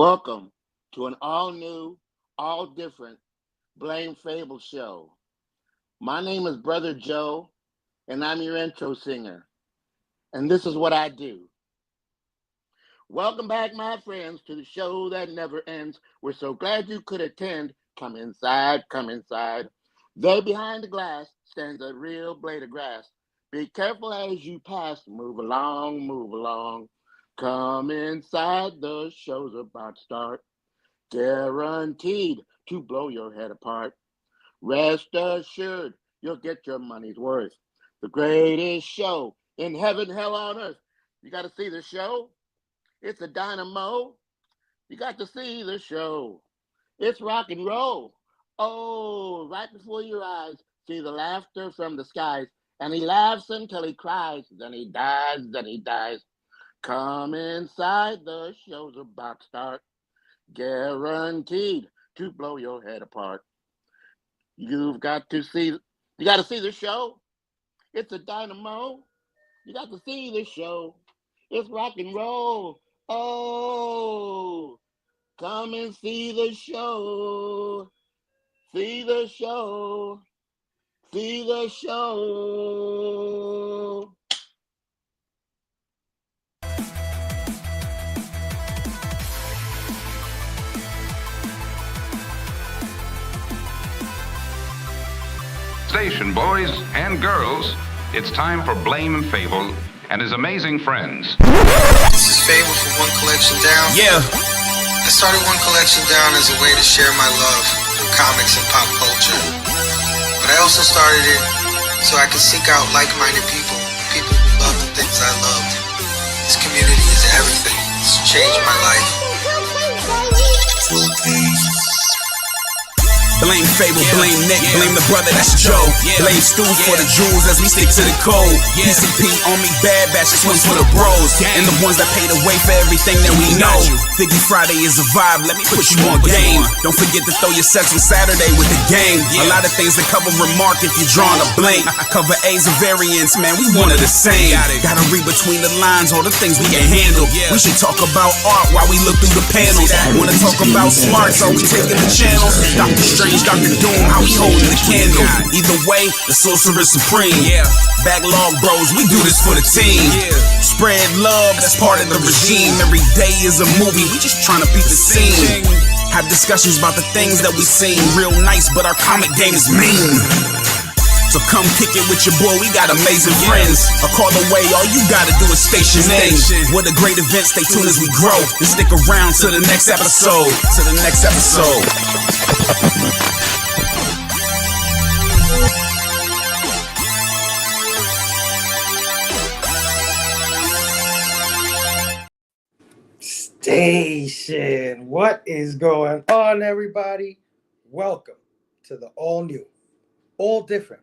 Welcome to an all-new, all-different Blame Phable show. My name is Brother Jo, and I'm your intro singer. And this is what I do. Welcome back, my friends, to the show that never ends. We're so glad you could attend. Come inside, come inside. There behind the glass stands a real blade of grass. Be careful as you pass. Move along, move along. Come inside, the show's about to start. Guaranteed to blow your head apart. Rest assured, you'll get your money's worth. The greatest show in heaven, hell on earth. You got to see the show. It's a dynamo. You got to see the show. It's rock and roll. Oh, right before your eyes, see the laughter from the skies. And he laughs until he cries. Then he dies, then he dies. Come inside, the show's about to start. Guaranteed to blow your head apart. You got to see the show. It's a dynamo. You got to see the show. It's rock and roll. Oh, come and see the show. See the show. See the show. Station boys and girls, it's time for Blame and Phable and his amazing friends. This is Phable from One Collection Down. Yeah. I started One Collection Down as a way to share my love for comics and pop culture. But I also started it so I could seek out like-minded people who love the things I loved. This community is everything. It's changed my life. Blame Phable, blame Nick, blame the brother, that's Joe. Blame Stu for the jewels as we stick to the code. PCP on me, bad batch, this one's for the bros. And the ones that pay the way for everything that we know. Figgy Friday is a vibe, let me put you on game. Don't forget to throw your sets on Saturday with the game. A lot of things that cover remark if you're drawing a blank. Cover A's and variants, man, we one of the same. Gotta read between the lines, all the things we can handle. We should talk about art while we look through the panels. Wanna talk about smarts, are we taking the channel? Dr. Strange, Dr. Doom, how he holding the candle. Either way, the sorcerer supreme. Backlog bros, we do this for the team. Spread love, that's part of the regime. Every day is a movie, we just trying to beat the scene. Have discussions about the things that we seen. Real nice, but our comic game is mean. So come kick it with your boy, we got amazing friends. A call away, all you gotta do is station in. What a great event, stay tuned as we grow. And stick around to the next episode. Station. What is going on, everybody? Welcome to the all new, all different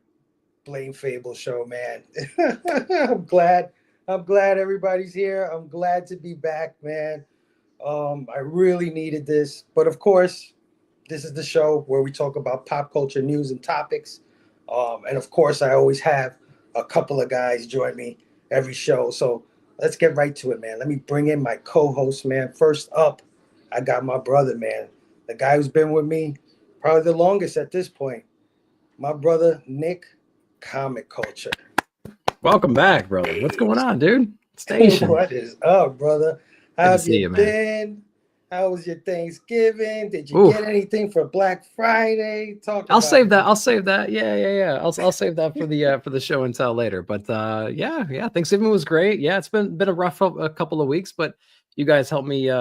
Blame Phable show, man. I'm glad everybody's here. I'm glad to be back, man. I really needed this, but of course, this is the show where we talk about pop culture news and topics. And of course, I always have a couple of guys join me every show. So let's get right to it, man. Let me bring in my co-host, man. First up, I got my brother, man. The guy who's been with me probably the longest at this point. My brother, Nick, Comic Culture. Welcome back, brother. What's going on, dude? Station. What is up, brother? How have you been? How was your Thanksgiving? Did you get anything for Black Friday? I'll save that. Yeah. I'll save that for the show and tell later. But yeah. Thanksgiving was great. Yeah, it's been a rough a couple of weeks, but you guys helped me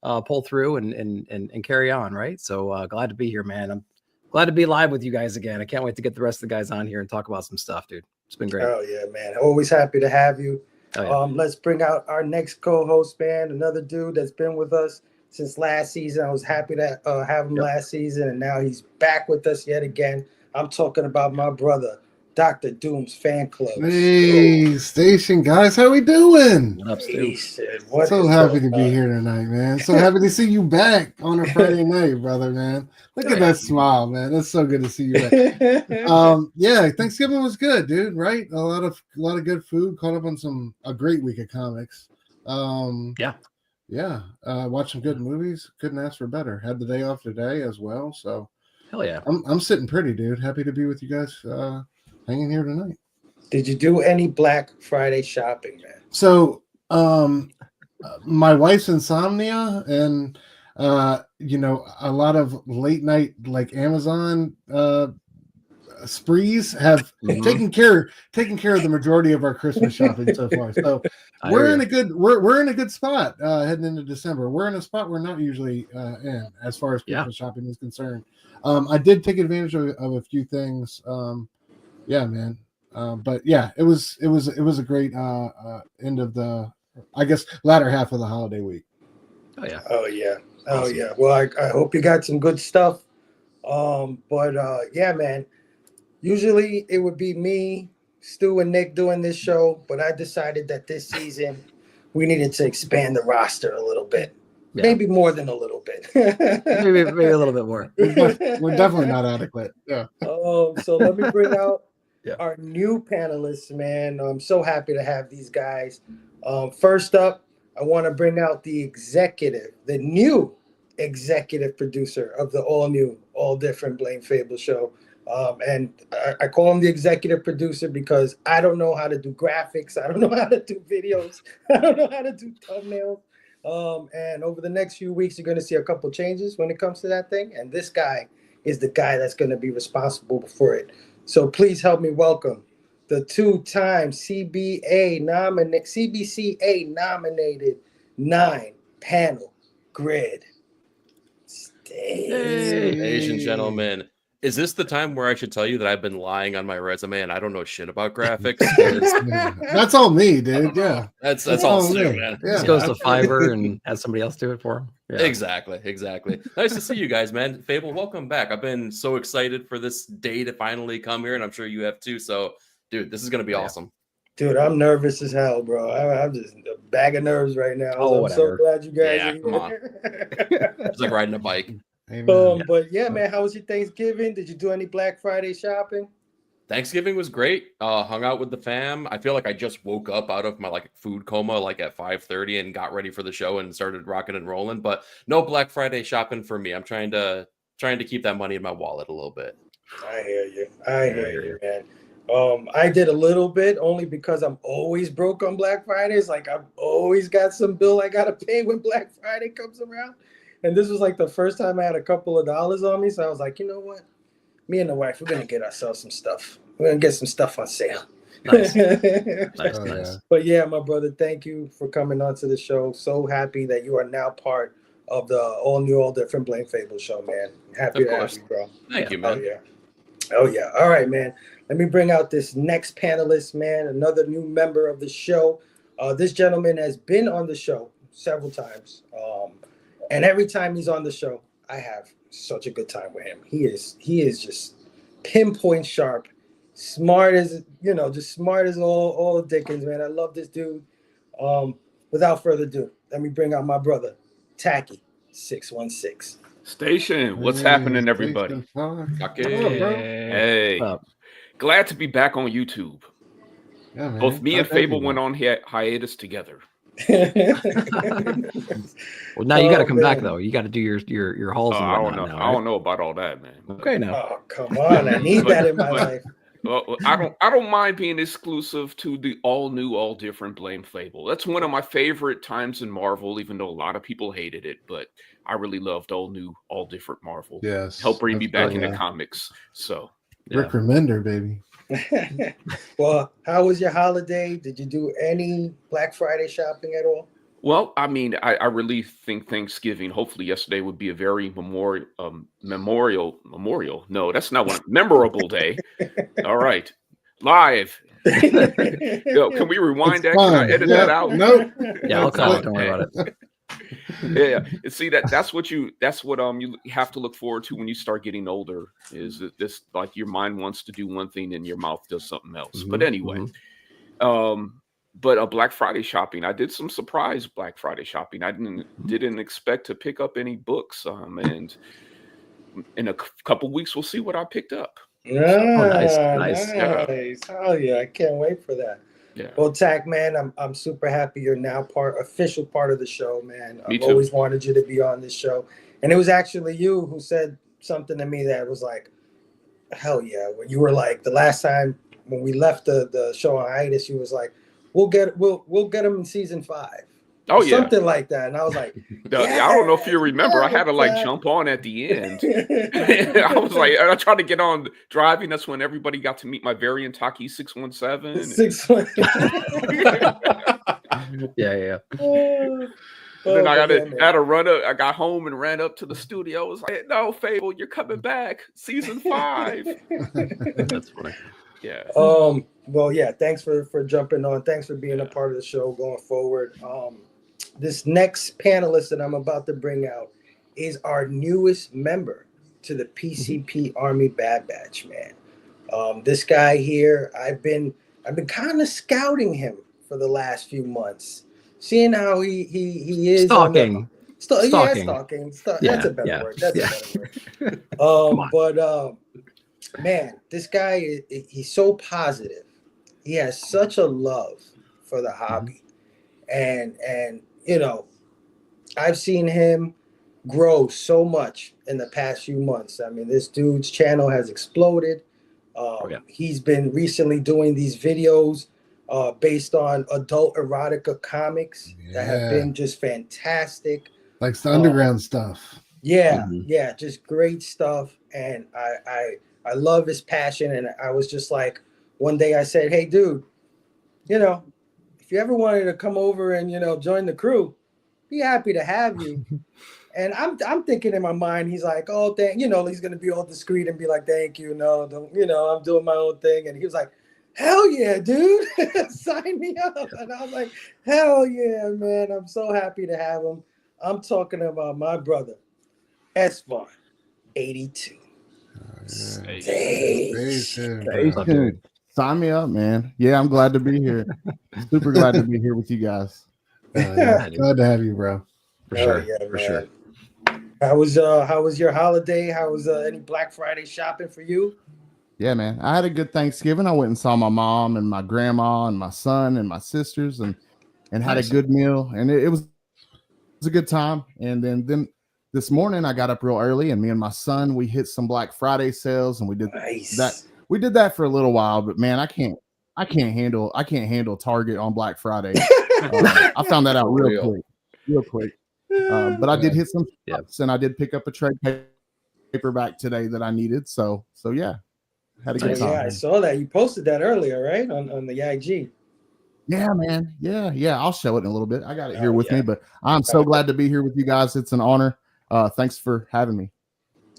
pull through and carry on, right? So glad to be here, man. I'm glad to be live with you guys again. I can't wait to get the rest of the guys on here and talk about some stuff, dude. It's been great. Oh yeah, man. Always happy to have you. Oh, yeah. Let's bring out our next co-host, man. Another dude that's been with us since last season. I was happy to have him last season, and now he's back with us yet again. I'm talking about my brother, Dr. Doom's fan club. Hey, Station guys, how we doing? What up, Stu? So happy to be here tonight, man. So happy to see you back on a Friday night, brother, man. Look at that smile, man. That's so good to see you back. Yeah, Thanksgiving was good, dude. Right? A lot of good food. Caught up on a great week of comics. yeah, watched some good movies. Couldn't ask for better. Had the day off today as well, so Hell yeah. I'm sitting pretty, dude. Happy to be with you guys, hanging here tonight. Did you do any Black Friday shopping, man? So, my wife's insomnia and a lot of late night like Amazon sprees have taken care of the majority of our Christmas shopping so far. So we're in a good spot heading into December. We're in a spot we're not usually in as far as Christmas shopping is concerned. I did take advantage of a few things. Yeah, man. But yeah, it was a great end of the, I guess, latter half of the holiday week. Oh yeah. Oh yeah. Oh Awesome. yeah. Well, I hope you got some good stuff. But yeah, man. Usually it would be me, Stu, and Nick doing this show, but I decided that this season we needed to expand the roster a little bit. Yeah. Maybe more than a little bit. maybe a little bit more. We're definitely not adequate. Yeah. So let me bring out our new panelists, man. I'm so happy to have these guys. First up, I want to bring out the new executive producer of the all new, all different Blame Phable show. And I call him the executive producer because I don't know how to do graphics. I don't know how to do videos. I don't know how to do thumbnails. And over the next few weeks, you're going to see a couple changes when it comes to that thing. And this guy is the guy that's going to be responsible for it. So please help me welcome the two-time CBCA nominated 9-panel grid. Ladies and gentlemen, is this the time where I should tell you that I've been lying on my resume and I don't know shit about graphics? That's all me, dude. Yeah, that's all Stu, man. Yeah. Just goes to Fiverr and has somebody else do it for him. Yeah. Exactly. Nice to see you guys, man. Phable, welcome back. I've been so excited for this day to finally come here, and I'm sure you have too. So, dude, this is gonna be awesome. Dude, I'm nervous as hell, bro. I'm just a bag of nerves right now. I'm so glad you guys are come on. It's like riding a bike. But yeah, man, how was your Thanksgiving? Did you do any Black Friday shopping? Thanksgiving was great. Hung out with the fam. I feel like I just woke up out of my food coma at 5:30 and got ready for the show and started rocking and rolling. But no Black Friday shopping for me. I'm trying to keep that money in my wallet a little bit. I hear you, man. I did a little bit only because I'm always broke on Black Fridays. Like I've always got some bill I gotta pay when Black Friday comes around. And this was the first time I had a couple of dollars on me. So I was like, you know what? Me and the wife, we're going to get ourselves some stuff. We're going to get some stuff on sale. Nice. Nice. But yeah, my brother, thank you for coming on to the show. So happy that you are now part of the all new, all different Blame Phable show, man. Happy to have you, bro. Thank you, man. Oh, yeah. All right, man. Let me bring out this next panelist, man. Another new member of the show. This gentleman has been on the show several times. And every time he's on the show, I have such a good time with him. He is just pinpoint sharp, smart as just smart as all the Dickens, man. I love this dude. Without further ado, let me bring out my brother, Taqi 616. Station, what's happening, everybody? Hey, glad to be back on YouTube. Yeah, both me and Phable went on hiatus together. Well, now you got to come back though. You got to do your hauls. And I don't know. Now, I don't know about all that, man. Okay, now. Oh, come on! I need that in my life. I don't mind being exclusive to the all new, all different Blame Phable. That's one of my favorite times in Marvel, even though a lot of people hated it. But I really loved all new, all different Marvel. Yes, help bring me back into comics. So Rick Remender, baby. Well, how was your holiday? Did you do any Black Friday shopping at all? Well, I mean, I really think Thanksgiving, hopefully yesterday would be a very memorial. No, that's not one. Memorable day. All right. Live. Yo, can we rewind that? Can I edit that out? Nope. Yeah, I'll call it. Don't worry about it. Yeah. See that's what you have to look forward to when you start getting older, is that this, like, your mind wants to do one thing and your mouth does something else. Mm-hmm, but anyway, but Black Friday shopping, I did some surprise Black Friday shopping. I didn't expect to pick up any books. And in a couple weeks we'll see what I picked up. Nice. Nice. Oh yeah, I can't wait for that. Yeah. Well, Taq, man, I'm super happy you're now official part of the show, man. Me I've too. always wanted you to be on this show. And it was actually you who said something to me that was like, hell yeah. When you were like, the last time when we left the show on hiatus, you was like, we'll get them in season 5. Oh Or yeah. something like that. And I was like, I don't know if you remember. I had to like jump on at the end. I was like, I tried to get on driving. That's when everybody got to meet my variant Taqi 617. Yeah. Then I had to run up. I got home and ran up to the studio. I was like, no, Phable, you're coming back. Season 5. That's funny. Yeah. Well, yeah, thanks for jumping on. Thanks for being a part of the show going forward. This next panelist that I'm about to bring out is our newest member to the PCP Army Bad Batch, man. This guy here, I've been kind of scouting him for the last few months, seeing how he is stalking. Stalking. That's a better word. That's a better word. But man, this guy he's so positive. He has such a love for the hobby, and you know, I've seen him grow so much in the past few months. I mean, this dude's channel has exploded. He's been recently doing these videos based on adult erotica comics that have been just fantastic. Like the underground stuff. Yeah, just great stuff. And I love his passion. And I was just like, one day I said, hey, dude, you know, if you ever wanted to come over and, you know, join the crew, be happy to have you. And I'm thinking in my mind, he's like, oh, you know, he's going to be all discreet and be like, thank you. No, don't, you know, I'm doing my own thing. And he was like, hell yeah, dude, sign me up. And I was like, hell yeah, man. I'm so happy to have him. I'm talking about my brother, S-Vaughn, 82. Sign me up, man. Yeah, I'm glad to be here. Super glad to be here with you guys. Glad to have you, bro. For sure. Yeah, for sure. How was your holiday? How was any Black Friday shopping for you? Yeah, man. I had a good Thanksgiving. I went and saw my mom and my grandma and my son and my sisters and had a good meal. And it was a good time. And then this morning I got up real early and me and my son, we hit some Black Friday sales and we did that. We did that for a little while, but man, I can't handle Target on Black Friday. I found that out real quick. But I did hit some shops and I did pick up a trade paperback today that I needed. So yeah, had a good time. Yeah, I saw that. You posted that earlier, right? On the IG. Yeah, man. Yeah. I'll show it in a little bit. I got it here with me, but I'm so glad to be here with you guys. It's an honor. Thanks for having me.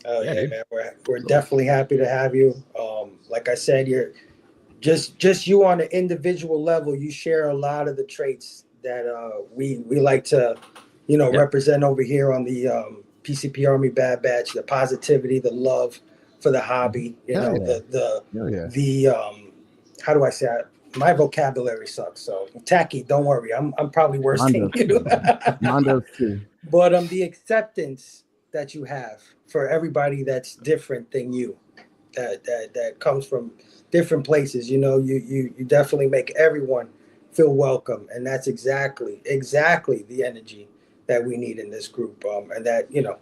Oh yeah, man. We're definitely happy to have you. Like I said, you're just you on an individual level. You share a lot of the traits that we like to, you know, represent over here on the PCP Army Bad Batch. The positivity, the love for the hobby. You know, the how do I say it? My vocabulary sucks. So Taqi, don't worry. I'm probably worse than you. Mine does too. But the acceptance that you have for everybody that's different than you, that comes from different places, you know, you definitely make everyone feel welcome, and that's exactly the energy that we need in this group, and that, you know,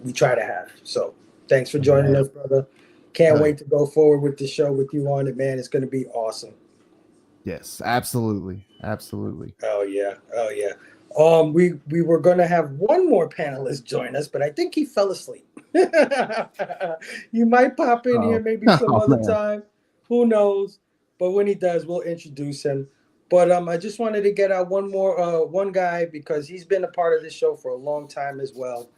we try to have. So thanks for joining us, brother. Can't wait to go forward with the show with you on it, man. It's going to be awesome. Yes, absolutely. Oh yeah. We were going to have one more panelist join us, but I think he fell asleep. You might pop in here maybe some other time. Who knows? But when he does, we'll introduce him. But I just wanted to get out one guy because he's been a part of this show for a long time as well.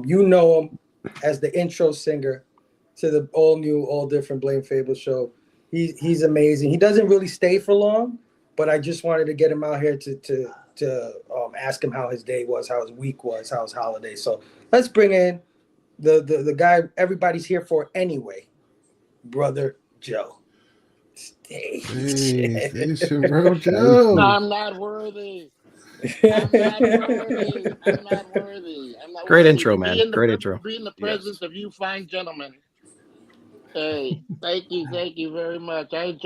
You know him as the intro singer to the all new, all different Blame Phable show. He's amazing. He doesn't really stay for long, but I just wanted to get him out here to ask him how his day was, how his week was, how his holiday. So let's bring in the guy everybody's here for anyway, Brother Jo. Hey, bro, Joe. I'm not worthy. I'm not worthy. Great intro, man. Great intro. Be in the presence of you fine gentlemen. Hey, thank you very much. I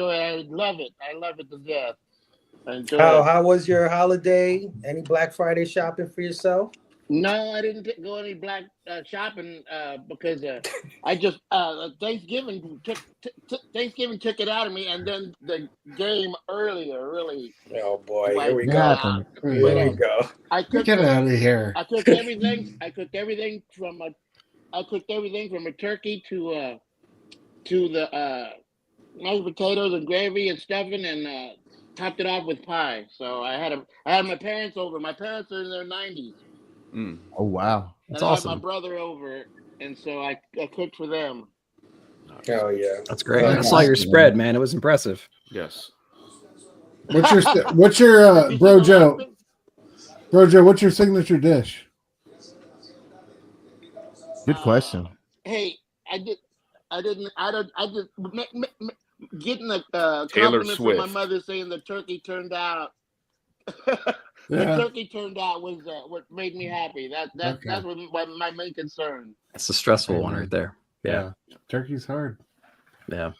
love it. I love it to death. Enjoy it. How was your holiday? Any Black Friday shopping for yourself? No, I didn't go any black shopping because I just Thanksgiving took it out of me, and then the game earlier really Oh boy, here we wiped What it go. out. happened? But Here we go. I cooked Get out of here. I cooked everything. I cooked everything from a turkey to the mashed potatoes and gravy and stuffing, and topped it off with pie. So I had my parents over. My parents are in their 90s, Oh wow. and That's I had my awesome. brother over, and so I cooked for them. Oh yeah, That's great. Nice. I saw your spread, man. It was impressive. Yes. What's your Did you Bro know Joe? after? Bro Joe, what's your signature dish? Good question. Hey, I did. I didn't. I don't. I just getting a Taylor compliment from my Swift. mother saying the turkey turned out. The Yeah. turkey turned out was what made me happy. That's Okay. what my main concern. It's a stressful one Amen. right there. Yeah. Turkey's hard. Yeah.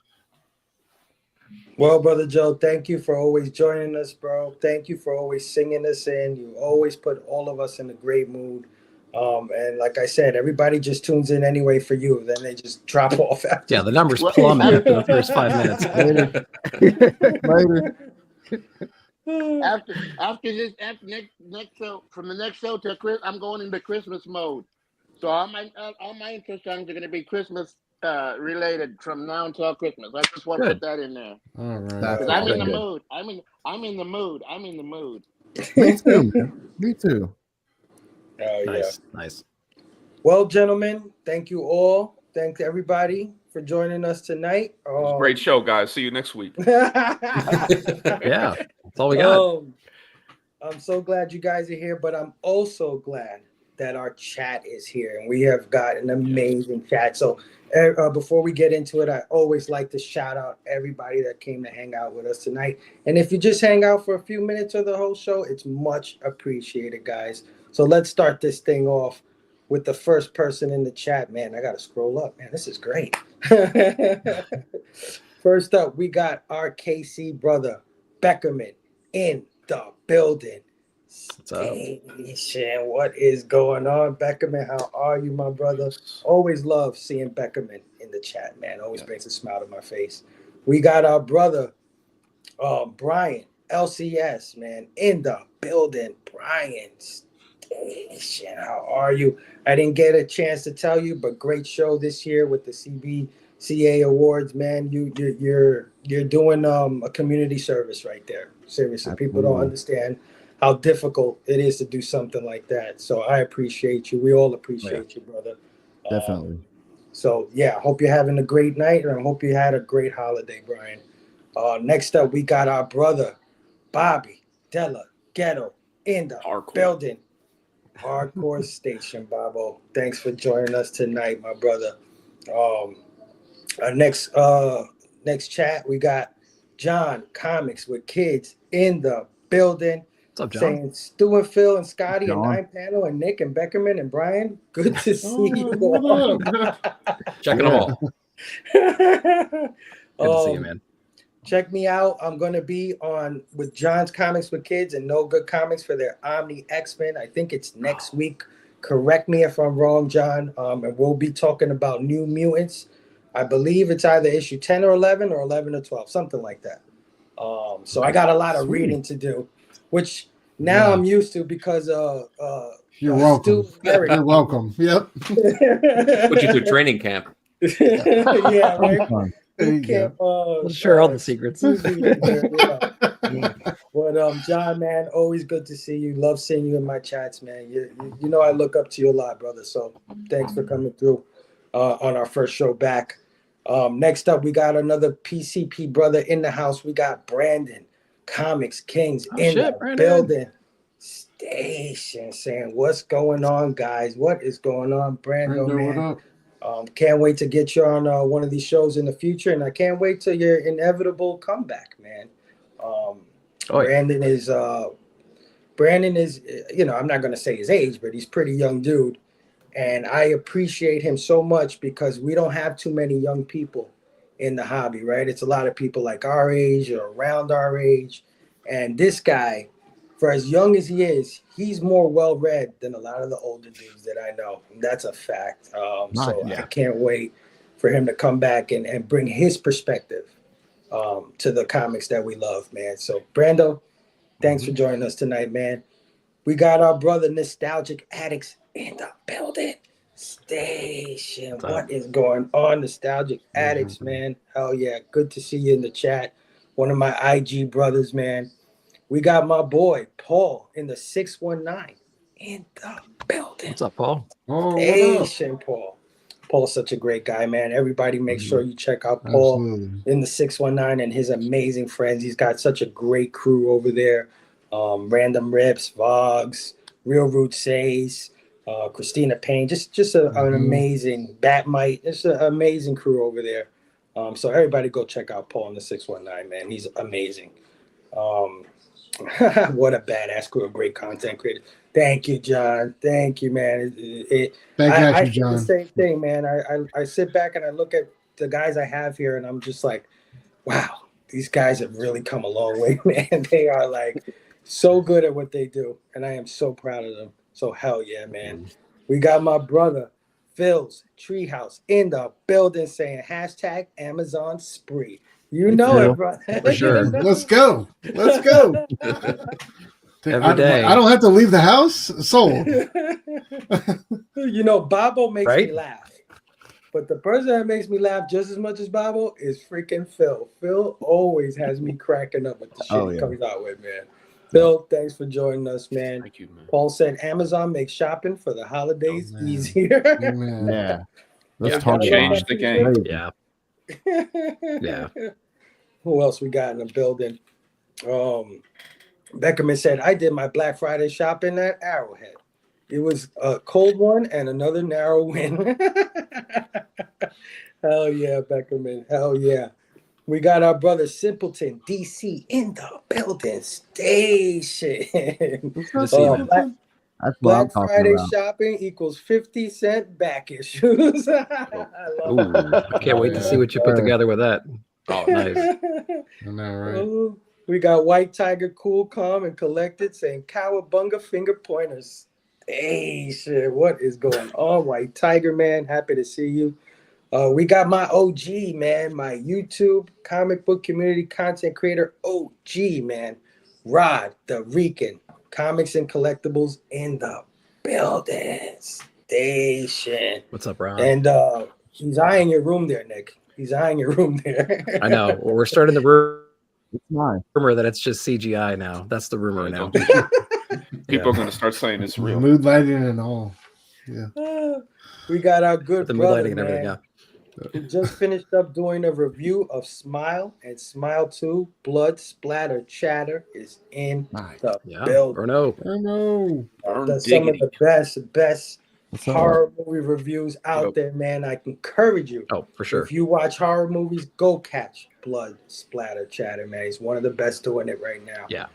Well, Brother Joe, thank you for always joining us, bro. Thank you for always singing us in. You always put all of us in a great mood. And like I said, everybody just tunes in anyway for you. Then they just drop off after. Yeah, the numbers Well, plummet after the first 5 minutes. Later. after next show, from the next show to Chris, I'm going into Christmas mode. So all my intro songs are going to be Christmas related from now until Christmas. I just want to Good. put that in there All right. That's because I'm in the good. mood. I'm in the mood. I'm in the mood. Me too, man. Me too. Oh, yeah. Nice. Well, gentlemen, thank you all. Thanks everybody for joining us tonight. It was a great show, guys. See you next week. Yeah, that's all we got. I'm so glad you guys are here, but I'm also glad that our chat is here, and we have got an amazing chat. So before we get into it, I always like to shout out everybody that came to hang out with us tonight. And if you just hang out for a few minutes of the whole show, it's much appreciated, guys. So let's start this thing off with the first person in the chat. Man, I got to scroll up. Man, this is great. First up, we got our KC brother, Beckerman, in the building. What's up? Station. What is going on, Beckerman? How are you, my brother? Always love seeing Beckerman in the chat, man. Always brings a smile to my face. We got our brother, Brian, LCS, man, in the building. Brian Station, how are you? I didn't get a chance to tell you, but great show this year with the CBCA Awards, man. You're doing a community service right there. Seriously, people don't understand how difficult it is to do something like that. So I appreciate you. We all appreciate you, brother. Definitely. So yeah, I hope you're having a great night, and I hope you had a great holiday, Brian. Next up, we got our brother, Bobby Della Ghetto, in the building. Hardcore Station, Bobo. Thanks for joining us tonight, my brother. Our next chat, we got John Comics with Kids in the building. What's up, John? Saying Stu and Phil and Scotty and John. Nine Panel and Nick and Beckerman and Brian. Good to see you what all. up? Checking them all. Good to see you, man. Check me out. I'm going to be on with John's Comics with Kids and No Good Comics for their Omni X-Men. I think it's next week. Correct me if I'm wrong, John. And we'll be talking about New Mutants. I believe it's either issue 10 or 11 or 11 or 12, something like that. So I got a lot of reading to do, which now I'm used to because You're welcome. Stu and Eric. You're welcome. Yep. Put you through training camp. Yeah, right. There you go. We'll share all the secrets. But John, man, always good to see you. Love seeing you in my chats, man. You know I look up to you a lot, brother. So thanks for coming through on our first show back. Next up, we got another PCP brother in the house. We got Brandon, Comics Kings in the building. Station saying, what's going on, guys? What is going on, Brando, man? Can't wait to get you on one of these shows in the future, and I can't wait till your inevitable comeback, man. Brandon is, you know, I'm not going to say his age, but he's a pretty young dude, and I appreciate him so much because we don't have too many young people in the hobby, right? It's a lot of people like our age or around our age, And this guy, for as young as he is, he's more well-read than a lot of the older dudes that I know. That's a fact. So I can't wait for him to come back and bring his perspective to the comics that we love, man. So, Brando, thanks for joining us tonight, man. We got our brother Nostalgic Addicts in the building. Station. What is going on, Nostalgic Addicts, man? Hell yeah. Good to see you in the chat. One of my IG brothers, man. We got my boy, Paul, in the 619 in the building. What's up, Paul? Station, Paul. Paul's such a great guy, man. Everybody make sure you check out Paul in the 619 and his amazing friends. He's got such a great crew over there. Random Rips, Vogs, Real Root Says, Christina Payne, just an amazing Batmite. It's an amazing crew over there. So everybody go check out Paul in the 619, man. He's amazing. What a badass crew of great content creators. Thank you, John. Thank you, man. I feel the same thing, man. I sit back and I look at the guys I have here and I'm just like, wow, these guys have really come a long way, man. They are like so good at what they do, and I am so proud of them. So hell yeah, man. We got my brother Phil's Treehouse in the building saying hashtag Amazon spree. You know it, brother. For sure. Let's go. Let's go. Every day. I don't have to leave the house. Sold. You know, Bobo makes me laugh. But the person that makes me laugh just as much as Bobo is freaking Phil. Phil always has me cracking up with the shit he comes out with, man. Phil, thanks for joining us, man. Thank you, man. Paul said Amazon makes shopping for the holidays easier. Yeah. Let's talk change the game. Yeah. Yeah. Who else we got in the building? Beckerman said, I did my Black Friday shopping at Arrowhead. It was a cold one and another narrow win. Hell yeah, Beckerman. Hell yeah. We got our brother Simpleton, DC, in the building station. Black Friday shopping equals 50-cent back issues. I can't wait to see what you put together with that. Oh, nice. I know, right? We got White Tiger, cool, calm, and collected, saying Cowabunga finger pointers. Hey, shit, what is going on, White Tiger, man? Happy to see you. We got my OG, man, my YouTube comic book community content creator OG, man. Rod, the Rican, comics and collectibles in the building station. What's up, Rod? And he's eyeing your room there, Nick. He's eyeing your room there. I know. Well, we're starting the It's nice. rumor that it's just CGI now. That's the rumor now. People are going to start saying it's real. Mood lighting and all. Yeah. We got our good The mood brother, lighting and everything. man. Yeah. We just finished up doing a review of Smile and Smile 2. Blood Splatter Chatter is in the building. Or no. Some of the best horror movie reviews out there, man. I encourage you. Oh, for sure. If you watch horror movies, go catch Blood Splatter Chatter, man. He's one of the best doing it right now. Yeah.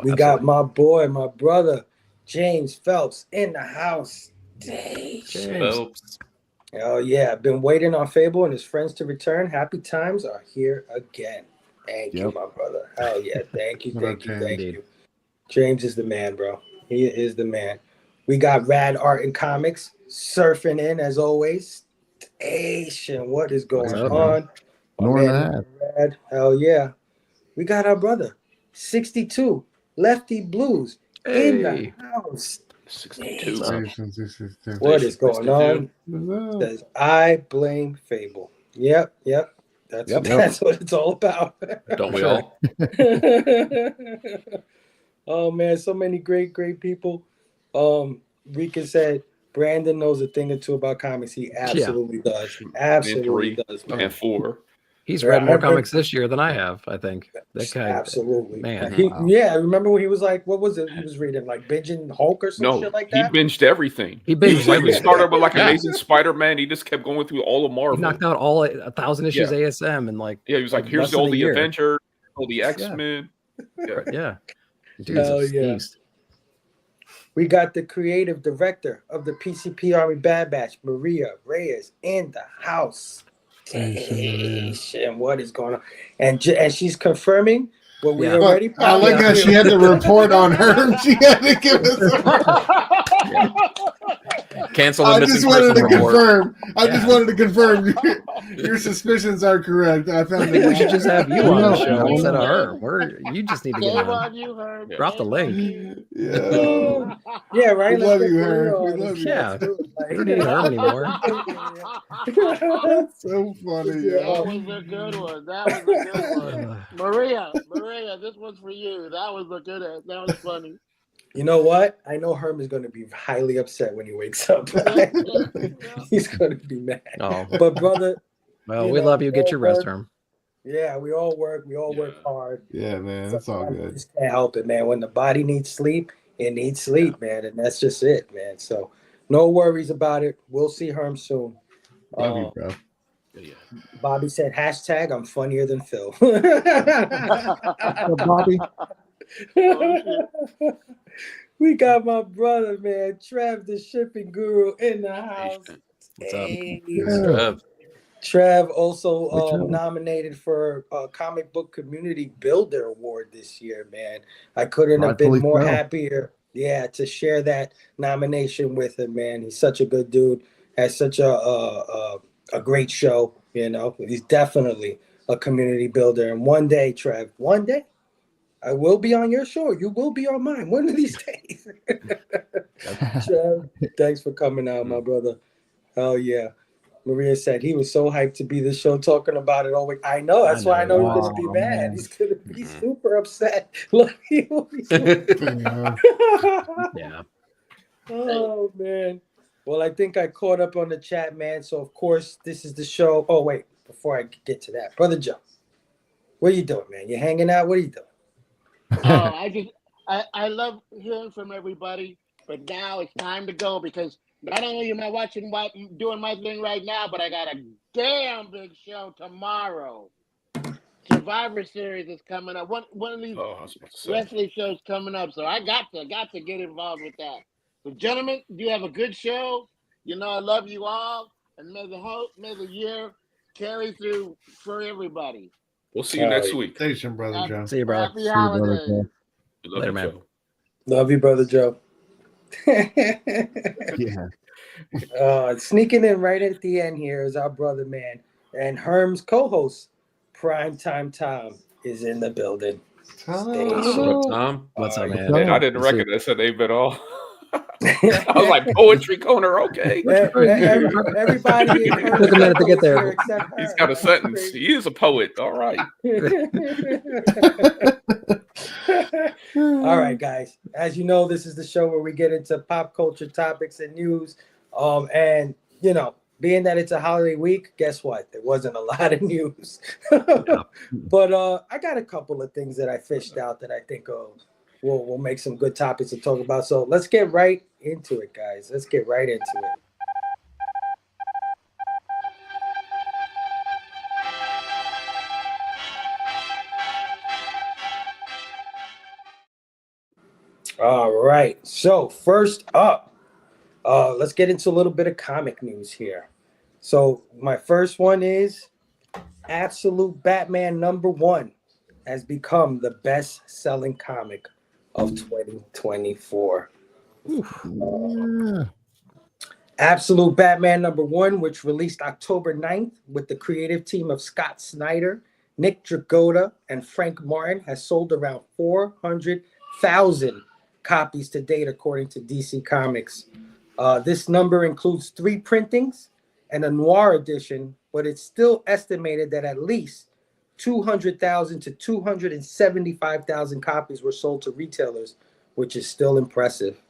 We got my boy, my brother, James Phelps in the house. Phelps. Oh yeah, been waiting on Phable and his friends to return. Happy times are here again. Thank you, my brother. Hell yeah, thank you. James is the man, bro. He is the man. We got Rad Art and Comics surfing in as always. Station, what is going on? Rad, hell yeah. We got our brother, 62 Lefty Blues in the house. 62. What is going on? Says, I blame Phable. Yep. That's what it's all about. Don't we all? Oh man, so many great people. Rika said Brandon knows a thing or two about comics. He absolutely does. He absolutely does. Man. And 4. He's read more comics this year than I have, I think. That guy, absolutely, man. Yeah, remember when he was like, what was it? He was reading like binging Hulk or some shit like that. He binged everything. He binged He started with like Amazing Spider-Man. He just kept going through all of Marvel. He knocked out all 1,000 issues ASM and like he was like, here's all the Avengers, all the X-Men. Yeah. Dude's We got the creative director of the PCP Army Bad Batch, Maria Reyes, in the house. And what is going on? And she's confirming Well, we Yeah. already. I like how she had to report on her. She had to give us. Cancel the I missing just wanted person to report. confirm. I just wanted to confirm your suspicions are correct. I found I think we should just have you on the show No. instead of her. You just need to get Shame on. on you, Herm. Drop the Shame link. on you. Yeah. Yeah, right. We Let's love get you, Maria Herm. We on love and you. Yeah. let's do it. Like, We don't need Herm anymore. So funny, That yo. was a good one. That was a good one. Maria, this one's for you. That was a good one. That was funny. You know what? I know Herm is going to be highly upset when he wakes up. He's going to be mad. Oh. But brother, Well, we love you. Get your rest, Herm. Yeah, we all work. We all work hard. Yeah, man, that's all good. Just can't help it, man. When the body needs sleep, it needs sleep, man, and that's just it, man. So no worries about it. We'll see Herm soon. Love you, bro. Bobby said, hashtag I'm funnier than Phil. Bobby. We got my brother, man, Trev, the shipping guru, in the house. What's up? Trev. Trev also nominated for Comic Book Community Builder Award this year, man. I couldn't have been more happier, to share that nomination with him, man. He's such a good dude, has such a great show, you know. He's definitely a community builder. And one day, Trev, I will be on your show. You will be on mine one of these days. Trev, thanks for coming out, my brother. Oh, yeah. Maria said he was so hyped to be the show talking about it all week. I know. That's why I know he's going to be mad. Man. He's going to be super upset. Look, he will be Yeah. Oh, man. Well, I think I caught up on the chat, man. So, of course, this is the show. Oh, wait. Before I get to that, Brother Jo, what are you doing, man? You hanging out? What are you doing? I love hearing from everybody, but now it's time to go because not only am I doing my thing right now, but I got a damn big show tomorrow. Survivor Series is coming up. One of these wrestling shows coming up, so I got to get involved with that. So, gentlemen, you have a good show. You know I love you all, and may the year carry through for everybody. We'll see you next week. Station, Brother Joe. See you, bro. Happy holidays. Later, man. Love you, Brother Joe. Yeah. Sneaking in right at the end here is our brother, man. And Herm's co-host, Primetime Tom, is in the building. Tom? What's up, man? I didn't recognize that name at all. I was like, poetry corner, okay. Everybody took a minute to get there. He's got a sentence. He is a poet. All right. All right, guys. As you know, this is the show where we get into pop culture topics and news. And you know, being that it's a holiday week, guess what? There wasn't a lot of news. But I got a couple of things that I fished out that I think we'll make some good topics to talk about. So let's get right into it, guys. Let's get right into it. All right. So first up, let's get into a little bit of comic news here. So my first one is Absolute Batman #1 has become the best-selling comic of 2024. Absolute Batman #1, which released October 9th with the creative team of Scott Snyder, Nick Dragotta, and Frank Martin, has sold around 400,000 copies to date, according to DC Comics. This number includes 3 printings and a noir edition, but it's still estimated that at least 200,000 to 275,000 copies were sold to retailers, which is still impressive.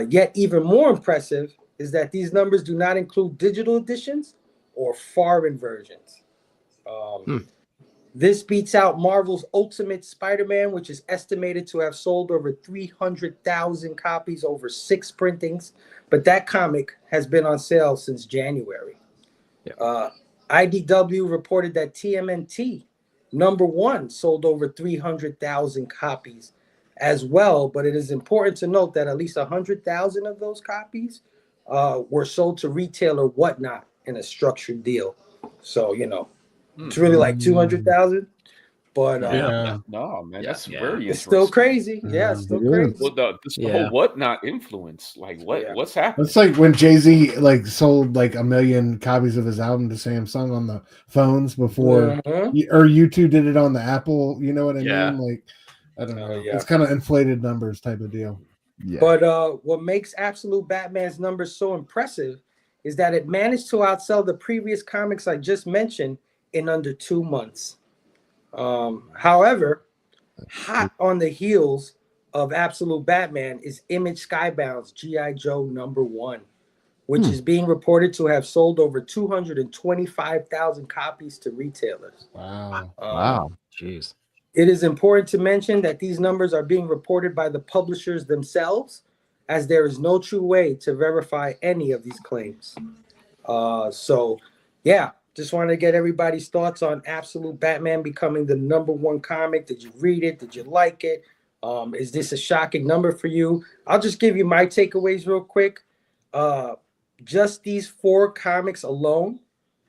Yet even more impressive is that these numbers do not include digital editions or foreign versions. This beats out Marvel's Ultimate Spider-Man, which is estimated to have sold over 300,000 copies over 6 printings, but that comic has been on sale since January. IDW reported that TMNT #1 sold over 300,000 copies as well, but it is important to note that at least 100,000 of those copies were sold to retailer Whatnot in a structured deal. So, you know, it's really like 200,000. But no, man, Yeah. that's very it's still interesting. crazy. Yeah, it's still It crazy. is. Well, the whole whatnot influence, like what's happening? It's like when Jay-Z like sold like 1 million copies of his album to Samsung on the phones before, or U2 did it on the Apple. You know what I mean? Like, I don't know. It's kind of inflated numbers type of deal. Yeah. But what makes Absolute Batman's numbers so impressive is that it managed to outsell the previous comics I just mentioned in under 2 months. However, hot on the heels of Absolute Batman is Image Skybound's G.I. Joe #1, which is being reported to have sold over 225,000 copies to retailers. Wow. Jeez. It is important to mention that these numbers are being reported by the publishers themselves, as there is no true way to verify any of these claims. So, yeah, just wanted to get everybody's thoughts on Absolute Batman becoming the #1 comic. Did you read it? Did you like it? Is this a shocking number for you? I'll just give you my takeaways real quick. Just these 4 comics alone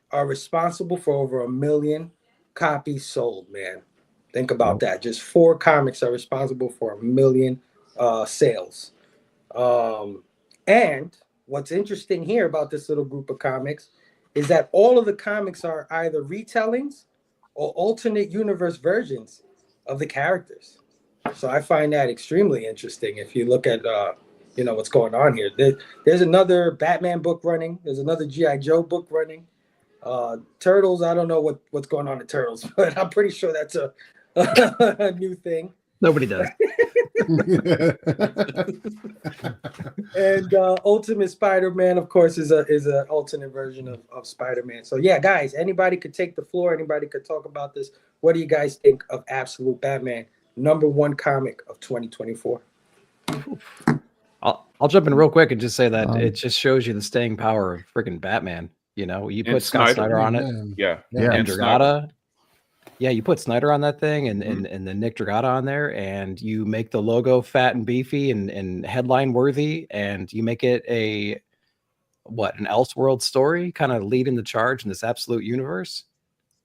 are responsible for over 1 million copies sold, man. Think about that. Just 4 comics are responsible for 1 million sales. And what's interesting here about this little group of comics is that all of the comics are either retellings or alternate universe versions of the characters. So I find that extremely interesting. If you look at what's going on here, there's another Batman book running. There's another G.I. Joe book running. Turtles, I don't know what's going on in Turtles, but I'm pretty sure that's a new thing. Nobody does. And Ultimate Spider-Man, of course, is a alternate version of Spider-Man. So yeah, guys, anybody could take the floor. Anybody could talk about this. What do you guys think of Absolute Batman, #1 comic of 2024? I'll jump in real quick and just say that it just shows you the staying power of freaking Batman. You know, you put Scott Snyder on it. Yeah. And Dragata. Yeah, you put Snyder on that thing and then Nick Dragata on there, and you make the logo fat and beefy and headline worthy, and you make it an Elseworld story, kind of leading the charge in this absolute universe.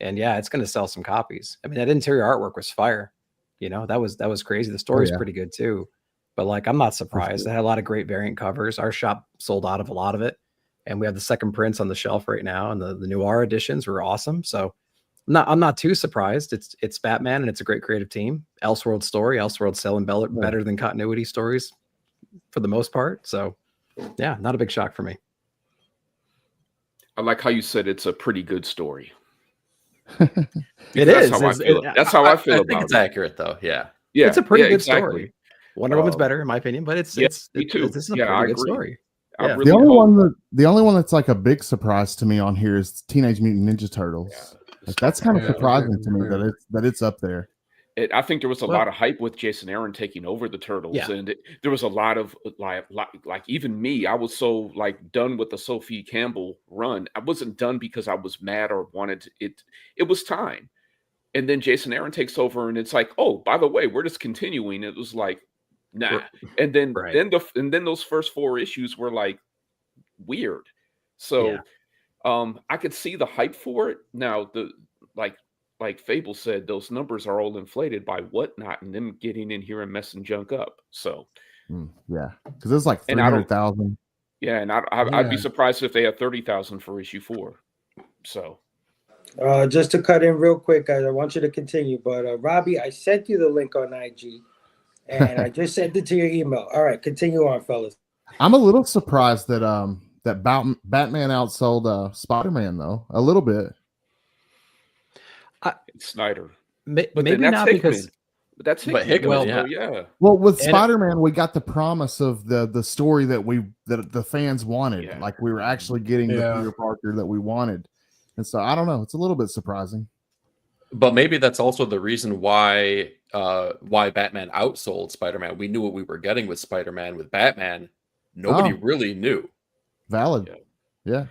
And yeah, it's going to sell some copies. I mean, that interior artwork was fire. You know, that was crazy. The story's pretty good too. But like, I'm not surprised. It had a lot of great variant covers. Our shop sold out of a lot of it, and we have the second prints on the shelf right now, and the Noir editions were awesome. So I'm not too surprised. It's Batman, and it's a great creative team. Elseworld story. Elseworld selling better than continuity stories for the most part. So yeah, not a big shock for me. I like how you said it's a pretty good story. It is. That's how I feel. That's how I feel about it. I think it's accurate though. Yeah. Yeah. It's a pretty good exactly. story. Wonder Woman's better in my opinion, but me too. This is a pretty good story. Yeah. The only one that's like a big surprise to me on here is Teenage Mutant Ninja Turtles. Yeah. Like, that's kind of surprising to me that it's up there. I think there was a lot of hype with Jason Aaron taking over the Turtles, and there was a lot of like even me, I was so like done with the Sophie Campbell run. I wasn't done because I was mad or wanted it. It was time, and then Jason Aaron takes over, and it's like, oh, by the way, we're just continuing. It was like, nah, and then those first 4 issues were like weird. So I could see the hype for it. Now like Phable said, those numbers are all inflated by Whatnot and them getting in here and messing junk up. So yeah, because it's like 300,000. Yeah, and I'd be surprised if they had 30,000 for issue 4. So just to cut in real quick, guys, I want you to continue. But Robbie, I sent you the link on IG, and I just sent it to your email. All right, continue on, fellas. I'm a little surprised that that Batman outsold Spider-Man though, a little bit. Snyder, but maybe not Hickman. Because but that's Hickman. Well, with Spider-Man, we got the promise of the story that the fans wanted. Yeah. Like we were actually getting the Peter Parker that we wanted, and so I don't know. It's a little bit surprising. But maybe that's also the reason why Batman outsold Spider-Man. We knew what we were getting with Spider-Man. With Batman, nobody really knew. Valid. Yeah.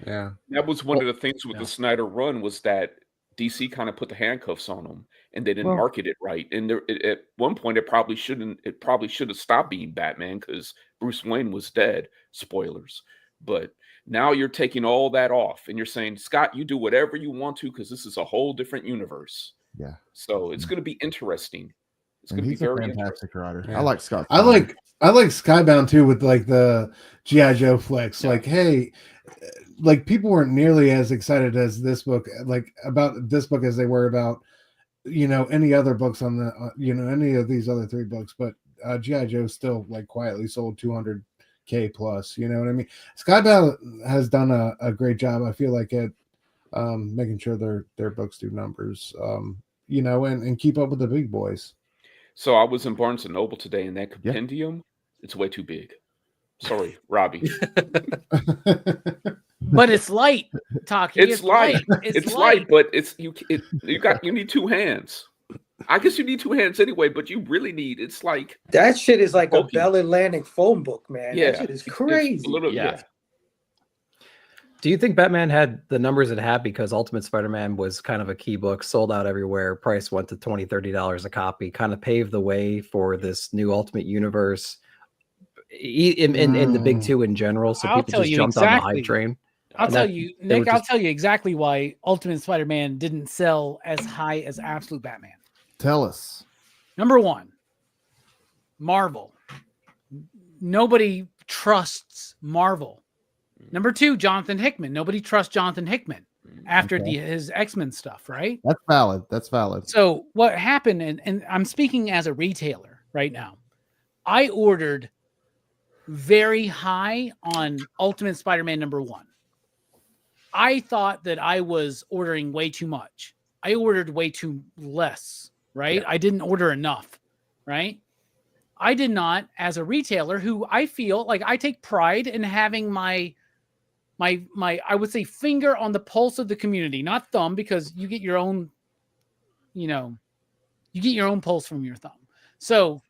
That was one of the things with the Snyder run was that DC kind of put the handcuffs on them, and they didn't market it right. And at one point, it probably should have stopped being Batman because Bruce Wayne was dead. Spoilers. But now you're taking all that off, and you're saying, Scott, you do whatever you want to because this is a whole different universe. Yeah. So it's going to be interesting. It's And going to be he's a very fantastic interesting. writer. Yeah. I like Scott. I like Skybound too, with like the G.I. Joe flex. Yeah. Like, hey, like people weren't nearly as excited as this book, like about this book, as they were about, any other books on the, any of these other 3 books. But G.I. Joe still like quietly sold 200K plus. You know what I mean? Skybound has done a great job, I feel like, at making sure their books do numbers, and keep up with the big boys. So I was in Barnes and Noble today, and that compendium, it's way too big. Sorry, Robbie. But it's light, Taqi. It's light. It's light, but you need 2 hands. I guess you need 2 hands anyway, but you really need. It's like That shit is like bulky. a Bell Atlantic phone book, man. Yeah, That shit is crazy. It's a little, yeah. Do you think Batman had the numbers it had because Ultimate Spider-Man was kind of a key book, sold out everywhere, price went to $20, $30 a copy, kind of paved the way for this new Ultimate Universe in the big 2 in general? So people just jumped on the hype train. I'll tell you, Nick, I'll tell you exactly why Ultimate Spider-Man didn't sell as high as Absolute Batman. Tell us. Number 1, Marvel. Nobody trusts Marvel. Number 2, Jonathan Hickman. Nobody trusts Jonathan Hickman after his X-Men stuff, right? That's valid. That's valid. So what happened, and I'm speaking as a retailer right now, I ordered very high on Ultimate Spider-Man number 1. I thought that I was ordering way too much. I ordered way too less, right? Yeah. I didn't order enough, right? I did not, as a retailer who I feel like I take pride in having my I would say finger on the pulse of the community, not thumb, because you get your own, you get your own pulse from your thumb. So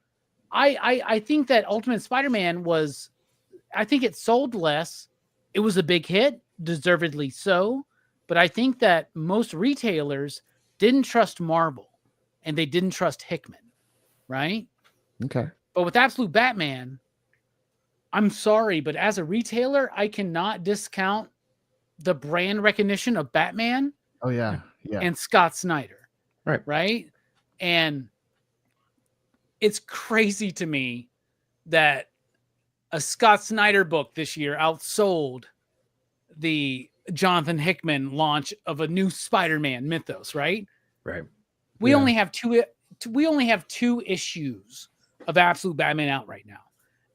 I think that Ultimate Spider-Man I think it sold less. It was a big hit, deservedly so. But I think that most retailers didn't trust Marvel and they didn't trust Hickman, right? Okay. But with Absolute Batman, I'm sorry, but as a retailer, I cannot discount the brand recognition of Batman. Oh, yeah. Yeah. And Scott Snyder. Right. Right. And it's crazy to me that a Scott Snyder book this year outsold the Jonathan Hickman launch of a new Spider-Man mythos, right? Right. We only have 2 issues of Absolute Batman out right now.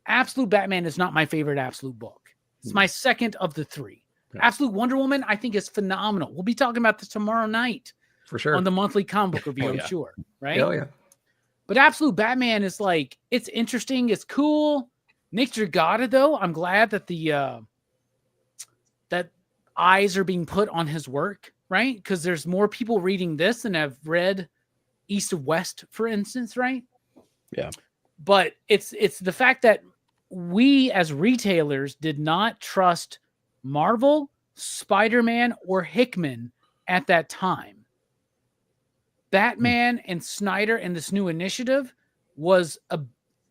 Absolute Batman is not my favorite Absolute book. It's my second of the 3. Yeah. Absolute Wonder Woman, I think, is phenomenal. We'll be talking about this tomorrow night. For sure. On the monthly comic book review, I'm sure. Right? Oh, yeah. But Absolute Batman is like, it's interesting. It's cool. Nick Dragata, though, I'm glad that that eyes are being put on his work, right? Because there's more people reading this than have read East of West, for instance, right? Yeah. But it's the fact that we as retailers did not trust Marvel, Spider-Man, or Hickman at that time. Batman and Snyder and this new initiative was a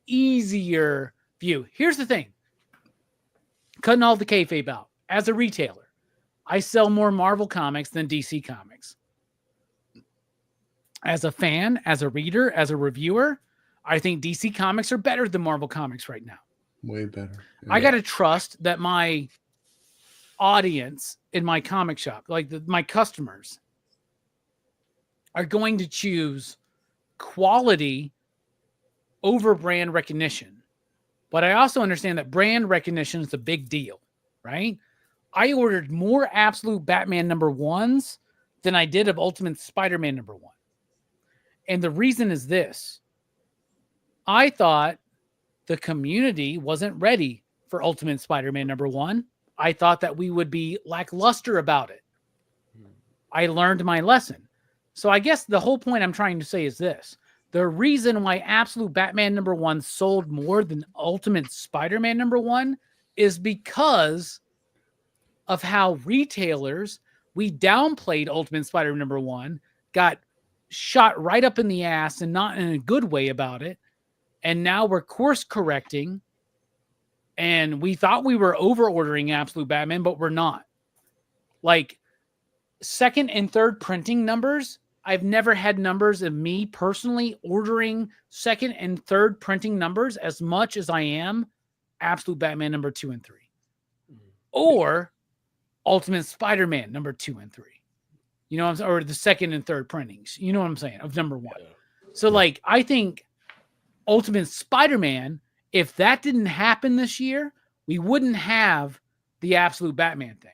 easier view. Here's the thing. Cutting all the kayfabe out. As a retailer, I sell more Marvel comics than DC comics. As a fan, as a reader, as a reviewer, I think DC comics are better than Marvel comics right now. Way better. I got to trust that my audience in my comic shop, like my customers, are going to choose quality over brand recognition. But I also understand that brand recognition is a big deal, right? I ordered more Absolute Batman number 1s than I did of Ultimate Spider-Man number 1. And the reason is this. I thought the community wasn't ready for Ultimate Spider-Man number 1. I thought that we would be lackluster about it. I learned my lesson. So I guess the whole point I'm trying to say is this. The reason why Absolute Batman number 1 sold more than Ultimate Spider-Man number 1 is because of how retailers, we downplayed Ultimate Spider-Man number 1, got shot right up in the ass and not in a good way about it. And now we're course correcting. And we thought we were over ordering Absolute Batman, but we're not. Like, second and third printing numbers I've never had numbers of me personally ordering second and third printing numbers as much as I am Absolute Batman number 2 and 3, or Ultimate Spider-Man number 2 and 3. You know what I'm saying? Or the second and third printings. You know what I'm saying? Of number 1. Yeah. So like, I think Ultimate Spider-Man, if that didn't happen this year, we wouldn't have the Absolute Batman thing.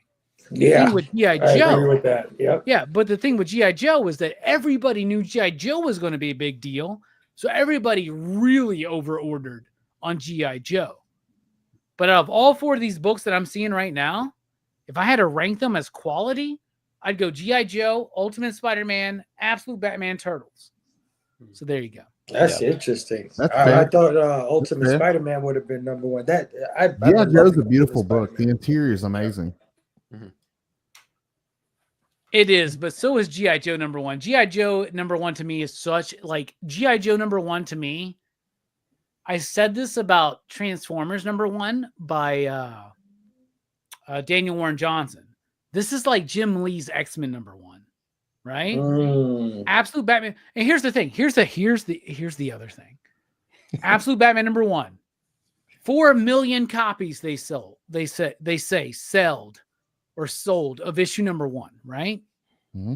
Yeah, thing with G.I. I Joe. agree with that. Yep. Yeah, but the thing with G.I. Joe was that everybody knew G.I. Joe was going to be a big deal. So everybody really over-ordered on G.I. Joe. But out of all 4 of these books that I'm seeing right now, if I had to rank them as quality, I'd go G.I. Joe, Ultimate Spider-Man, Absolute Batman, Turtles. So there you go. That's interesting. That's I fair. thought Ultimate fair. Spider-Man would have been number 1. G.I. Joe's a beautiful book. The interior is amazing. It is, but so is G.I. Joe number 1. G.I. Joe number 1 to me is such, like, G.I. Joe number 1 to me, I said this about Transformers number 1 by Daniel Warren Johnson. This is like Jim Lee's X-Men number 1, right? Absolute Batman. And here's the thing. Here's the other thing. Absolute Batman number 1. 4 million copies they sold. They say sold or sold of issue number 1, right? Mm-hmm.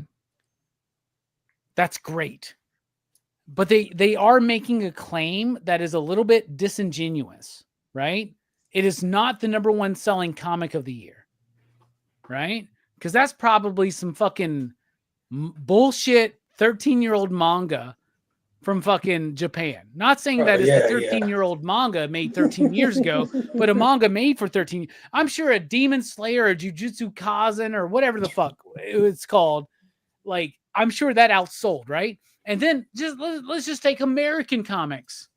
That's great. But they are making a claim that is a little bit disingenuous, right? It is not the number 1 selling comic of the year, right? Because that's probably some fucking bullshit 13-year-old manga from fucking Japan. Not saying that it's a 13-year-old manga made 13 years ago, but a manga made for 13. I'm sure a Demon Slayer or Jujutsu Kaisen or whatever the fuck it's called, like, I'm sure that outsold, right? And then let's just take American comics.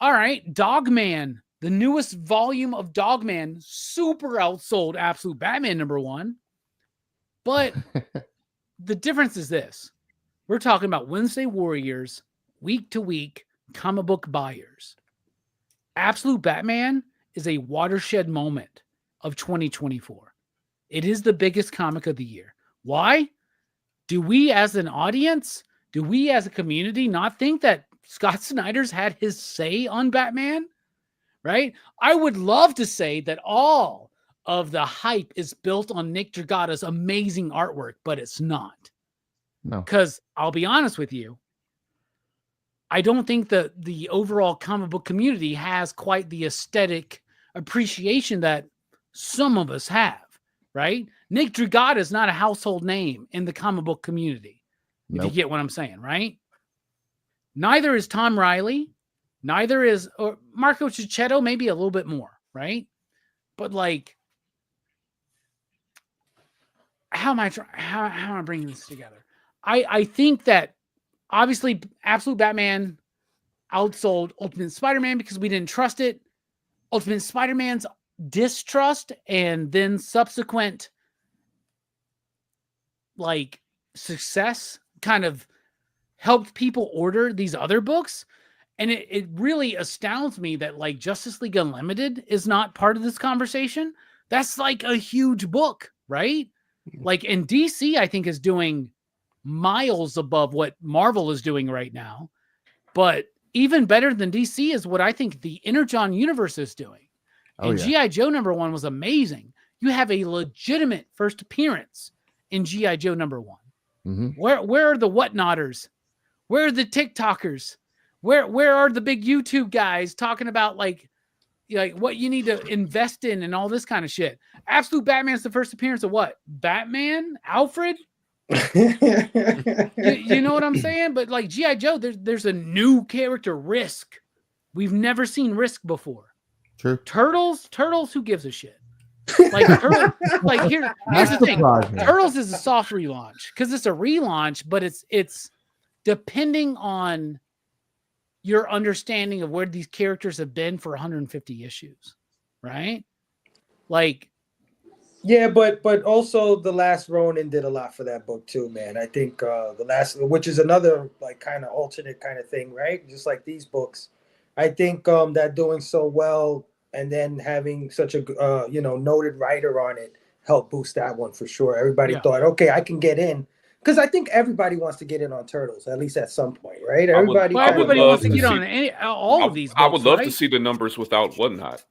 All right, Dogman, the newest volume of Dogman, super outsold Absolute Batman number 1. But the difference is this. We're talking about Wednesday Warriors, week to week comic book buyers. Absolute Batman is a watershed moment of 2024. It is the biggest comic of the year. Why? Do we as an audience, do we as a community not think that Scott Snyder's had his say on Batman? Right? I would love to say that all of the hype is built on Nick Dragata's amazing artwork, but it's not. No. Because I'll be honest with you, I don't think that the overall comic book community has quite the aesthetic appreciation that some of us have, right? Nick Dragata is not a household name in the comic book community, if you get what I'm saying, right? Neither is Tom Riley. Neither is Marco Cicchetto, maybe a little bit more, right? But like, how am I bringing this together? I think that obviously Absolute Batman outsold Ultimate Spider-Man because we didn't trust it. Ultimate Spider-Man's distrust and then subsequent like success kind of helped people order these other books. And it really astounds me that like Justice League Unlimited is not part of this conversation. That's like a huge book, right? Like, and DC, I think, is doing miles above what Marvel is doing right now. But even better than DC is what I think the Energon universe is doing. And G.I. Joe number 1 was amazing. You have a legitimate first appearance in G.I. Joe number 1. Mm-hmm. Where are the whatnotters? Where are the TikTokers? Where are the big YouTube guys talking about like what you need to invest in and all this kind of shit? Absolute Batman's the first appearance of what? Batman? Alfred? you know what I'm saying? But like G.I. Joe, there's a new character, Risk. We've never seen Risk before. True. Turtles, who gives a shit? Like, here's the thing. Turtles is a soft relaunch because it's a relaunch, but it's depending on your understanding of where these characters have been for 150 issues, right? Like, yeah, but also The Last Ronin did a lot for that book too, man. I think the last, which is another like kind of alternate kind of thing, right? Just like these books, I think that doing so well and then having such a noted writer on it helped boost that one for sure. Everybody thought, okay, I can get in because I think everybody wants to get in on Turtles at least at some point, right? I would- Everybody, I would Everybody love wants to to get see- on all of these books, I would love to right? see the numbers without Whatnot.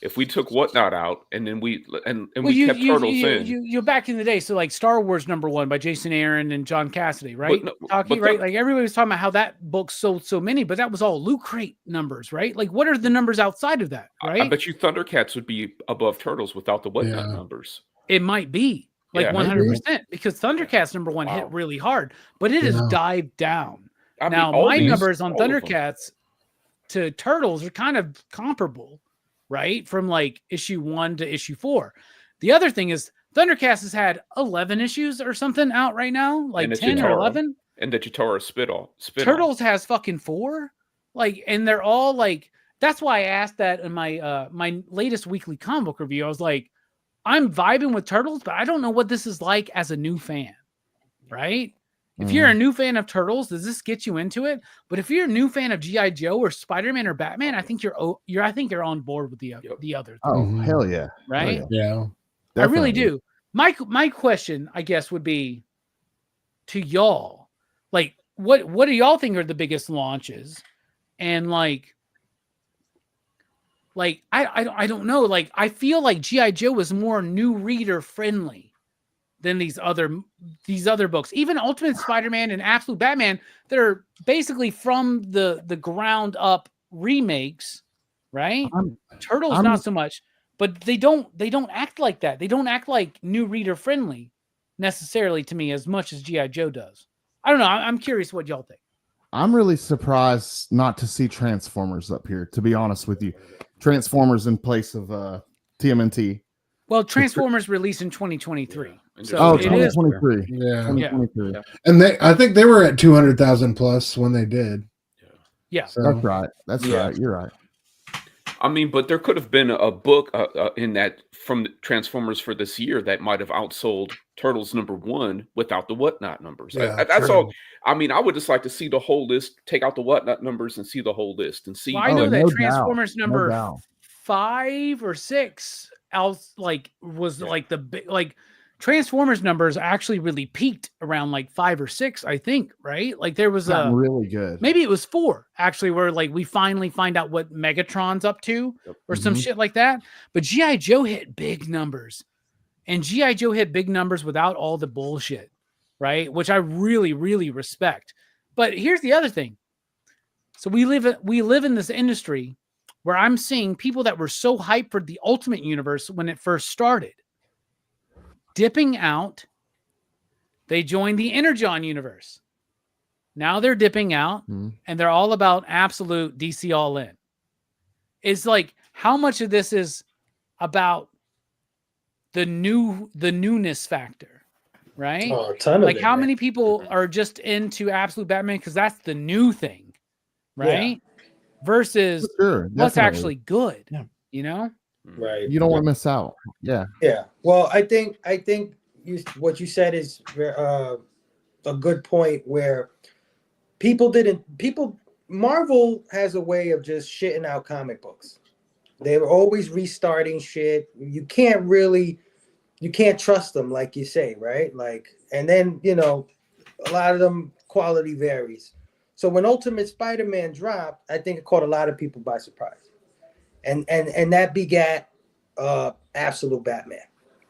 If we took Whatnot out and then we Well, we kept Turtles in. you back in the day, so like Star Wars #1 by Jason Aaron and John Cassidy, right? no, Taqi, but right? Like everybody was talking about how that book sold so many, but that was all Loot Crate numbers, right? Like what are the numbers outside of that, right? I bet you Thundercats would be above Turtles without the Whatnot numbers. It might be like Yeah, 100% because Thundercats #1 hit really hard, but it has dived down. I mean, Now all my these- numbers on all of them. Thundercats to Turtles are kind of comparable, right? From like issue 1 to issue 4. The other thing is Thundercats has had 11 issues or something out right now, like And the 10 or Chitara. 11. And the Chitara spit off. Turtles has fucking 4, like, and they're all like. That's why I asked that in my my latest weekly comic book review. I was like, I'm vibing with Turtles, but I don't know what this is like as a new fan, right? If you're a new fan of Turtles, does this get you into it? But if you're a new fan of G.I. Joe or Spider-Man or Batman, I think you're on board with the other. Oh, hell yeah. Right? Hell yeah. I really Definitely. do. My question, I guess, would be to y'all, like, what do y'all think are the biggest launches? And like I don't know. Like I feel like G.I. Joe is more new reader friendly than these other books. Even Ultimate Spider-Man and Absolute Batman, they're basically from the ground up remakes, right? Turtles not so much, but they don't act like that. They don't act like new reader friendly necessarily to me as much as G.I. Joe does. I don't know. I'm curious what y'all think. I'm really surprised not to see Transformers up here, to be honest with you. Transformers in place of TMNT. Well, Transformers released in 2023. So Oh, it is 2023. Yeah. 2023. Yeah. And I think they were at 200,000 plus when they did. Yeah. So, That's right. That's Yeah. right. You're right. I mean, but there could have been a book in that from the Transformers for this year that might have outsold Turtles #1 without the Whatnot numbers. Yeah, That's true. all. I mean, I would just like to see the whole list, take out the Whatnot numbers and see the whole list and see. Well, I know that no Transformers doubt. No number doubt. 5 or 6 else was like the big Transformers numbers actually really peaked around like 5 or 6, I think, right? Like there was Gotten really good. maybe it was 4 actually, where like we finally find out what Megatron's up to or some Mhm. shit like that. But G.I. Joe hit big numbers, and G.I. Joe hit big numbers without all the bullshit, right? Which I really, really respect. But here's the other thing. So we live in this industry where I'm seeing people that were so hyped for the Ultimate Universe when it first started dipping out. They joined the Energon universe. Now they're dipping out and they're all about absolute DC All In. It's like how much of this is about the newness factor, right? Oh, a ton of Like it, how man. many people are just into Absolute Batman because that's the new thing, right? Versus Sure, what's definitely. actually good, you know? Right. You don't want to miss out. Yeah. Yeah. Well, I think what you said is a good point where Marvel has a way of just shitting out comic books. They were always restarting shit. You can't trust them, like you say, right? Like, and then, a lot of them quality varies. So when Ultimate Spider-Man dropped, I think it caught a lot of people by surprise. And that begat Absolute Batman,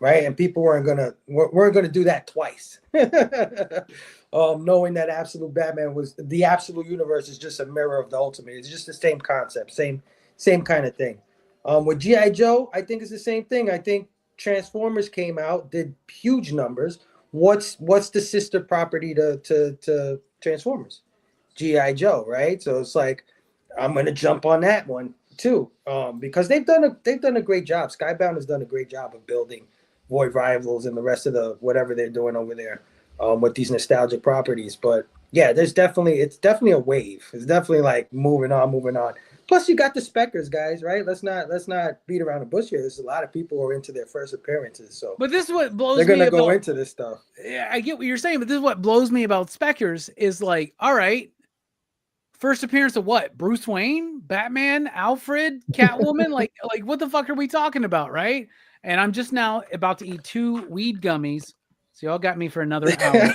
right? And people weren't gonna do that twice. Knowing that Absolute Batman was the Absolute Universe is just a mirror of the Ultimate. It's just the same concept, same kind of thing. With G.I. Joe, I think it's the same thing. I think Transformers came out, did huge numbers. What's the sister property to Transformers? G.I. Joe, right? So it's like I'm gonna jump on that one too, because they've done a great job. Skybound has done a great job of building Void Rivals and the rest of the whatever they're doing over there with these nostalgic properties. But yeah, it's definitely a wave. It's definitely like moving on. Plus, you got the Speckers guys, right? Let's not beat around the bush here. There's a lot of people who are into their first appearances, so But this is what blows they're me gonna go about- into this stuff. Yeah, I get what you're saying, but this is what blows me about Speckers is like, all right, first appearance of what? Bruce Wayne, Batman, Alfred, Catwoman? like what the fuck are we talking about, right? And I'm just now about to eat 2 weed gummies So y'all got me for another hour.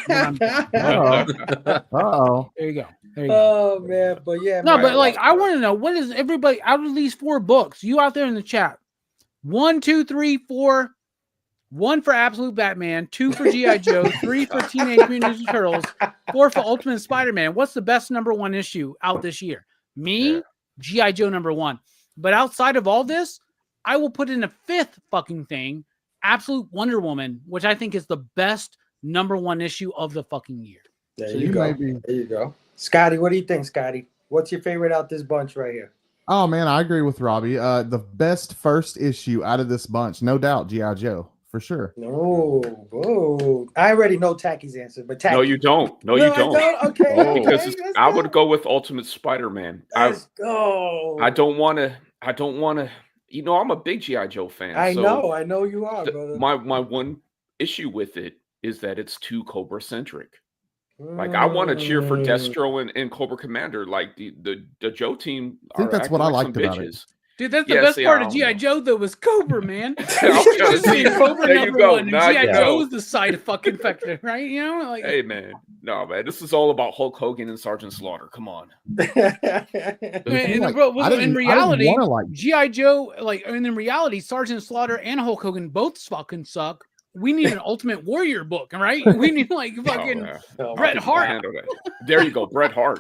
Uh-oh. There you go. Oh man, but yeah, no, man. but like I want to know, what is everybody out of these 4 books? You out there in the chat, 1, 2, 3, 4. 1 for Absolute Batman, 2 for G.I. Joe, 3 for Teenage Mutant Ninja Turtles, 4 for Ultimate Spider-Man. What's the best #1 issue out this year? Me, G.I. Joe #1. But outside of all this, I will put in a 5th fucking thing, Absolute Wonder Woman, which I think is the best #1 issue of the fucking year. There you go. There you go. Scotty, what do you think, Scotty? What's your favorite out this bunch right here? Oh man, I agree with Robbie. The best first issue out of this bunch, no doubt, G.I. Joe. For sure. No, I already know Taqi's answer, but Taqi. No, you don't. No, you don't. Okay, because I would go with Ultimate Spider-Man. Let's go. I don't want to. You know, I'm a big G.I. Joe fan. I know you are, brother. My one issue with it is that it's too Cobra centric. Like I want to cheer for Destro and Cobra Commander. Like the Joe team. I think that's what I liked about it. Dude, that's the best part of G.I. Joe, though, was Cobra, man. Cobra there you go. And G.I. Joe is the side fucking factor, right? You know, like, hey, man. No, man. This is all about Hulk Hogan and Sergeant Slaughter. Come on. In reality, G.I. Joe, in reality, Sergeant Slaughter and Hulk Hogan both fucking suck. We need an Ultimate Warrior book, right? We need fucking Bret Hart. There you go, Bret Hart.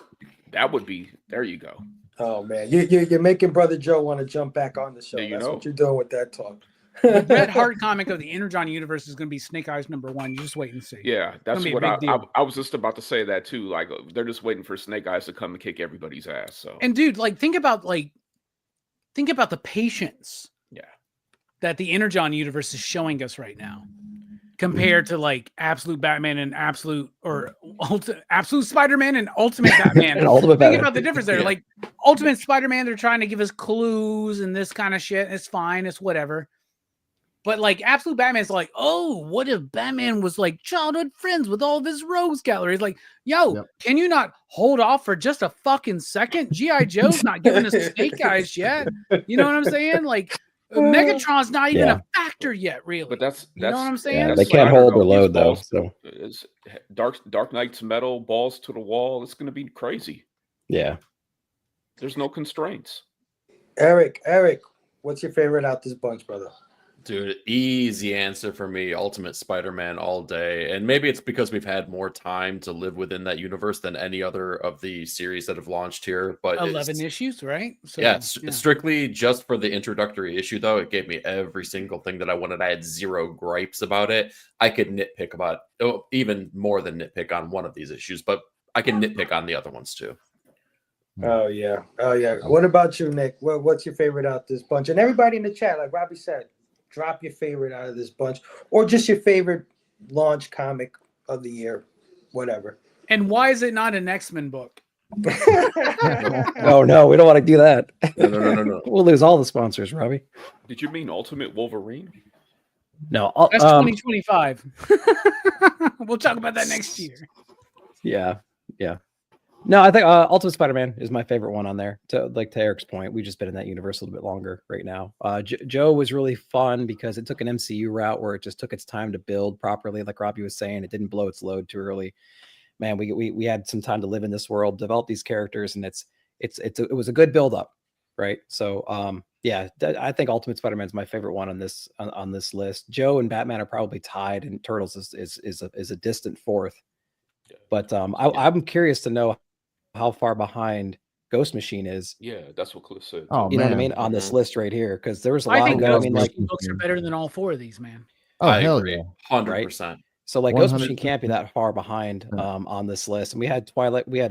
That would be. There you go. Oh man, you're making Brother Joe want to jump back on the show. That's what you're doing with that talk. The Bret Hart comic of the Energon universe is going to be Snake Eyes #1. You just wait and see. Yeah, that's what I was just about to say that too. Like they're just waiting for Snake Eyes to come and kick everybody's ass. So and dude, think about the patience. Yeah. That the Energon universe is showing us right now, compared to Absolute Batman and Absolute Spider-Man and Ultimate Batman. Think about the difference there. Yeah. Like Ultimate Spider-Man, they're trying to give us clues and this kind of shit. It's fine. It's whatever. But Absolute Batman's like, oh, what if Batman was childhood friends with all of his rogues gallery? It's like, yo, can you not hold off for just a fucking second? G.I. Joe's not giving us Snake Eyes yet. You know what I'm saying? Megatron's not even a factor yet, really. But that's you know what I'm saying? Yeah, they can't hold their load though. So Dark Knight's metal, balls to the wall. It's going to be crazy. Yeah. There's no constraints. Eric, what's your favorite out this bunch, brother? Dude, easy answer for me. Ultimate Spider-Man all day. And maybe it's because we've had more time to live within that universe than any other of the series that have launched here. But 11 issues, right? So, yeah, strictly just for the introductory issue, though. It gave me every single thing that I wanted. I had zero gripes about it. I could nitpick about even more than nitpick on one of these issues, but I can nitpick on the other ones too. Oh yeah. What about you, Nick? What's your favorite out this bunch? And everybody in the chat, like Robbie said, drop your favorite out of this bunch, or just your favorite launch comic of the year, whatever. And why is it not an X-Men book? Oh no, we don't want to do that. No. We'll lose all the sponsors, Robbie. Did you mean Ultimate Wolverine? No, that's 2025. We'll talk about that next year. Yeah. No, I think Ultimate Spider-Man is my favorite one on there. To Eric's point, we've just been in that universe a little bit longer right now. Joe was really fun because it took an MCU route where it just took its time to build properly. Like Robbie was saying, it didn't blow its load too early. Man, we had some time to live in this world, develop these characters, and it was a good build up, right? So I think Ultimate Spider-Man is my favorite one on this list. Joe and Batman are probably tied, and Turtles is a distant fourth. But I'm curious to know how far behind Ghost Machine is. Yeah, that's what Cliff said. Oh, you know what I mean on this list right here, because there was a lot. I think Ghost Machine books are better than all four of these, man. Oh, hell agree. Yeah, 100%. So Ghost Machine can't be that far behind on this list. And we had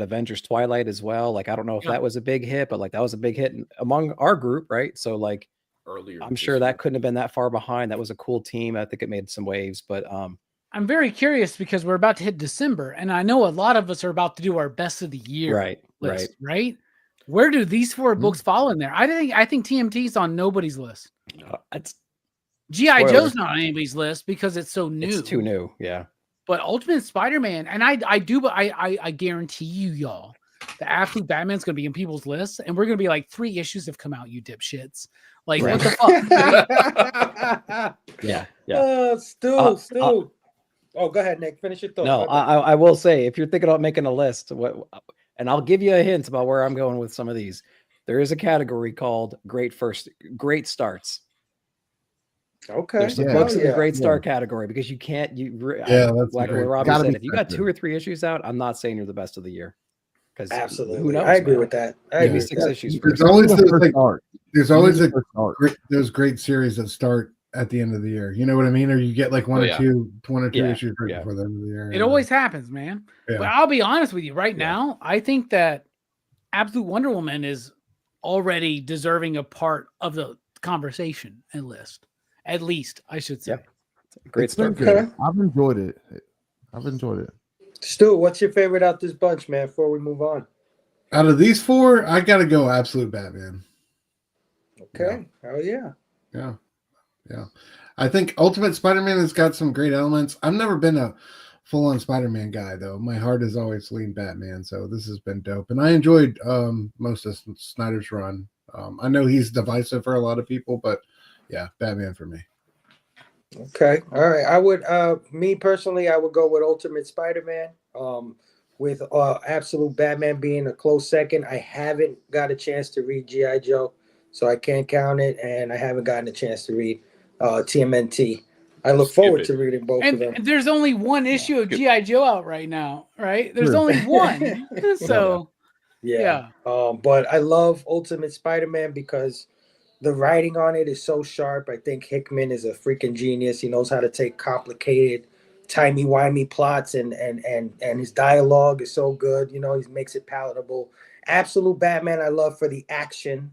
Avengers Twilight as well. I don't know if that was a big hit, but that was a big hit among our group, right? So earlier, I'm sure that couldn't have been that far behind. That was a cool team. I think it made some waves, but I'm very curious because we're about to hit December, and I know a lot of us are about to do our best of the year list, right? Where do these four books fall in there? I think TMT's on nobody's list. It's G.I. Joe's not on anybody's list because it's so new. It's too new, yeah. But Ultimate Spider-Man, and I guarantee you, y'all, the Absolute Batman's going to be in people's lists, and we're going to be 3 issues have come out, you dipshits. What the fuck? Yeah. Stu. Oh, go ahead, Nick. Finish your thought. No, I will say, if you're thinking about making a list, and I'll give you a hint about where I'm going with some of these. There is a category called great starts. Okay. There's some books in the great start category because you can't. That's like what Robbie said. If you got 2 or 3 issues out, I'm not saying you're the best of the year. Because absolutely, who knows? I agree with that. Give me 6 issues. There's always those great series that start at the end of the year. You know what I mean? Or you get like one or two issues right before the end of the year. It always happens, man. Yeah. But I'll be honest with you right now. I think that Absolute Wonder Woman is already deserving a part of the conversation and list. At least, I should say. Great start. Okay. I've enjoyed it. Stu, what's your favorite out this bunch, man, before we move on? Out of these 4, I got to go Absolute Batman. Okay. Oh, yeah. Yeah. I think Ultimate Spider-Man has got some great elements. I've never been a full-on Spider-Man guy, though. My heart has always leaned Batman, so this has been dope. And I enjoyed most of Snyder's run. I know he's divisive for a lot of people, but yeah, Batman for me. Okay. All right. I would, me personally, I would go with Ultimate Spider-Man. With Absolute Batman being a close second. I haven't got a chance to read G.I. Joe, so I can't count it, and I haven't gotten a chance to read TMNT. I look forward to reading both of them. And there's only one issue of G.I. Joe out right now, right? There's only one. So, yeah. But I love Ultimate Spider-Man because the writing on it is so sharp. I think Hickman is a freaking genius. He knows how to take complicated, timey-wimey plots and his dialogue is so good. You know, he makes it palatable. Absolute Batman I love for the action.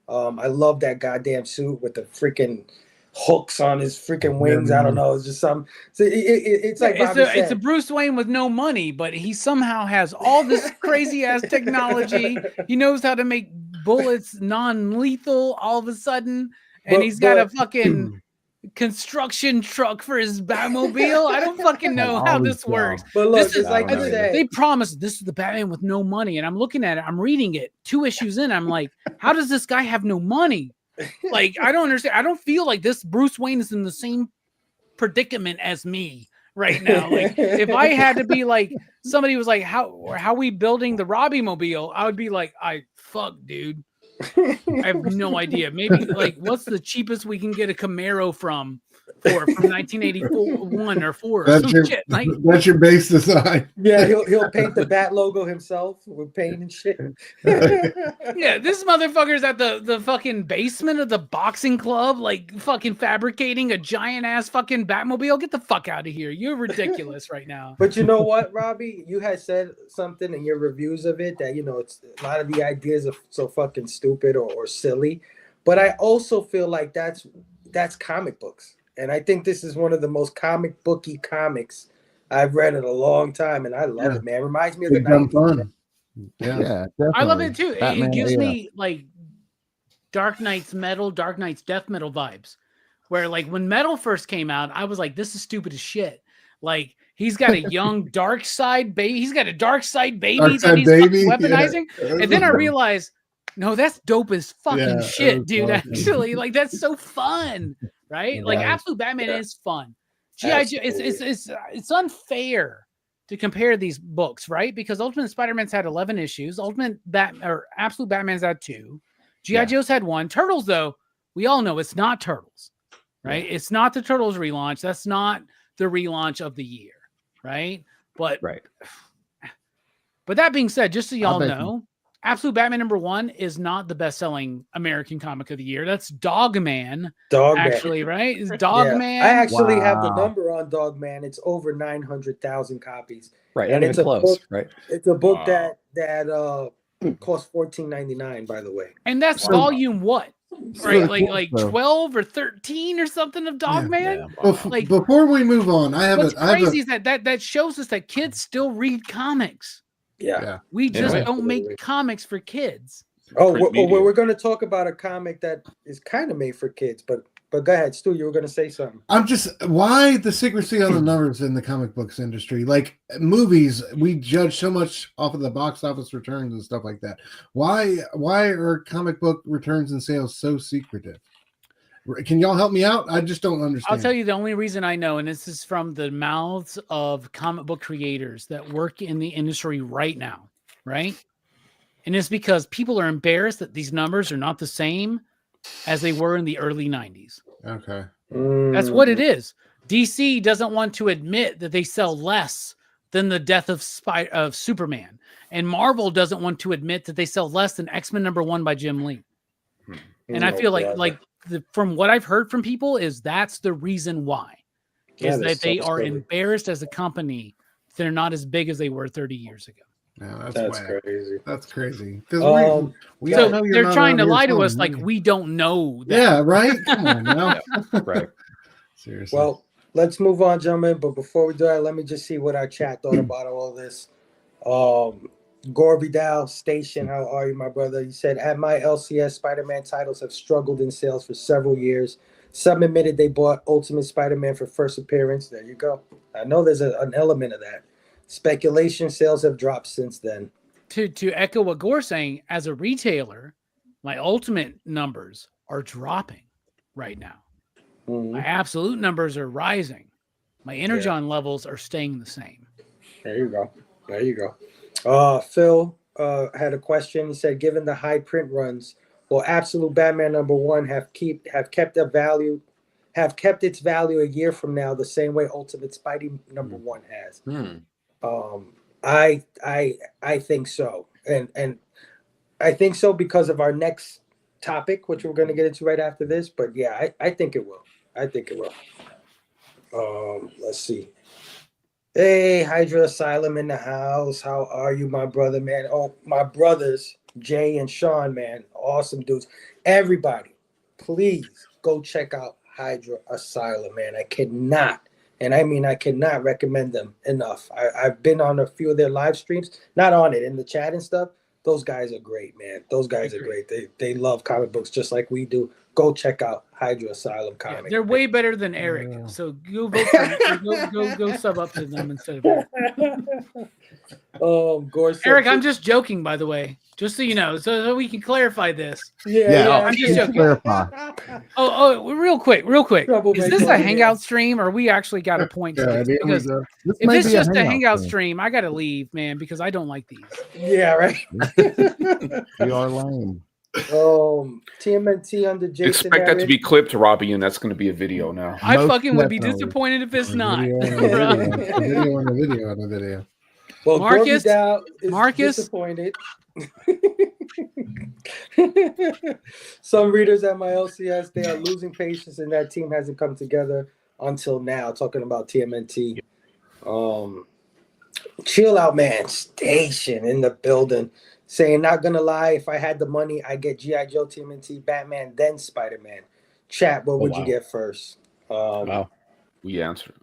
I love that goddamn suit with the freaking hooks on his freaking wings. I don't know. It's just some. So it's like it's a Bruce Wayne with no money, but he somehow has all this crazy ass technology. He knows how to make bullets non-lethal all of a sudden, and he's got a fucking construction truck for his Batmobile. I don't fucking know how this works. But look, this is like I said, they promised this is the Batman with no money, and I'm looking at it. I'm reading it 2 issues in. I'm like, how does this guy have no money? Like, I don't understand. I don't feel like this Bruce Wayne is in the same predicament as me right now. Like, if I had to be like, somebody was like, how are we building the Robbie mobile? I would be like, dude. I have no idea. Maybe like, what's the cheapest we can get a Camaro from 1981 or 4 or that's some shit. Like, that's your base design. Yeah, he'll paint the Bat logo himself with paint and shit. Yeah, this motherfucker's at the fucking basement of the boxing club, like fucking fabricating a giant ass fucking Batmobile. Get the fuck out of here. You're ridiculous right now. But you know what, Robbie? You had said something in your reviews of it that, you know, it's a lot of the ideas are so fucking stupid or silly. But I also feel like that's comic books. And I think this is one of the most comic booky comics I've read in a long time, and I love it, man. It reminds me of the 90s. Yeah, I love it too. It gives me like Dark Knight's Death Metal vibes, where like when Metal first came out, I was like, this is stupid as shit. Like, he's got a young dark side baby. He's got a dark side baby that he's weaponizing. Yeah. And then I realized, no, that's dope as fucking shit, dude. Awesome. Actually, like, that's so fun. Right? Like, Absolute Batman is fun. G.I. Joe, it's unfair to compare these books, right? Because Ultimate Spider-Man's had 11 issues. Absolute Batman's had 2. G.I. Joe's had 1. Turtles, though, we all know it's not Turtles, right? Yeah. It's not the Turtles relaunch. That's not the relaunch of the year, right? But that being said, just so y'all know, Absolute Batman #1 is not the best-selling American comic of the year. That's Dogman. Actually, right? It's Dogman. I actually have the number on Dogman. It's over 900,000 copies. Right, and it's close. Book, right? It's a book that cost $14.99, by the way. And that's volume what? Right, like 12 or 13 or something of Dogman. Yeah. Like, before we move on, what's crazy is that shows us that kids still read comics. Yeah. We just don't make comics for kids. We're going to talk about a comic that is kind of made for kids, but go ahead, Stu, you were going to say something. I'm just, why the secrecy on the numbers in the comic books industry? Like movies, we judge so much off of the box office returns and stuff like that. Why are comic book returns and sales so secretive? Can y'all help me out? I just don't understand. I'll tell you the only reason I know, and this is from the mouths of comic book creators that work in the industry right now, right? And it's because people are embarrassed that these numbers are not the same as they were in the early 90s. Okay. That's what it is. DC doesn't want to admit that they sell less than the death of Superman. And Marvel doesn't want to admit that they sell less than X-Men #1 by Jim Lee. And I feel from what I've heard from people is that's the reason why. Is that they are embarrassed as a company. They're not as big as they were 30 years ago. Yeah, that's crazy. That's crazy. Because we so all know they're trying to lie to us like we don't know that. Yeah, right? Come on now. Right. Seriously. Well, let's move on, gentlemen. But before we do that, let me just see what our chat thought about all this. Gore Vidal Station, how are you, my brother? He said, at my LCS, Spider-Man titles have struggled in sales for several years. Some admitted they bought Ultimate Spider-Man for first appearance. There you go. I know there's an element of that. Speculation sales have dropped since then. To echo what Gore's saying, as a retailer, my Ultimate numbers are dropping right now. My absolute numbers are rising. My Energon levels are staying the same. There you go. There you go. Phil had a question. He said, given the high print runs, will Absolute Batman #1 have kept its value a year from now the same way Ultimate Spidey #1 has? I think so. And I think so because of our next topic, which we're going to get into right after this. But yeah, I think it will. I think it will. Let's see. Hey, Hydra Asylum in the house. How are you, my brother, man? Oh, my brothers, Jay and Sean, man. Awesome dudes. Everybody, please go check out Hydra Asylum, man. I cannot recommend them enough. I've been on a few of their live streams, not on it, in the chat and stuff. Those guys are great, man. Those guys are great. They love comic books just like we do. Go check out Hydra Asylum comics. Yeah, they're way better than Eric. So go vote for go sub up to them instead of Eric. Eric, I'm just joking, by the way. Just so you know, so we can clarify this. I'm just joking. Oh, real quick. Is this a hangout stream, or we actually got a point? Because if it's just a hangout stream, I gotta leave, man, because I don't like these. Yeah, right. We are lame. TMNT under Jason. Expect that to be clipped, Robbie, and that's going to be a video now. I fucking would be disappointed if it's not. Video. Well, Marcus is disappointed. Some readers at my LCS, they are losing patience, and that team hasn't come together until now. Talking about TMNT. Chill out, man. Station in the building. Saying, not gonna lie, if I had the money, I'd get G.I. Joe, TMNT, Batman, then Spider-Man. Chat, what would you get first? We answered.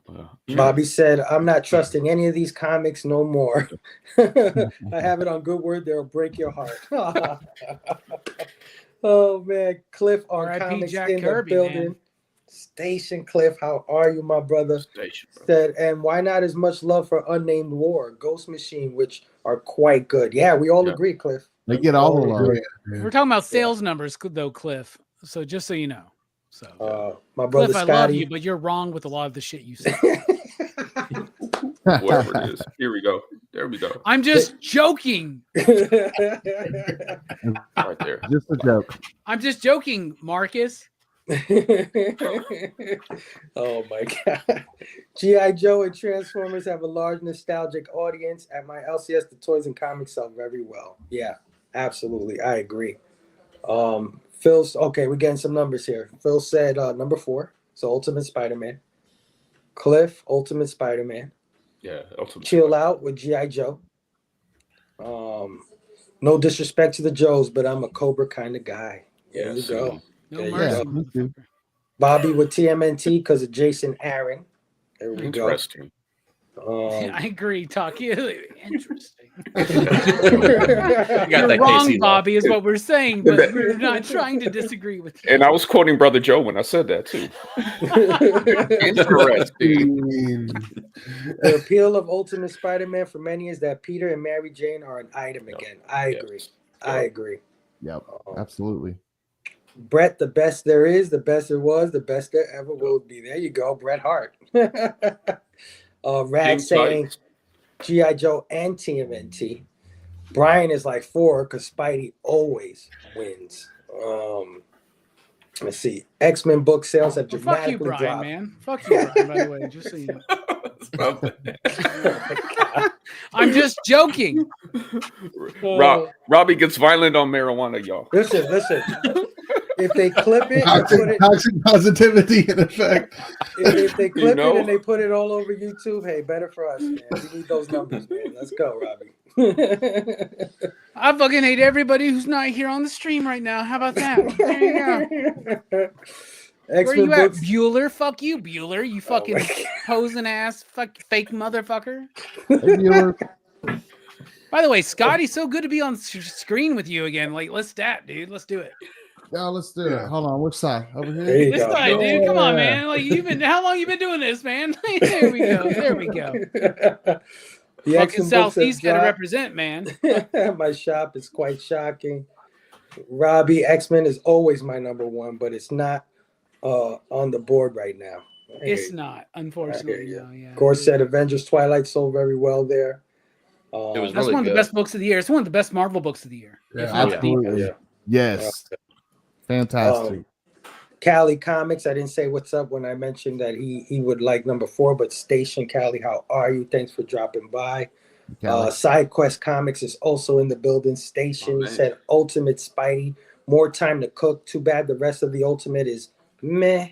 Bobby said, I'm not trusting any of these comics no more. I have it on good word, they'll break your heart. Oh, man. Cliff on comics Jack in Kirby, the building. Man. Station Cliff, how are you, my brother? Station, bro. Said, and why not as much love for Unnamed War, Ghost Machine, which are quite good. Yeah, we all agree, Cliff. They get all the love. We're talking about sales numbers, though, Cliff. So just so you know. So, my brother Cliff, Scotty, I love you, but you're wrong with a lot of the shit you say. Whatever it is. Here we go. There we go. I'm just joking. Right there. Just a joke. I'm just joking, Marcus. Oh my god. G.I. Joe and Transformers have a large nostalgic audience. At my LCS, the toys and comics sell very well. Yeah, absolutely. I agree. Phil's okay, we're getting some numbers here. Phil said number 4, so Ultimate Spider-Man. Cliff, Ultimate Spider-Man. Yeah, Ultimate Chill Spider-Man. out with G.I. Joe. No disrespect to the Joes, but I'm a Cobra kind of guy. There you go. No mercy. Bobby with TMNT because of Jason Aaron. There we go. Interesting. I agree, Taqi. Interesting. You're wrong, Bobby, is what we're saying, but we're not trying to disagree with you. And I was quoting Brother Joe when I said that too. Interesting. The appeal of Ultimate Spider-Man for many is that Peter and Mary Jane are an item again. I agree. I agree. Yep, absolutely. Brett, the best there is, the best there was, the best there ever will be. There you go, Bret Hart. Rad saying G.I. Joe and TMNT. Brian is like 4 because Spidey always wins. Let's see. X-Men book sales have dramatically fuck you, Brian, dropped. Man. Fuck you, Brian, by the way, just so you know. I'm just joking. Robbie gets violent on marijuana, y'all. Listen. If they clip it, toxic positivity in effect. If they clip it and they put it all over YouTube, hey, better for us, man. We need those numbers, man. Let's go, Robbie. I fucking hate everybody who's not here on the stream right now. How about that? There you go. Where you at, Bueller? Fuck you, Bueller. You fucking posing ass, fake motherfucker. Hey, Bueller. By the way, Scotty, so good to be on screen with you again. Like, let's stat, dude. Let's do it. Yeah, let's do it. Hold on, which side? Over here. This side, dude. Come on, man. Like how long you been doing this, man? There we go. The fucking Southeast gotta represent, man. My shop is quite shocking. Robbie, X-Men is always my number 1, but it's not on the board right now. It's not, unfortunately. No, yeah. Gore said Avengers Twilight sold very well there. That's one of the best books of the year. It's one of the best Marvel books of the year. Yeah, absolutely. Yes. Fantastic. Cali Comics, I didn't say what's up when I mentioned that he would like number 4, but Station Cali, how are you? Thanks for dropping by. Side Quest Comics is also in the building. Station said Ultimate Spidey, more time to cook. Too bad the rest of the Ultimate is meh.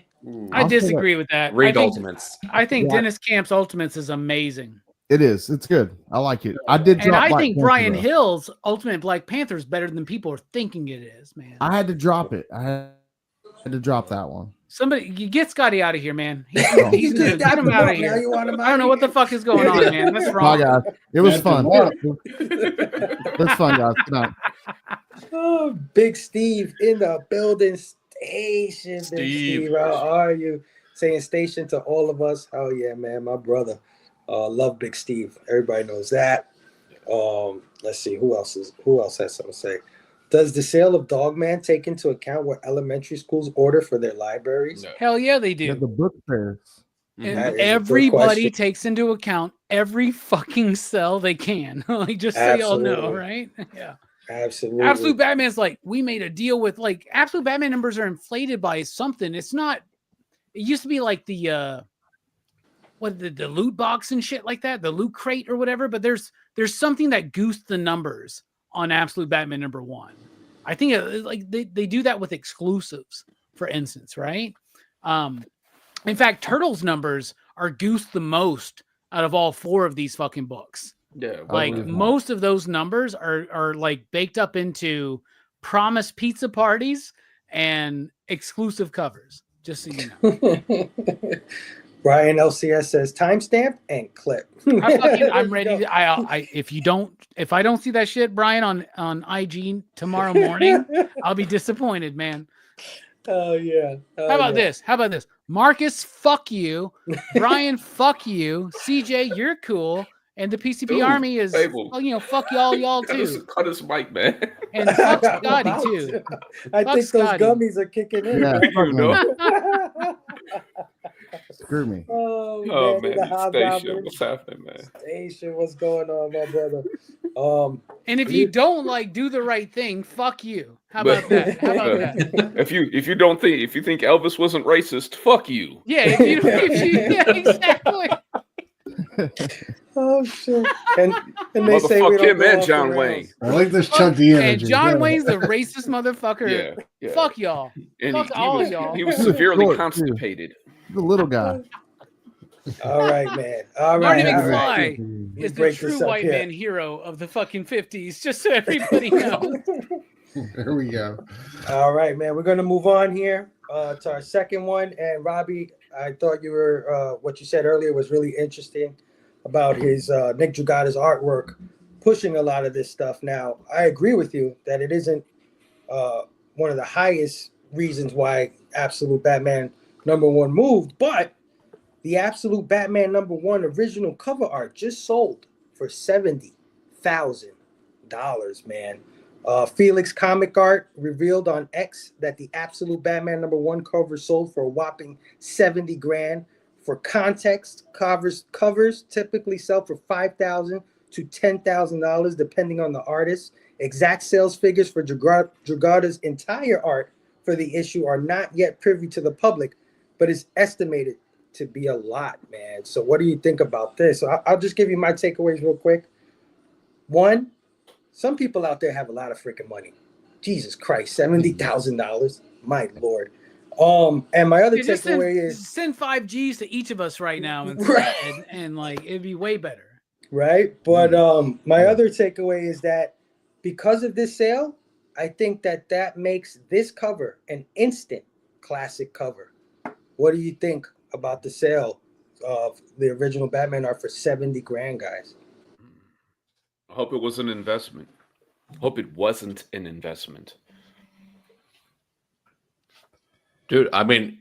I disagree with that. Read Ultimates. I think Dennis Camp's Ultimates is amazing. It is. It's good. I like it. I did. And I think Brian Hill's Ultimate Black Panther is better than people are thinking it is, man. I had to drop it. I had to drop that one. Somebody, you get Scotty out of here, man. He's good. Get him out of here. I don't know what the fuck is going on, man. That's wrong. Bye, guys. It was fun. That's fun, guys. Good night. Oh, Big Steve in the building. Station, Big Steve. How are you? Saying Station to all of us. Oh yeah, man, my brother. Love Big Steve. Everybody knows that. Let's see who else has something to say. Does the sale of Dogman take into account what elementary schools order for their libraries? No. Hell yeah, they do. Yeah, the book fairs. And everybody takes into account every fucking sell they can. Like, just so y'all know, right? Yeah. Absolutely. Absolute Batman's like, we made a deal with, like, Absolute Batman numbers are inflated by something. It's not, it used to be like the loot box and shit like that, the loot crate or whatever, but there's something that goosed the numbers on Absolute Batman number 1. I think they do that with exclusives, for instance, right? In fact, Turtles numbers are goosed the most out of all 4 of these fucking books. Yeah, like most of those numbers are like baked up into promised pizza parties and exclusive covers. Just so you know. Brian LCS says timestamp and clip. I'm ready. If I don't see that shit, Brian, on IG tomorrow morning, I'll be disappointed, man. Oh yeah. How about this? Marcus, fuck you. Brian, fuck you. CJ, you're cool. And the PCP Army is, Phable. Fuck y'all too. Cut his mic, man. And fuck Scotty too. I think Scotty. Those gummies are kicking in. Yeah, no. Screw me. Oh man, Station, what's happening, man? Station, what's going on, my brother? And if you don't do the right thing, fuck you. How about that? If you think Elvis wasn't racist, fuck you. Yeah, exactly. Oh shit! And they say we don't him and John Wayne. I like this chunky energy. And John Wayne's the racist motherfucker. Yeah. Fuck y'all. And fuck all y'all. He was severely constipated. The little guy. All right, man. All right. Marty McFly is the true white man hero of the fucking 50s. Just so everybody knows. There we go. All right, man. We're gonna move on here to our second one. And Robbie, I thought you were what you said earlier was really interesting about his Nick Dragata's artwork pushing a lot of this stuff. Now, I agree with you that it isn't one of the highest reasons why Absolute Batman number 1 moved, but the Absolute Batman number 1 original cover art just sold for $70,000, man. Felix Comic Art revealed on X that the Absolute Batman #1 cover sold for a whopping 70 grand. For context, covers typically sell for $5,000 to $10,000 depending on the artist. Exact sales figures for Dragotta's entire art for the issue are not yet privy to the public, but is estimated to be a lot, man. So what do you think about this? So I'll just give you my takeaways real quick. One, some people out there have a lot of freaking money. Jesus Christ, $70,000. My Lord. And my other takeaway is send 5 Gs to each of us right now and right. and like it'd be way better. Right. But my other takeaway is that because of this sale, I think that makes this cover an instant classic cover. What do you think about the sale of the original Batman art for 70 grand, guys? I hope it was an investment. Hope it wasn't an investment. Dude, I mean,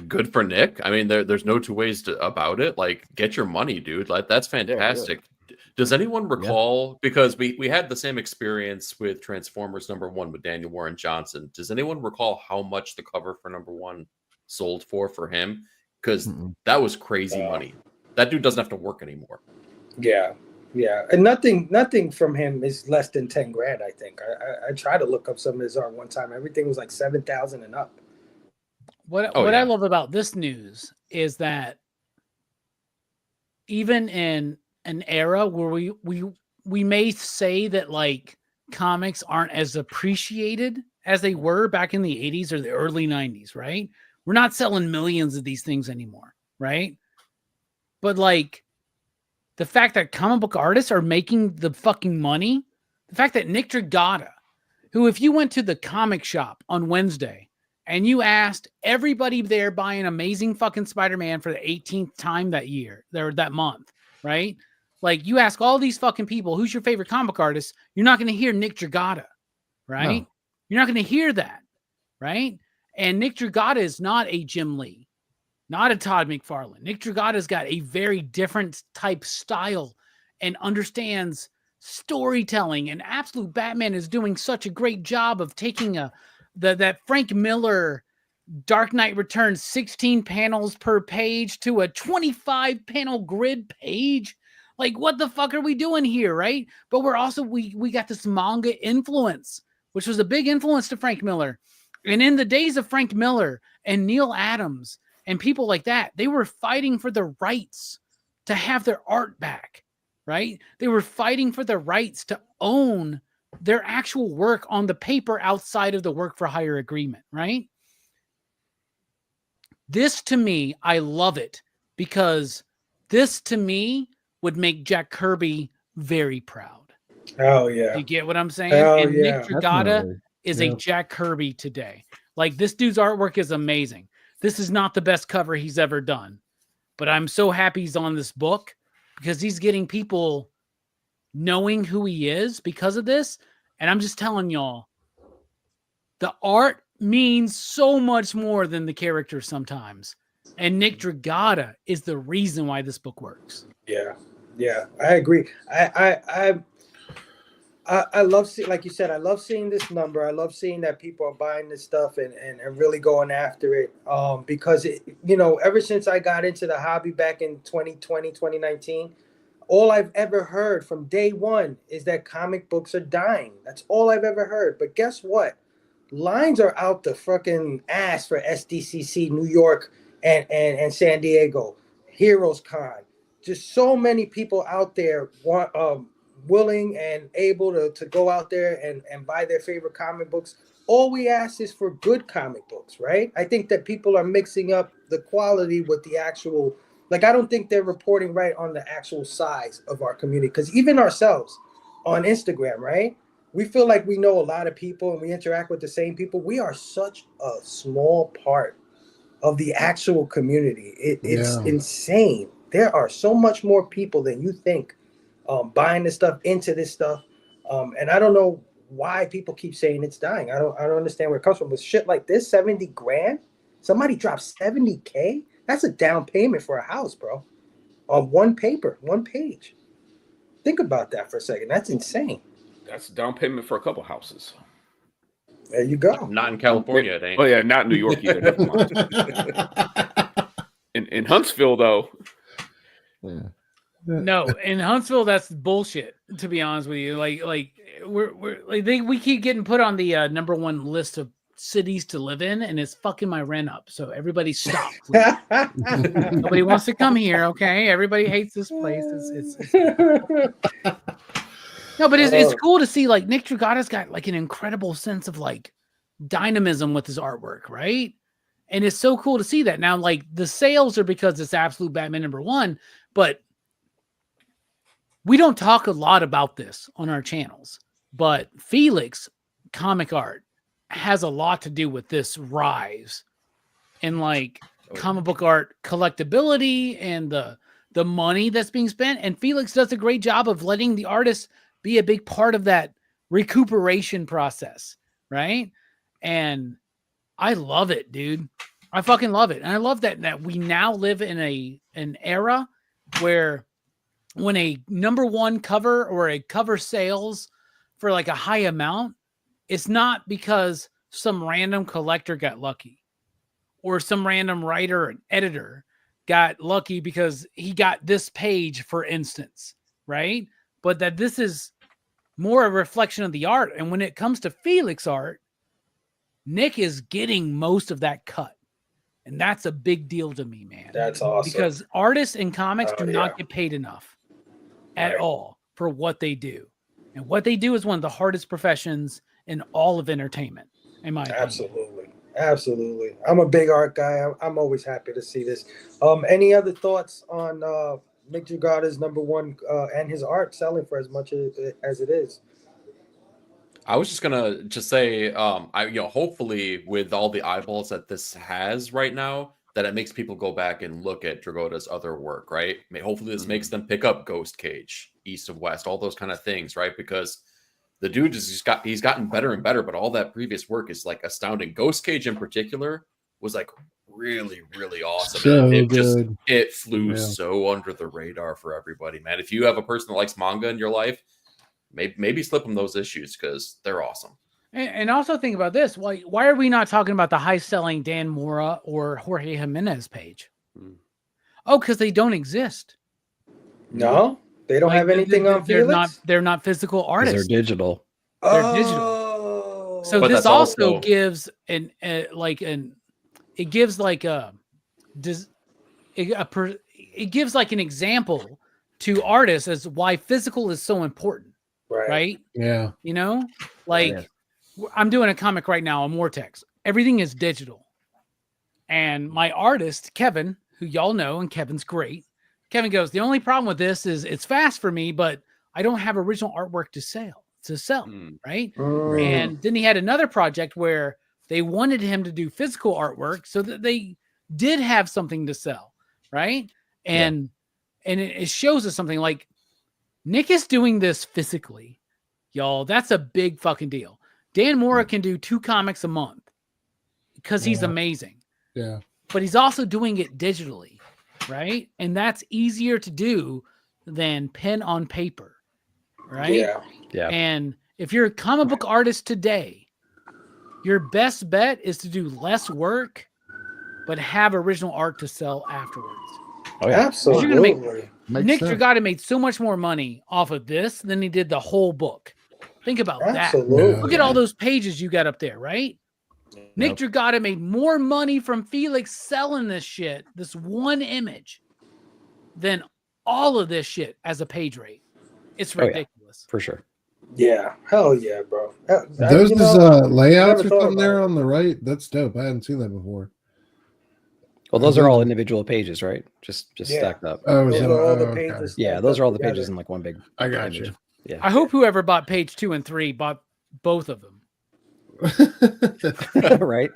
good for Nick. I mean, there's no two ways about it. Like, get your money, dude. Like, that's fantastic. Yeah. Does anyone recall, because we had the same experience with Transformers #1 with Daniel Warren Johnson. Does anyone recall how much the cover for #1 sold for him? Because that was crazy money. That dude doesn't have to work anymore. Yeah. Yeah. And nothing from him is less than 10 grand, I think. I tried to look up some of his art one time. Everything was like 7,000 and up. What I love about this news is that even in an era where we may say that like comics aren't as appreciated as they were back in the 80s or the early 90s, right? We're not selling millions of these things anymore, right? But like the fact that comic book artists are making the fucking money, the fact that Nick Dragotta, who if you went to the comic shop on Wednesday and you asked everybody there buying Amazing fucking Spider-Man for the 18th time that year, or that month, right? Like you ask all these fucking people, who's your favorite comic artist? You're not going to hear Nick Dragotta, right? No. You're not going to hear that, right? And Nick Dragotta is not a Jim Lee, not a Todd McFarlane. Nick Dragotta's got a very different type style and understands storytelling. And Absolute Batman is doing such a great job of taking that Frank Miller Dark Knight Returns 16 panels per page to a 25 panel grid page. Like, what the fuck are we doing here, right? But we're also, we got this manga influence, which was a big influence to Frank Miller. And in the days of Frank Miller and Neil Adams and people like that, they were fighting for the rights to have their art back, right? They were fighting for the rights to own their actual work on the paper outside of the work for hire agreement, right? This to me, I love it because this to me would make Jack Kirby very proud. Oh yeah. You get what I'm saying? Oh, and yeah, Nick Dragotta is a Jack Kirby today. Like this dude's artwork is amazing. This is not the best cover he's ever done, but I'm so happy he's on this book because he's getting people knowing who he is because of this. And I'm just telling y'all, the art means so much more than the character sometimes. And Nick Dragotta is the reason why this book works. Yeah. Yeah, I agree. I love seeing, like you said, I love seeing this number. I love seeing that people are buying this stuff and really going after it. Because it, you know, ever since I got into the hobby back in 2020, 2019, all I've ever heard from day one is that comic books are dying. That's all I've ever heard. But guess what? Lines are out the fucking ass for SDCC, New York, and San Diego, Heroes Con. Just so many people out there want willing and able to go out there and buy their favorite comic books. All we ask is for good comic books, right? I think that people are mixing up the quality with the actual, like, I don't think they're reporting right on the actual size of our community. Because even ourselves on Instagram, right? We feel like we know a lot of people and we interact with the same people. We are such a small part of the actual community. It's insane. There are so much more people than you think buying this stuff, into this stuff. And I don't know why people keep saying it's dying. I don't understand where it comes from. But shit like this, 70 grand, somebody dropped 70K. That's a down payment for a house, bro. On one paper, one page. Think about that for a second. That's insane. That's a down payment for a couple houses. There you go. Not in California, it ain't. Oh yeah, not in New York either. Never mind. In Huntsville though. Yeah. No, in Huntsville, that's bullshit. To be honest with you, like we keep getting put on the number one list of cities to live in, and it's fucking my rent up. So everybody stop. Nobody wants to come here. Okay, everybody hates this place. It's no, but it's cool to see like Nick Dragata's got like an incredible sense of like dynamism with his artwork, right? And it's so cool to see that. Now, like the sales are because it's absolute Batman #1, but we don't talk a lot about this on our channels. But Felix comic art has a lot to do with this rise in like comic book art collectability and the money that's being spent. And Felix does a great job of letting the artists be a big part of that recuperation process, right? And I love it, dude. I fucking love it. And I love that we now live in an era where when a #1 cover or a cover sales for like a high amount, it's not because some random collector got lucky or some random writer and editor got lucky because he got this page, for instance, right? But that this is more a reflection of the art. And when it comes to Felix art, Nick is getting most of that cut. And that's a big deal to me, man. That's awesome. Because artists in comics do not get paid enough at all for what they do. And what they do is one of the hardest professions in all of entertainment, in my opinion. Absolutely. I'm a big art guy. I'm always happy to see this. Any other thoughts on Nick Dragata's #1 and his art selling for as much as it is? I was just gonna say, hopefully with all the eyeballs that this has right now, that it makes people go back and look at Dragata's other work, right? Hopefully this makes them pick up Ghost Cage, East of West, all those kind of things, right? Because the dude he's gotten better and better, but all that previous work is like astounding. Ghost Cage in particular was like really, really awesome. So It flew so under the radar for everybody, man. If you have a person that likes manga in your life, maybe slip them those issues because they're awesome. And also think about this. Why are we not talking about the high-selling Dan Mora or Jorge Jimenez page? Oh, because they don't exist. No? They don't have anything on Felix? They're not physical artists. They're digital. They're digital. So this also gives it gives like an example to artists as why physical is so important. Right? Yeah. You know, I'm doing a comic right now on Mortex. Everything is digital. And my artist, Kevin, who y'all know, and Kevin's great. Kevin goes, the only problem with this is it's fast for me, but I don't have original artwork to sell, right? And then he had another project where they wanted him to do physical artwork so that they did have something to sell, right? And it shows us something like Nick is doing this physically, y'all. That's a big fucking deal. Dan Mora can do 2 comics a month because he's amazing. Yeah. But he's also doing it digitally, right? And that's easier to do than pen on paper, right? Yeah. And if you're a comic book artist today, your best bet is to do less work, but have original art to sell afterwards. Oh, yeah. Absolutely. Nick Dragata made so much more money off of this than he did the whole book. Think about that. Look at all those pages you got up there, right? Nick Dragata made more money from Felix selling this shit, this one image, than all of this shit as a page rate. It's ridiculous. For sure. Yeah. Hell yeah, bro. Those layouts or something there on the right. That's dope. I hadn't seen that before. Well, those are all individual pages, right? Just stacked up. Those are all the pages. Yeah, those are all the pages in like one big. I got image. you. Yeah. I hope whoever bought page 2 and 3 bought both of them. Right.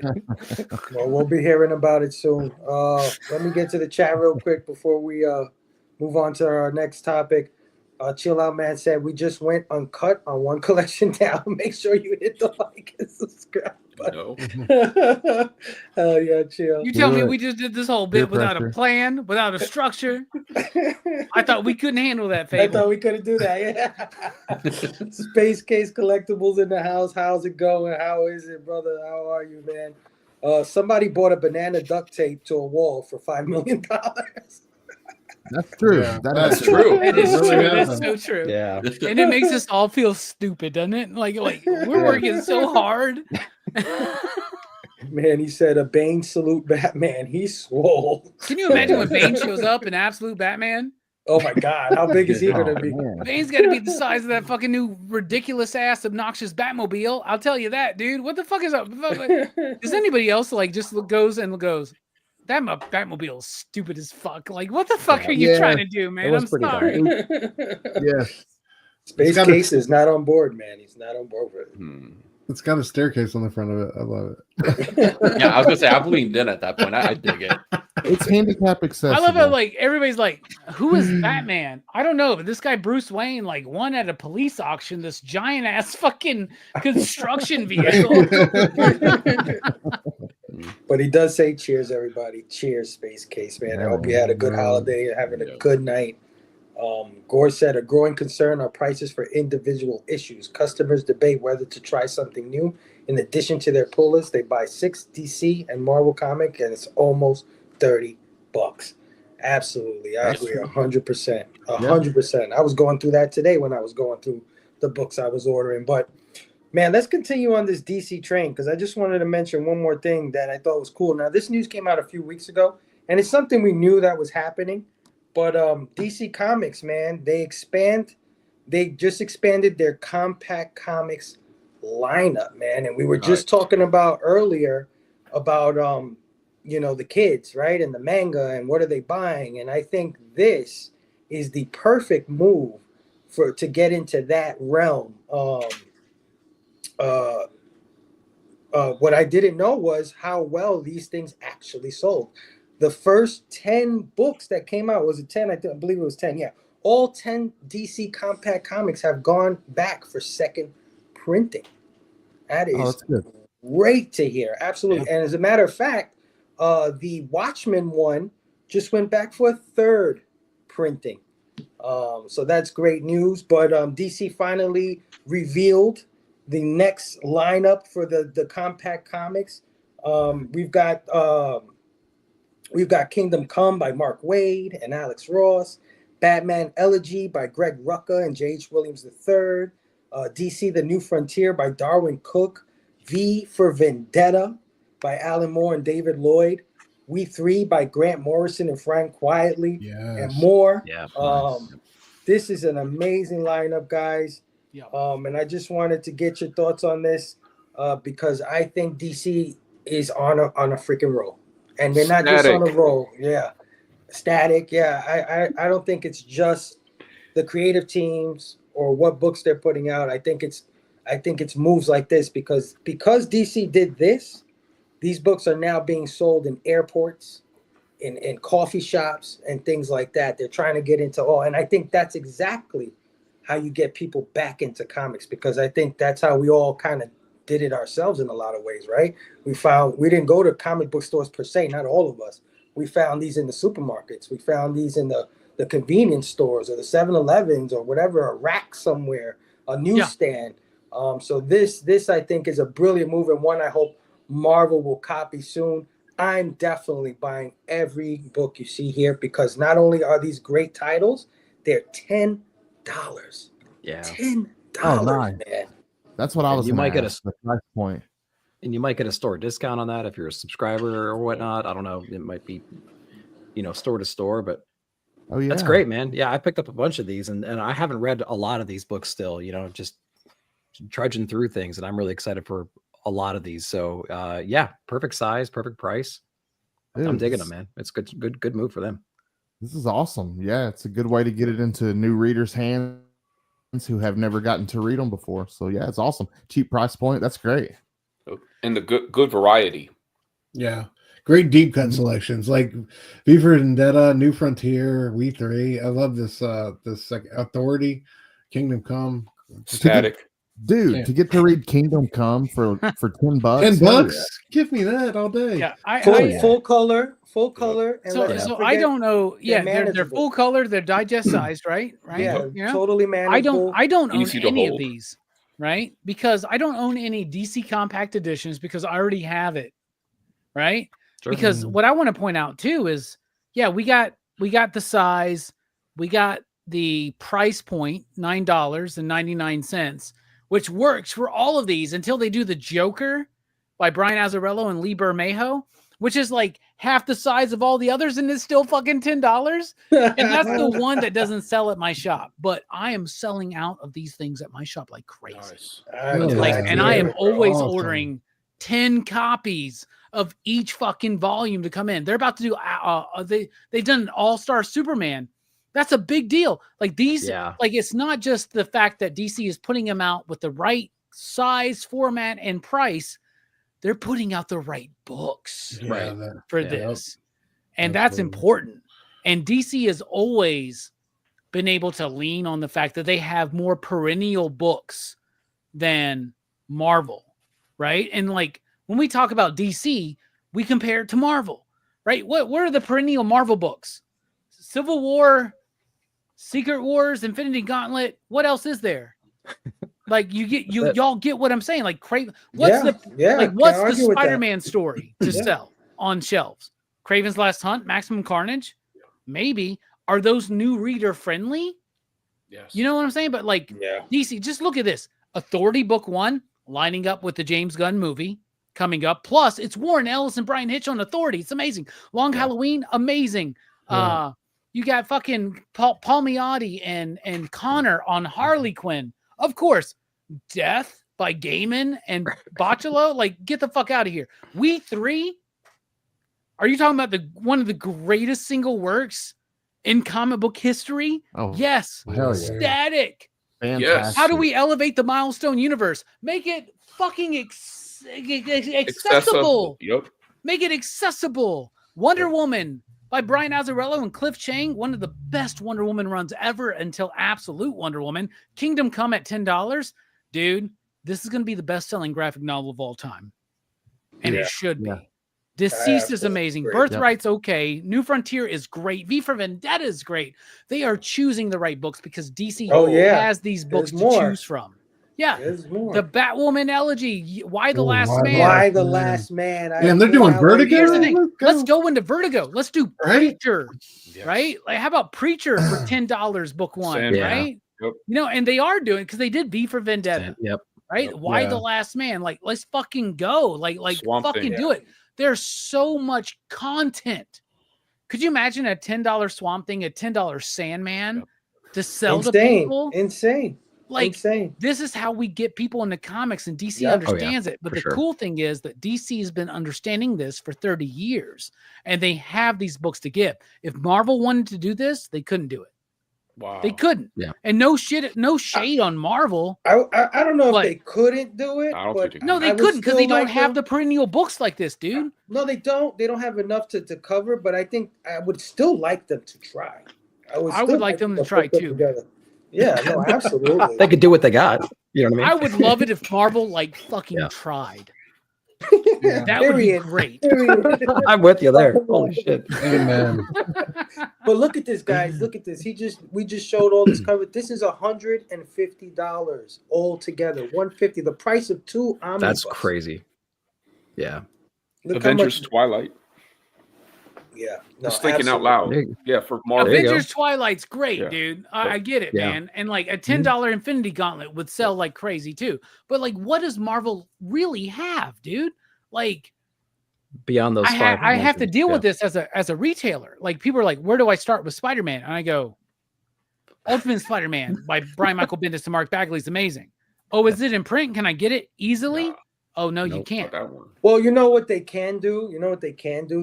Well, we'll be hearing about it soon. Let me get to the chat real quick before we move on to our next topic. Chill Out Man said we just went uncut on one collection down. Make sure you hit the like and subscribe. No. Hell yeah, chill. You tell me we just did this whole bit without a plan, without a structure. I thought we couldn't handle that, Phable. I thought we couldn't do that. Yeah. Space Case Collectibles in the house. How's it going? How is it, brother? How are you, man? Somebody bought a banana duct tape to a wall for $5 million. That's true. Yeah, That's true. It is Really true. happened. That's so true. Yeah. And it makes us all feel stupid, doesn't it? Like we're working so hard. Man, he said a Bane salute Batman. He's swole. Can you imagine when Bane shows up in Absolute Batman? Oh my God, how big is he gonna be? Bane's got to be the size of that fucking new ridiculous ass obnoxious Batmobile. I'll tell you that, dude. What the fuck is up? Does anybody else like just goes that Batmobile is stupid as fuck. Like, what the fuck are you trying to do, man? I'm sorry. Yeah. Space Case is not on board, man. He's not on board with it. It's got a staircase on the front of it. I love it. Yeah, I was gonna say I've leaned in at that point. I dig it. It's handicap accessible. I love how like everybody's like, who is Batman? I don't know, but this guy Bruce Wayne like won at a police auction this giant ass fucking construction vehicle. But he does say cheers, everybody. Cheers, Space Case, man. I hope you had a good holiday, having a good night. Gore said a growing concern are prices for individual issues. Customers debate whether to try something new. In addition to their pull list, they buy 6 DC and Marvel comic, and it's almost $30. Absolutely, I agree 100%. 100%. I was going through that today when I was going through the books I was ordering. But man, let's continue on this DC train because I just wanted to mention one more thing that I thought was cool. Now, this news came out a few weeks ago, and it's something we knew that was happening. But DC Comics, man, they just expanded their compact comics lineup, man. And we were just talking about earlier about the kids, right? And the manga and what are they buying? And I think this is the perfect move to get into that realm. What I didn't know was how well these things actually sold. The first 10 books that came out, was it 10? I believe it was 10. Yeah. All 10 DC compact comics have gone back for second printing. That is great to hear. Absolutely. Yeah. And as a matter of fact, the Watchmen one just went back for a third printing. So that's great news. But DC finally revealed the next lineup for the compact comics. We've got Kingdom Come by Mark Waid and Alex Ross, Batman Elegy by Greg Rucka and J.H. Williams III, DC The New Frontier by Darwin Cook, V for Vendetta by Alan Moore and David Lloyd, We Three by Grant Morrison and Frank Quietly, and more. Yeah, this is an amazing lineup, guys. Yeah. And I just wanted to get your thoughts on this because I think DC is on a freaking roll. And they're not just on a roll. Yeah. Static. Yeah. I don't think it's just the creative teams or what books they're putting out. I think it's moves like this because DC did this, these books are now being sold in airports, in coffee shops and things like that. They're trying to get into and I think that's exactly how you get people back into comics, because I think that's how we all kind of did it ourselves in a lot of ways, right? We didn't go to comic book stores per se, not all of us. We found these in the supermarkets. We found these in the convenience stores or the 7-Elevens or whatever, a rack somewhere, a newsstand. So this I think is a brilliant move, and one I hope Marvel will copy soon. I'm definitely buying every book you see here because not only are these great titles, they're $10. Yeah. $10, man. That's what I was. You might get a price point, and you might get a store discount on that if you're a subscriber or whatnot. I don't know. It might be, store to store, but that's great, man. Yeah, I picked up a bunch of these, and I haven't read a lot of these books still. Just trudging through things, and I'm really excited for a lot of these. So, perfect size, perfect price. I'm digging them, man. It's good move for them. This is awesome. Yeah, it's a good way to get it into new readers' hands who have never gotten to read them before. So yeah, it's awesome. Cheap price point. That's great. And the good variety. Yeah. Great deep cut selections like V for Vendetta, New Frontier, We Three. I love this second Authority, Kingdom Come. Static. Dude, to get to read Kingdom Come for $10. $10? Give me that all day. Yeah, full color. And so I don't know. Yeah, they're full color. They're digest sized, right? Yeah, You know? totally manageable. I don't own Easy to any of hold. these, right? Because I don't own any DC compact editions because I already have it, right? Because what I want to point out too is, yeah, we got the size, we got the price point, $9.99, which works for all of these until they do the Joker by Brian Azzarello and Lee Bermejo, which is like half the size of all the others and it's still fucking $10. And that's the one that doesn't sell at my shop. But I am selling out of these things at my shop like crazy. Nice. And I am always ordering 10 copies of each fucking volume to come in. They're about to do they've done an All-Star Superman. That's a big deal. Like these, like it's not just the fact that DC is putting them out with the right size, format, and price. They're putting out the right books for this. And that's important. And DC has always been able to lean on the fact that they have more perennial books than Marvel, right? And like when we talk about DC, we compare it to Marvel, right? What are the perennial Marvel books? Civil War, Secret Wars, Infinity Gauntlet. What else is there? Like y'all get what I'm saying? Like what's the Spider-Man story to sell on shelves? Kraven's Last Hunt, Maximum Carnage? Maybe. Are those new reader friendly? Yes. You know what I'm saying? But like DC, just look at this. Authority Book 1 lining up with the James Gunn movie coming up. Plus, it's Warren Ellis and Brian Hitch on Authority. It's amazing. Long Halloween, amazing. You got fucking Paul Miotti and Connor on Harley Quinn. Of course, Death by Gaiman and Bocciolo. Like, get the fuck out of here. We Three. Are you talking about one of the greatest single works in comic book history? Oh, yes. Hell yeah. Static. Fantastic. Yes. How do we elevate the Milestone universe? Make it fucking accessible. Yep. Make it accessible. Wonder Woman by Brian Azzarello and Cliff Chang, one of the best Wonder Woman runs ever until Absolute Wonder Woman. Kingdom Come at $10. Dude, this is going to be the best-selling graphic novel of all time. And it should be. Deceased is amazing. Birthright's okay. New Frontier is great. V for Vendetta is great. They are choosing the right books because DC has these books to choose from. Yeah. The Batwoman Elegy. Why the Last Man? Why the Last Man? And they're doing Vertigo. Here's the thing. Let's go into Vertigo. Let's do Preacher. Right? Like, how about Preacher for $10 book one? Right? Yep. You know, and they are doing it because they did V for Vendetta. Yep. Right? Why the Last Man? Like, let's fucking go. Like fucking do it. There's so much content. Could you imagine a $10 Swamp Thing, a $10 Sandman to sell to people? Insane. Like, this is how we get people into comics, and DC understands it. But the cool thing is that DC has been understanding this for 30 years, and they have these books to give. If Marvel wanted to do this, they couldn't do it. Wow. They couldn't. Yeah. And no shade on Marvel. I don't know if they couldn't do it. No, they couldn't because they don't have the perennial books like this, dude. No, they don't. They don't have enough to cover, but I think I would still like them to try. I would like them to try too. Together. Yeah, no, absolutely. They could do what they got. You know what I mean? I would love it if Marvel fucking tried. That would be great. I'm with you there. Holy shit. Amen. But look at this, guys. Look at this. We just showed all this cover. This is $150 all together. $150. The price of two omnibus. That's crazy. Yeah. Look Avengers Twilight. Yeah. No, just thinking out loud. Yeah, for Marvel. Avengers Twilight's great, dude. I get it, man. And like a $10 Infinity Gauntlet would sell like crazy too. But like, what does Marvel really have, dude? Like, beyond those five. I have to deal with this as a retailer. Like, people are like, where do I start with Spider-Man? And I go, Ultimate Spider-Man by Brian Michael Bendis to Mark Bagley is amazing. Oh, is it in print? Can I get it easily? Oh, no, you can't. That one. Well, you know what they can do?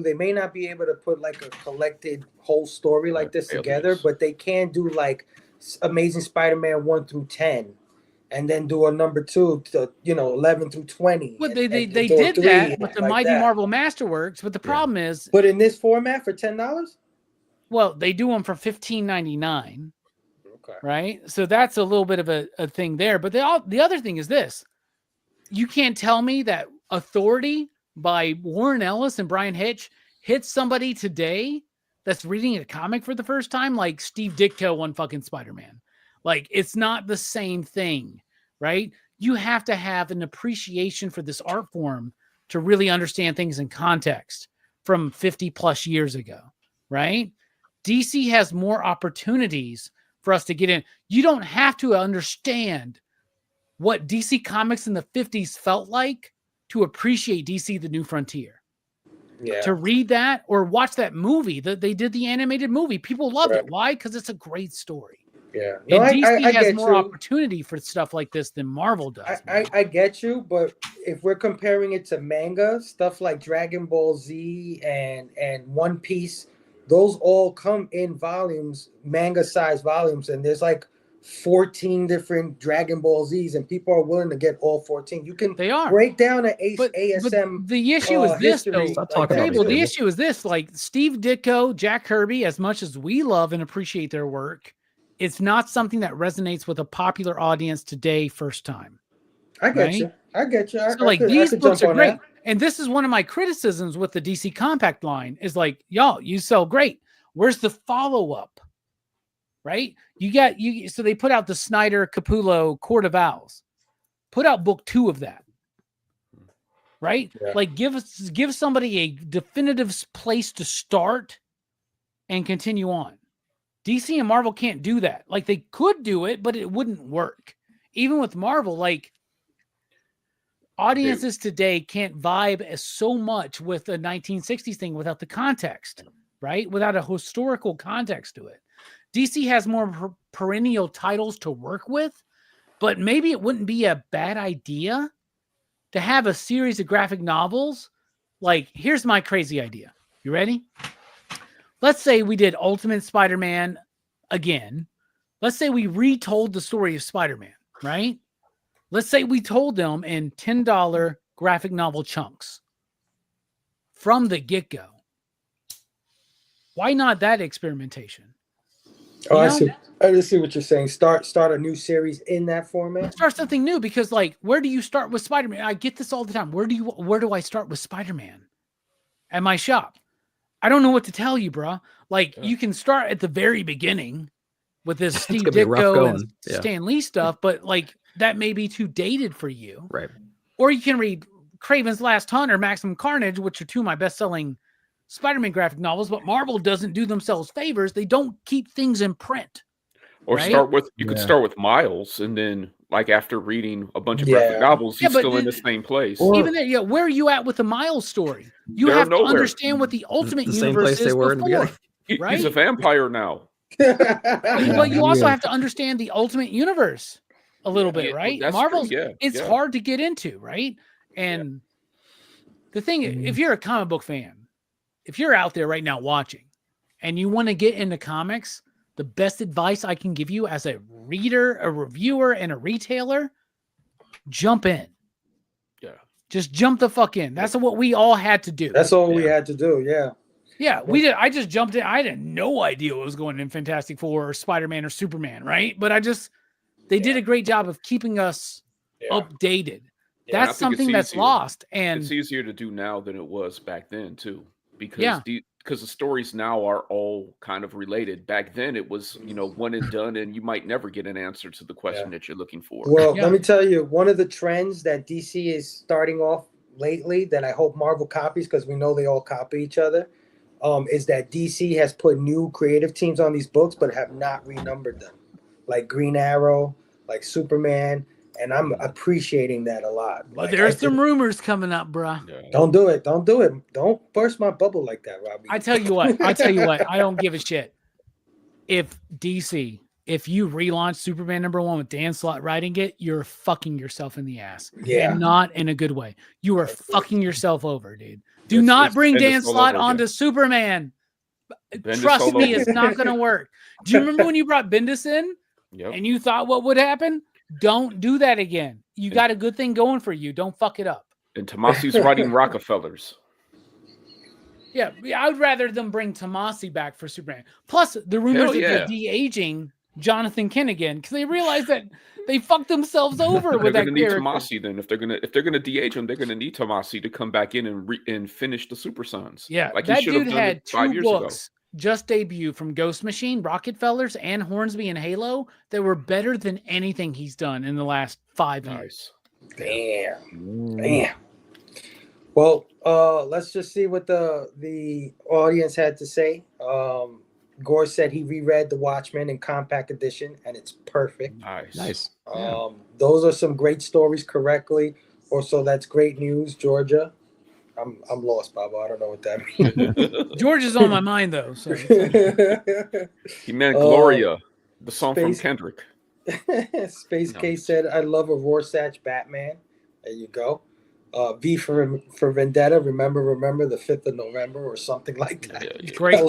They may not be able to put like a collected whole story like this together, but they can do like Amazing Spider-Man 1 through 10 and then do a number 2 to 11 through 20. Well, they did that with the Mighty Marvel Masterworks, but the problem is, but in this format for $10? Well, they do them for $15.99. Okay. Right. So that's a little bit of a thing there. But the other thing is this. You can't tell me that Authority by Warren Ellis and Brian Hitch hits somebody today that's reading a comic for the first time like Steve Ditko on fucking Spider-Man. Like, it's not the same thing, right? You have to have an appreciation for this art form to really understand things in context from 50 plus years ago, right? DC has more opportunities for us to get in. You don't have to understand what DC Comics in the 50s felt like to appreciate DC The New Frontier. Yeah. To read that or watch that movie, that they did the animated movie. People loved it. Why? Because it's a great story. Yeah. No, and DC I has more you. opportunity for stuff like this than Marvel does. I get you, but if we're comparing it to manga, stuff like Dragon Ball Z and One Piece, those all come in volumes, manga-sized volumes, and there's like 14 different Dragon Ball Zs, and people are willing to get all 14. You can break down an ASM. But the issue is this, though. Stop talking about Phable, the issue is this: like Steve Ditko, Jack Kirby, as much as we love and appreciate their work, it's not something that resonates with a popular audience today. First time. I get you. I get you. So like these books are great. And this is one of my criticisms with the DC Compact line is like, y'all, you sell great. Where's the follow-up? Right? So they put out the Snyder Capullo Court of Owls. Put out book 2 of that. Right? Yeah. Like give somebody a definitive place to start and continue on. DC and Marvel can't do that. Like they could do it, but it wouldn't work. Even with Marvel, like audiences today can't vibe as so much with a 1960s thing without the context, right? Without a historical context to it. DC has more perennial titles to work with, but maybe it wouldn't be a bad idea to have a series of graphic novels. Like, here's my crazy idea. You ready? Let's say we did Ultimate Spider-Man again. Let's say we retold the story of Spider-Man, right? Let's say we told them in $10 graphic novel chunks from the get-go. Why not that experimentation? Oh, I see. I just see what you're saying. Start a new series in that format. Start something new, because like, where do you start with Spider-Man? I get this all the time. Where do I start with Spider-Man? At my shop. I don't know what to tell you, bro. Like, you can start at the very beginning with this Steve Ditko and Stan Lee stuff, but like that may be too dated for you. Right. Or you can read Kraven's Last Hunt or Maximum Carnage, which are two of my best-selling Spider-Man graphic novels, but Marvel doesn't do themselves favors. They don't keep things in print. Or right? you could start with Miles, and then like after reading a bunch of graphic novels, he's still in the same place. Even then, where are you at with the Miles story? You have to understand what the Ultimate Universe is before, right? He's a vampire now. But you also have to understand the Ultimate Universe a little bit, right? Marvel's it's hard to get into, right? And the thing, if you're a comic book fan, if you're out there right now watching and you want to get into comics, the best advice I can give you as a reader, a reviewer, and a retailer, jump in. Yeah. Just jump the fuck in. That's what we all had to do. That's all we had to do. Yeah. Yeah, we did. I just jumped in. I had no idea what was going in Fantastic Four or Spider-Man or Superman, right? But they did a great job of keeping us updated. That's something that's lost. And it's easier to do now than it was back then too. Because the stories now are all kind of related. Back then it was, one and done, and you might never get an answer to the question that you're looking for. Well, let me tell you, one of the trends that DC is starting off lately that I hope Marvel copies, because we know they all copy each other, is that DC has put new creative teams on these books, but have not renumbered them. Like Green Arrow, like Superman. And I'm appreciating that a lot. Well, there's some rumors coming up, bro. Don't do it. Don't do it. Don't burst my bubble like that, Robbie. I tell you what. I don't give a shit. If you relaunch Superman #1 with Dan Slott writing it, you're fucking yourself in the ass. Yeah. And not in a good way. You are fucking yourself over, dude. Do not bring Dan Slott onto Superman. Trust me, it's not going to work. Do you remember when you brought Bendis in? Yep. And you thought what would happen? Don't do that again. You got a good thing going for you. Don't fuck it up. And Tomasi's writing Rockefellers. Yeah, I would rather them bring Tomasi back for Superman. Plus, the rumors of the de-aging Jonathan Kinnigan because they realized that they fucked themselves over They're with that going to need character. Tomasi then. If they're going to DH him, they're going to need Tomasi to come back in and finish the Super Sons. Yeah, like he that should have dude done had it 5 two years books just debut from Ghost Machine, Rockefellers, and Hornsby and Halo that were better than anything he's done in the last 5 years. Damn. Well, let's just see what the audience had to say. Gore said he reread The Watchmen in compact edition, and it's perfect. Nice. Those are some great stories correctly. Also, that's great news, Georgia. I'm lost, Bobo. I don't know what that means. George is on my mind though. So He meant Gloria, the song from Space- Kendrick. Space Case said, "I love a Rorschach Batman." There you go. V for Vendetta. Remember the 5th of November or something like that. great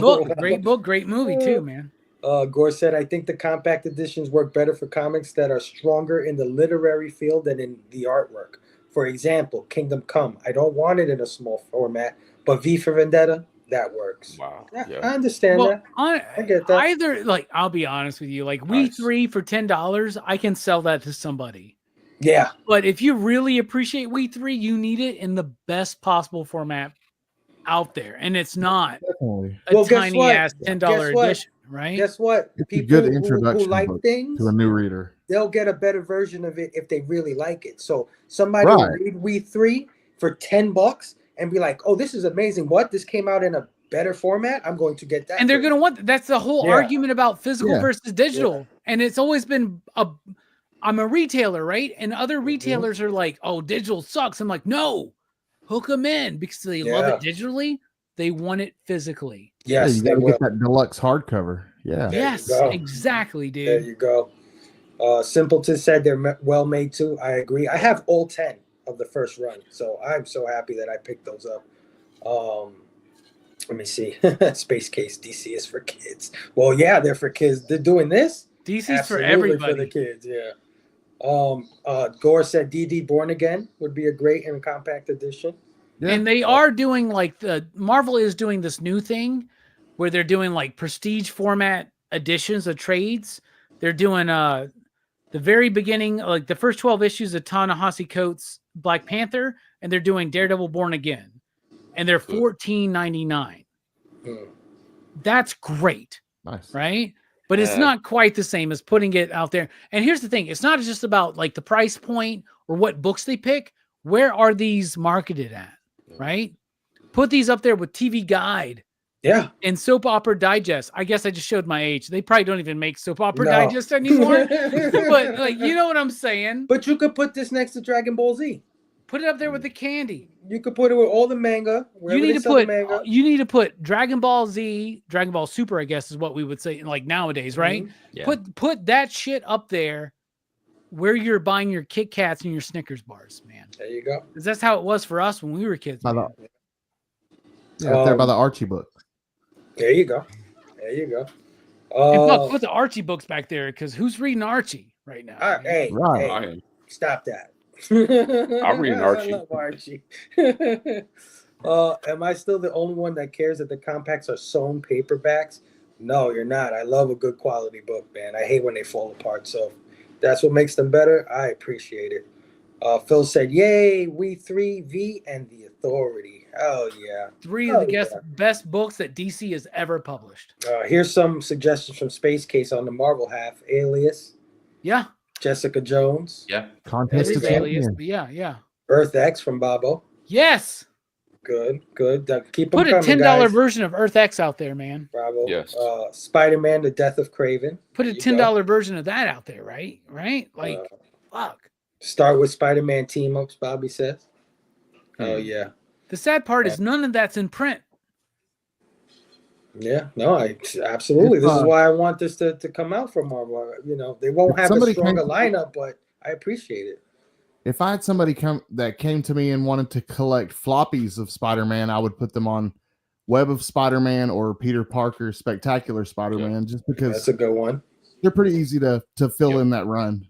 book, great movie too, man. Gore said, "I think the compact editions work better for comics that are stronger in the literary field than in the artwork. For example, Kingdom Come. I don't want it in a small format, but V for Vendetta, that works." Wow. I understand that. I get that. Either, like, I'll be honest with you, like We 3 for $10, I can sell that to somebody. Yeah. But if you really appreciate We 3, you need it in the best possible format out there. And it's not a tiny ass $10 edition, right? Guess what? It's People a good introduction who like book things to a new reader. They'll get a better version of it if they really like it. So somebody will read We 3 for $10 and be like, "Oh, this is amazing. What? This came out in a better format? I'm going to get that." And they're going to want that's the whole argument about physical versus digital. Yeah. And it's always been I'm a retailer, right? And other retailers are like, "Oh, digital sucks." I'm like, "No. Hook them in because they love it digitally. They want it physically." Yes, you got to get that deluxe hardcover. Yeah. Yes, exactly, dude. There you go. Simpleton said they're well made too. I agree. I have all 10 of the first run, so I'm so happy that I picked those up. Let me see. Space Case DC is for kids. Well, yeah, they're for kids. They're doing this. DC's for everybody. For the kids, yeah. Gore said DD Born Again would be a great and compact edition. Yeah. And they are doing like Marvel is doing this new thing where they're doing like prestige format editions of trades. They're doing the very beginning, like the first 12 issues of Ta-Nehisi Coates' Black Panther, and they're doing Daredevil Born Again. And they're $14.99. That's great. Nice. Right? But it's not quite the same as putting it out there. And here's the thing. It's not just about like the price point or what books they pick. Where are these marketed at? Right? Put these up there with TV Guide. Yeah. And Soap Opera Digest. I guess I just showed my age. They probably don't even make Soap Opera Digest anymore. But like, you know what I'm saying? But you could put this next to Dragon Ball Z. Put it up there with the candy. You could put it with all the manga. You need to put Dragon Ball Z, Dragon Ball Super, I guess is what we would say like nowadays, right? Yeah. Put that shit up there where you're buying your Kit Kats and your Snickers bars, man. There you go. Because that's how it was for us when we were kids. Up there by the Archie book. There you go. There you go. And look, put the Archie books back there because who's reading Archie right now? Hey, stop that. I'm reading Archie. I love Archie. Am I still the only one that cares that the compacts are sewn paperbacks? No, you're not. I love a good quality book, man. I hate when they fall apart. So that's what makes them better. I appreciate it. Phil said, "Yay, we 3V and the Authority." Oh yeah, 3 of the best books that DC has ever published. Here's some suggestions from Space Case on the Marvel half: Alias. Yeah. Jessica Jones. Yeah. Contest of Alias, Champions. but yeah. Earth X from Bobo. Yes. Good. Keep Put them a $10 guys. version of Earth X out there, man. Bravo. Yes. Spider-Man: The Death of Kraven. Put a $10 version of that out there, right? Like, fuck. Start with Spider-Man team-ups, Bobby says. Oh, yeah. The sad part is none of that's in print. Yeah, no, absolutely. This is why I want this to come out from Marvel. You know, they won't have a stronger lineup, but I appreciate it. If I had somebody that came to me and wanted to collect floppies of Spider-Man, I would put them on Web of Spider-Man or Peter Parker Spectacular Spider-Man, just because that's a good one. They're pretty easy to fill in that run.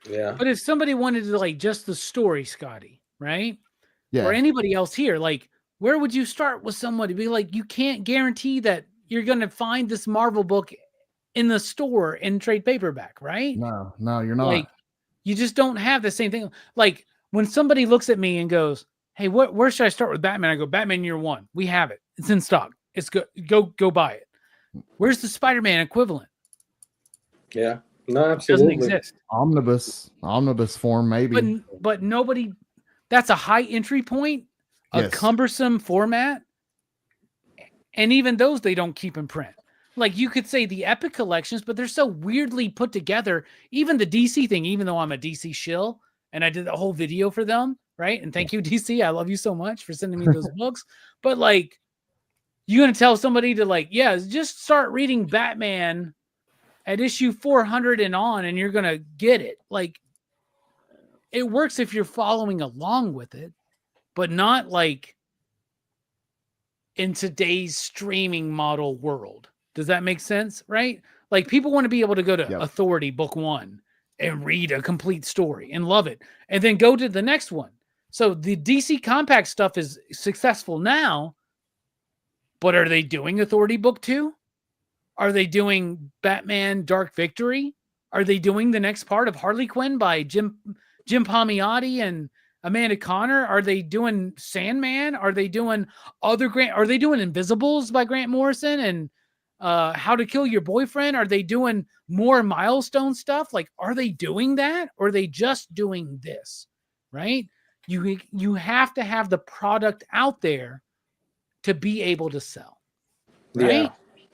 Yeah. But if somebody wanted to like just the story, Scotty, right? Yeah. Or anybody else here, like, where would you start with somebody? Be like, you can't guarantee that you're going to find this Marvel book in the store in trade paperback, right? No, you're not. Like, you just don't have the same thing. Like, when somebody looks at me and goes, "Hey, where should I start with Batman?" I go, "Batman Year One. We have it. It's in stock. It's good. Go buy it." Where's the Spider-Man equivalent? Yeah, no, It doesn't exist. Omnibus form, maybe. But nobody. That's a high entry point, a Yes. cumbersome format, and even those they don't keep in print. Like, you could say the Epic collections, but they're so weirdly put together. Even the DC thing, even though I'm a DC shill and I did a whole video for them, right? And thank you, DC. I love you so much for sending me those books. But like, you're gonna tell somebody to like, yeah, just start reading Batman at issue 400 and on, and you're gonna get it. Like, it works if you're following along with it, but not like in today's streaming model world. Does that make sense? Right? Like, people want to be able to go to Authority book 1 and read a complete story and love it, and then go to the next one. So the DC Compact stuff is successful now, but are they doing Authority book 2? Are they doing Batman Dark Victory? Are they doing the next part of Harley Quinn by Jim Palmiotti and Amanda Connor? Are they doing Sandman? Are they doing Are they doing Invisibles by Grant Morrison and How to Kill Your Boyfriend? Are they doing more milestone stuff? Like, are they doing that? Or are they just doing this? Right? You have to have the product out there to be able to sell. Right? Yeah.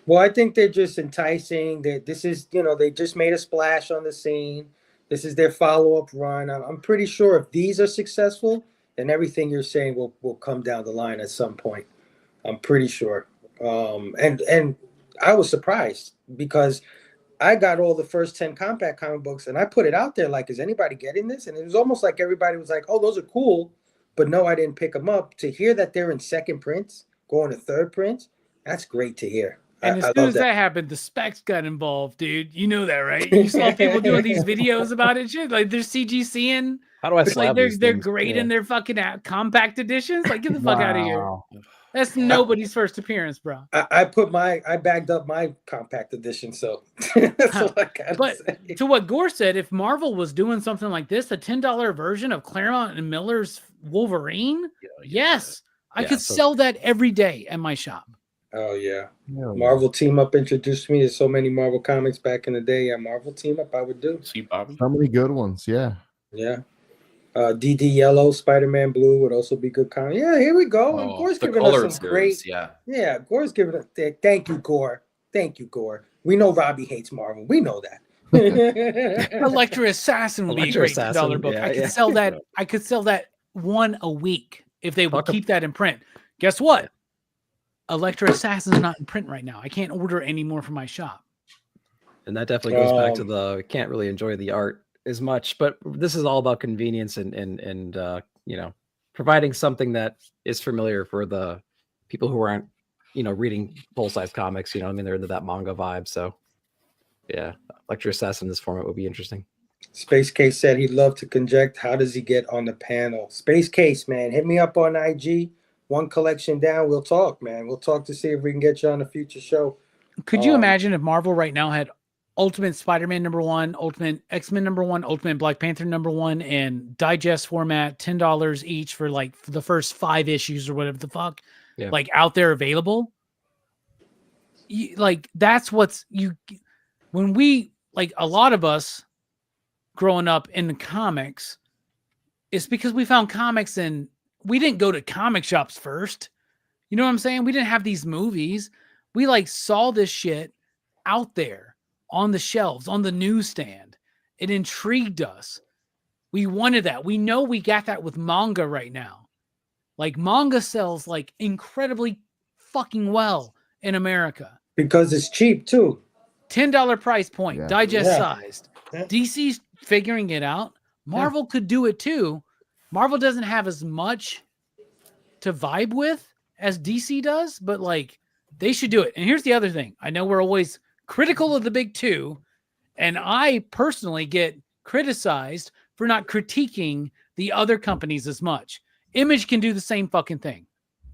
Well, I think they're just enticing. That this is, they just made a splash on the scene. This is their follow-up run. I'm pretty sure if these are successful, then everything you're saying will come down the line at some point. I'm pretty sure. And I was surprised because I got all the first 10 compact comic books and I put it out there like, is anybody getting this? And it was almost like everybody was like, oh, those are cool. But no, I didn't pick them up. To hear that they're in second prints, going to third prints, that's great to hear. And as soon as that happened, the specs got involved, dude. You know that, right? You saw people doing these videos about it, shit. Like, they're CGCing. How do I slab like these they're things? grading their fucking compact editions. Like, get the fuck out of here. Wow. That's nobody's first appearance, bro. I bagged up my compact edition, so that's all I gotta say. To what Gore said, if Marvel was doing something like this, a $10 version of Claremont and Miller's Wolverine, yes, I could sell that every day at my shop. Oh yeah. Marvel Team Up introduced me to so many Marvel comics back in the day. Yeah, Marvel Team Up, I would do. See, Bobby. So many good ones, yeah. Yeah. DD Yellow, Spider-Man Blue would also be good comic. Yeah, here we go. And Gore's giving us some great. Yeah, Gore's giving us. Thank you, Gore. Thank you, Gore. We know Robbie hates Marvel. We know that. Electra Assassin would be a great $10 book. I could sell that. I could sell that one a week if they would keep that in print. Guess what? Electra Assassin's not in print right now. I can't order any more from my shop. And that definitely goes back to the can't really enjoy the art as much, but this is all about convenience and providing something that is familiar for the people who aren't reading full-size comics. They're into that manga vibe. So yeah, Electra Assassin in this format would be interesting. Space Case said he'd love to conject. How does he get on the panel? Space Case, man, hit me up on IG. One collection down, we'll talk, man. We'll talk to see if we can get you on a future show. Could you imagine if Marvel right now had Ultimate Spider-Man #1, Ultimate X-Men #1, Ultimate Black Panther #1, and digest format, $10 each for the first 5 issues or whatever the fuck, out there available? That's what's when we, a lot of us growing up in the comics, it's because we found comics and we didn't go to comic shops first. You know what I'm saying? We didn't have these movies. We saw this shit out there on the shelves, on the newsstand. It intrigued us. We wanted that. We know we got that with manga right now. Manga sells incredibly fucking well in America. Because it's cheap too. $10 price point, digest sized. Yeah. DC's figuring it out. Marvel could do it too. Marvel doesn't have as much to vibe with as DC does, but they should do it. And here's the other thing. I know we're always critical of the big two, and I personally get criticized for not critiquing the other companies as much. Image can do the same fucking thing.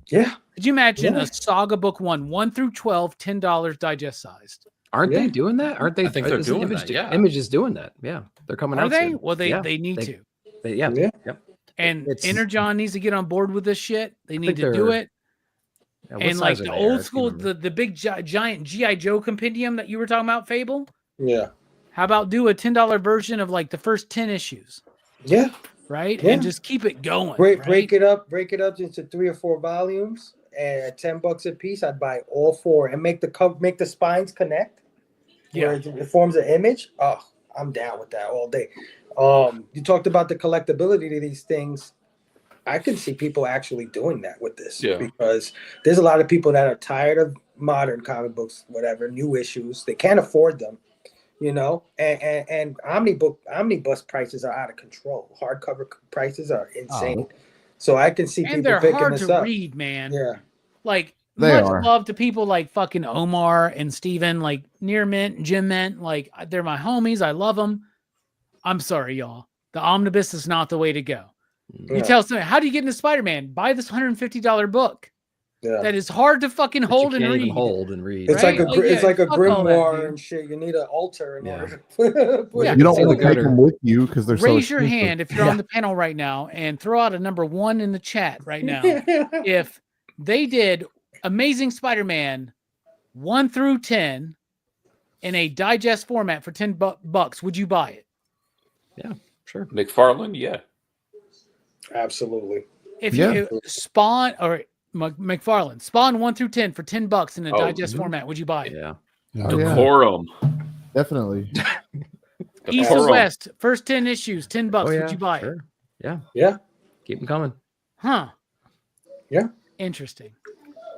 Yeah. Could you imagine a Saga book 1 through 12, $10 digest sized? Aren't they doing that? Aren't they? I think they're isn't doing Image, that, yeah. Image is doing that. Yeah, they're coming Are out. they? Soon. Well, Yeah, they need to. Yeah. Yep. And It's- Energon needs to get on board with this shit. They need to do they're- it. Yeah, what And like size the are they? I old can't school, remember. the big giant GI Joe compendium that you were talking about, Phable. Yeah. How about do a $10 version of like the first 10 issues? Yeah. Right. Yeah. And just keep it going. Break it up into 3 or 4 volumes, and at $10 a piece, I'd buy all 4 and make the spines connect. Yeah. Where it forms an image. Oh, I'm down with that all day. You talked about the collectability of these things. I can see people actually doing that with this because there's a lot of people that are tired of modern comic books, whatever, new issues. They can't afford them, you know, and omnibus prices are out of control. Hardcover prices are insane. So I can see And people they're picking hard this to up. read, man. Yeah. Like They much are. love to people like fucking Omar and Steven, like Near Mint and Jim Mint. Like they're my homies. I love them. I'm sorry, y'all. The omnibus is not the way to go. You tell someone, how do you get into Spider-Man? Buy this $150 book. Yeah. That is hard to fucking hold and can't read. even hold and read. It's right? it's like a fuck all that, grimoire dude. and shit. You need an altar in order to put You it don't together. want to take them with you because they're so Raise your expensive. hand if you're on the panel right now and throw out a number 1 in the chat right now. If they did Amazing Spider-Man 1 through 10 in a digest format for $10, would you buy it? Yeah, sure. McFarlane, yeah. Absolutely. If you Spawn or McFarlane, Spawn 1 through 10 for $10 in a digest format, would you buy it? Yeah. Oh, yeah. Decorum. Definitely. East or West, first 10 issues, $10. Would you buy it? Yeah. Yeah. Keep them coming. Huh. Yeah. Interesting.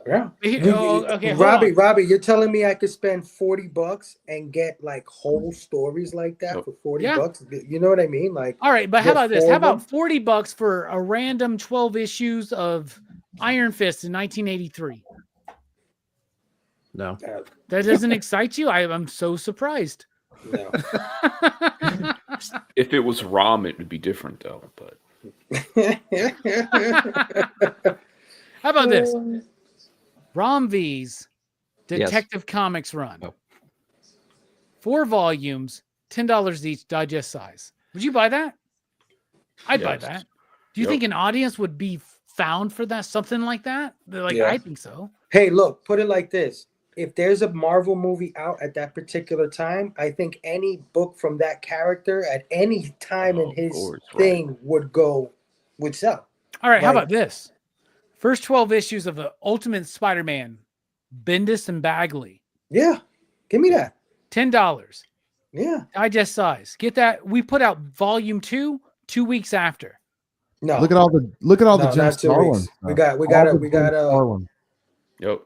Yeah. Okay. hold on. Robbie, you're telling me I could spend $40 and get like whole stories like that for $40? You know what I mean? Like, all right, but how get about this? 4 How of them? about $40 for a random 12 issues of Iron Fist in 1983? No. That doesn't excite you? I'm so surprised. No. If it was ROM, it would be different though. But how about this? Rom V's Detective Comics run. 4 volumes, $10 each, digest size. Would you buy that? I'd buy that. Do you think an audience would be found for that? Something like that? They're like, I think so. Hey, look, put it like this. If there's a Marvel movie out at that particular time, I think any book from that character at any time in his thing would sell. All right, how Like- about this? First 12 issues of the Ultimate Spider-Man, Bendis and Bagley. Yeah, give me that. $10. Yeah. Digest size. Get that. We put out volume 2 2 weeks after. No. Look at all the No, Jim not 2 Starlin weeks. stuff. We got All the Jim Starlin. Yep.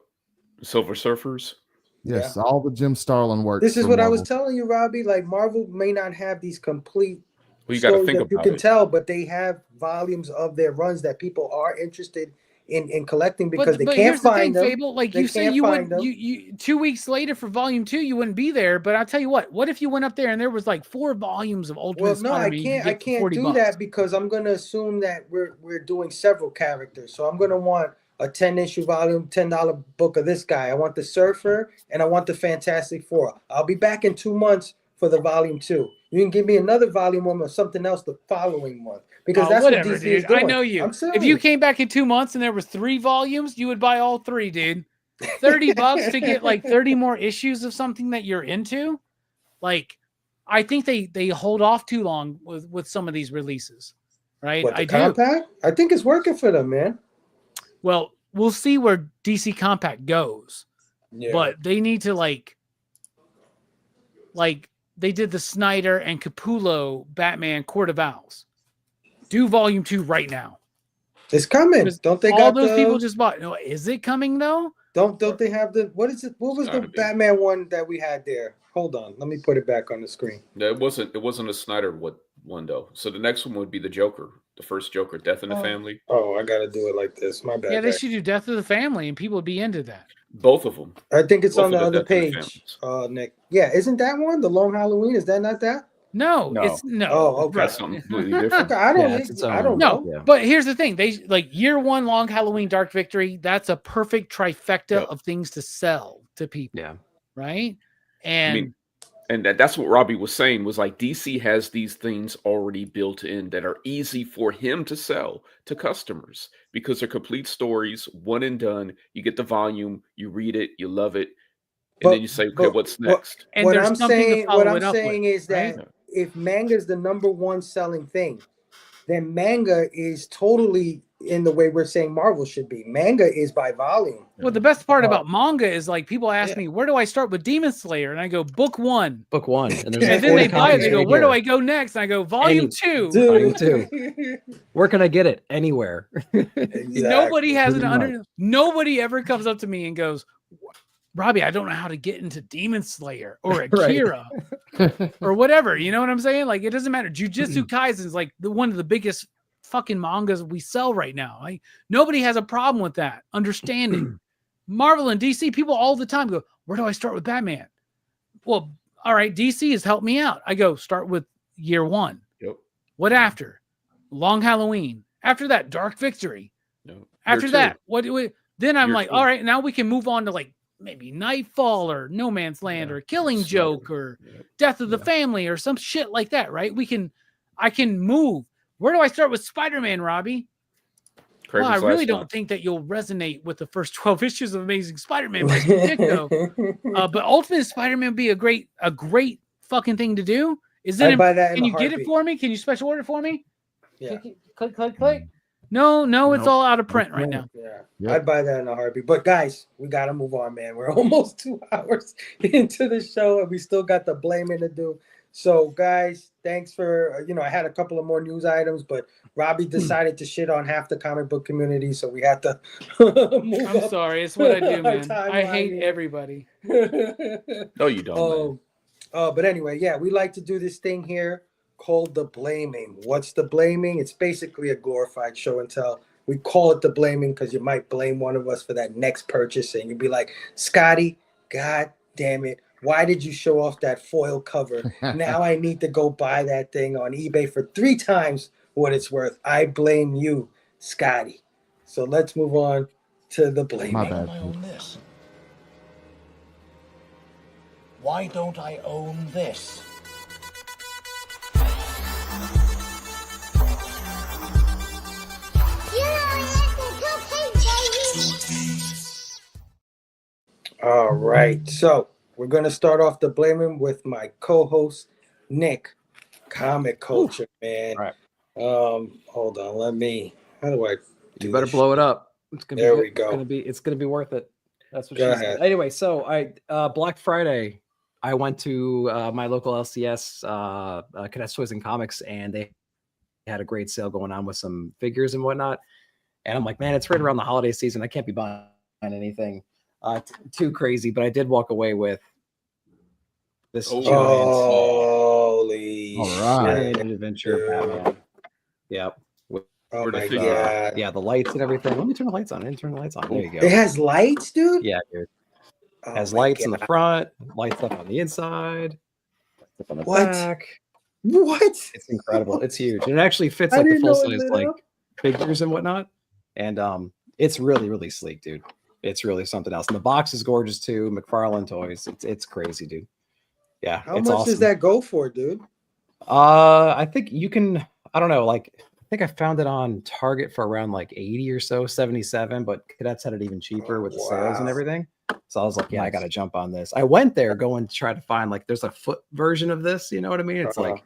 Silver Surfers. Yes, all the Jim Starlin work. This is for what I was Marvel. telling you, Robbie. Like Marvel may not have these complete Well, you got to stories think that you about can it. tell, but they have volumes of their runs that people are interested in collecting because they can't here's find the thing, them. Phable. Like They you say, can't you find would them. you 2 weeks later for volume 2, you wouldn't be there. But I'll tell you what if you went up there and there was like 4 volumes of Ultimate Well, no, I Spider-Man you could can't. I get for can't do $40? that because I'm going to assume that we're doing several characters. So I'm going to want a 10-issue volume, $10 book of this guy. I want the Surfer and I want the Fantastic Four. I'll be back in 2 months for the volume 2. You can give me another volume 1 or something else the following month because that's whatever, what DC dude. is doing. I know you. I'm If serious. you came back in 2 months and there was 3 volumes, you would buy all 3, dude. $30 to get like 30 more issues of something that you're into. Like, I think they hold off too long with some of these releases, right? What, the I Compact? I think it's working for them, man. Well, we'll see where DC Compact goes. Yeah. But they need to like they did the Snyder and Capullo Batman Court of Owls. Do volume 2 right now. It's coming. Don't they all got those people just bought? No, is it coming though? Don't they have the what is it? What was the Batman one that we had there? Hold on, let me put it back on the screen. No, it wasn't a Snyder one though. So the next one would be the Joker, the first Joker, Death in the Family. Oh, I gotta do it like this. My bad. Yeah, they guys. should do Death of the Family, and people would be into that. Both of them. I think it's Both on the of the other Death in the page, Nick. Yeah, isn't that one the Long Halloween? Is that not that? No, it's no. Oh, okay. That's something completely different. Okay, I don't. Yeah, it's its I own. don't No, know. but here's the thing. They like year 1 Long Halloween Dark Victory. That's a perfect trifecta of things to sell to people. Yeah. Right. And and that's what Robbie was saying, was like DC has these things already built in that are easy for him to sell to customers because they're complete stories, one and done. You get the volume, you read it, you love it, and then you say, okay, what's next? And what there's I'm something to saying, follow what I'm it up saying with, is that right? if manga is the #1 selling thing, then manga is totally in the way we're saying Marvel should be. Manga is by volume. Well, the best part about manga is like people ask me, where do I start with Demon Slayer? And I go, book 1. Book 1. And there's And like then 40 they buy it. copies They go, right where do here. I go next? And I go, volume 2. Volume 2. Where can I get it? Anywhere. Nobody has an under. Nobody ever comes up to me and goes, Robbie, I don't know how to get into Demon Slayer or Akira or whatever. You know what I'm saying? Like, it doesn't matter. Jujutsu Kaisen is like one of the biggest fucking mangas we sell right now. Like, nobody has a problem with that. Understanding. Marvel and DC, people all the time go, where do I start with Batman? Well, all right, DC has helped me out. I go, start with year 1. Yep. What after? Long Halloween. After that, Dark Victory. No. After that, what do we? Then I'm Year like, 2. all right, now we can move on to like maybe Nightfall or No Man's Land or Killing Joke or Death of the Family or some shit like that, right? I can move. Where do I start with Spider-Man, Robbie? Well, I really don't think that you'll resonate with the first 12 issues of Amazing Spider-Man by Ditko. But Ultimate Spider-Man would be a great fucking thing to do. Can you get it for me? Can you special order for me? Yeah. Click. No, it's all out of print right now. Yeah. I'd buy that in a heartbeat. But guys, we got to move on, man. We're almost 2 hours into the show and we still got the blaming to do. So, guys, thanks for, I had a couple of more news items, but Robbie decided to shit on half the comic book community, so we had to move I'm sorry. It's what I do, man. I hate everybody. No, you don't, man. But anyway, yeah, we like to do this thing here called the blaming. What's the blaming? It's basically a glorified show and tell. We call it the blaming because you might blame one of us for that next purchase, and you'd be like, Scotty, God damn it. Why did you show off that foil cover? Now I need to go buy that thing on eBay for 3 times what it's worth. I blame you, Scotty. So let's move on to the blaming. My bad. Why don't I own this? Why don't I own this? All right. So we're going to start off the blaming with my co-host, Nick. Comic culture, man. Right. Hold on. How do I do You better blow it up. It's gonna there be, we go. It's gonna be worth it. That's what Go she ahead. said. Anyway, so Black Friday, I went to my local LCS, Cadets Toys and Comics, and they had a great sale going on with some figures and whatnot. And I'm like, man, it's right around the holiday season. I can't be buying anything too crazy, but I did walk away with this giant holy animated adventure Batman. Yep. Oh my god. Yeah, the lights and everything. Let me turn the lights on. I didn't turn the lights on. There you go. It has lights, dude? Yeah, dude. It has lights in the front, lights up on the inside, lights up on the back. What? It's incredible. It's huge. And it actually fits like the full size like figures and whatnot. And it's really, really sleek, dude. It's really something else. And the box is gorgeous too. McFarlane Toys. It's crazy, dude. Yeah. How much does that go for, dude? I think you can, I don't know, like I think I found it on Target for around like 80 or so, 77, but Cadets had it even cheaper with the sales and everything. So I was like, yeah, I got to jump on this. I went there going to try to find like there's a foot version of this, you know what I mean? It's like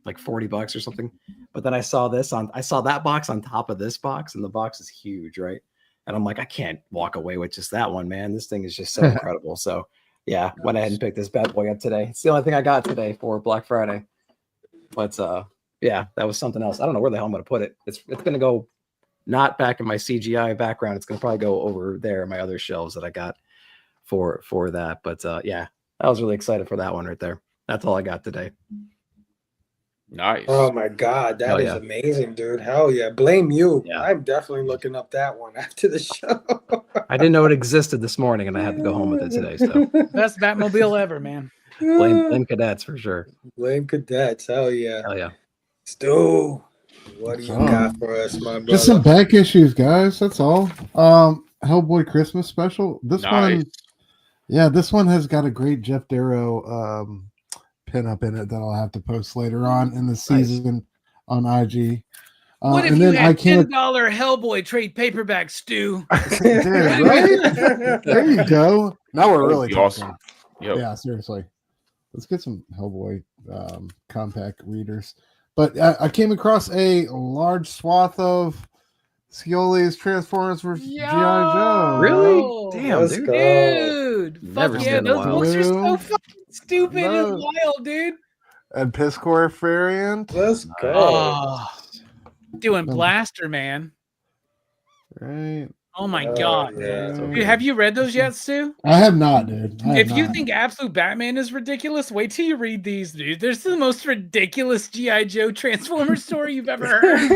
$40 or something. But then I saw that box on top of this box, and the box is huge, right? And I'm like, I can't walk away with just that one, man. This thing is just so incredible. So yeah, went ahead and picked this bad boy up today. It's the only thing I got today for Black Friday. But yeah, that was something else. I don't know where the hell I'm gonna put it. It's gonna go not back in my CGI background. It's gonna probably go over there in my other shelves that I got for that. But yeah, I was really excited for that one right there. That's all I got today. Nice. Oh my god, that is amazing, dude. Hell yeah. Blame you. Yeah. I'm definitely looking up that one after the show. I didn't know it existed this morning, and I had to go home with it today. So best Batmobile ever, man. Blame Cadets for sure. Blame Cadets. Hell yeah. Hell yeah. Stu, what do you got for us, my brother? Just some back issues, guys. That's all. Hellboy Christmas special. This one, Yeah, this one has got a great Jeff Darrow pin up in it that I'll have to post later on in the season on IG. What if and you then had I came $10 Hellboy trade paperback, Stu? Dude, right? There you go. Now we're really talking. Awesome. Yep. Yeah, seriously. Let's get some Hellboy compact readers. But I came across a large swath of Scioli's Transformers vs. G.I. Joe. Really? Damn, Let's dude. go. Dude, Never fuck seen yeah, in a those while. books are so Blue. fucking stupid and No. wild, dude. And Piscor variant. Let's go. Oh, doing Um, Blaster Man. Right. Oh my Oh, god, yeah. man. Dude, have you read those yet, Stu? I have not, dude. I have If you not. think Absolute Batman is ridiculous, wait till you read these, dude. There's the most ridiculous G.I. Joe Transformers story you've ever heard.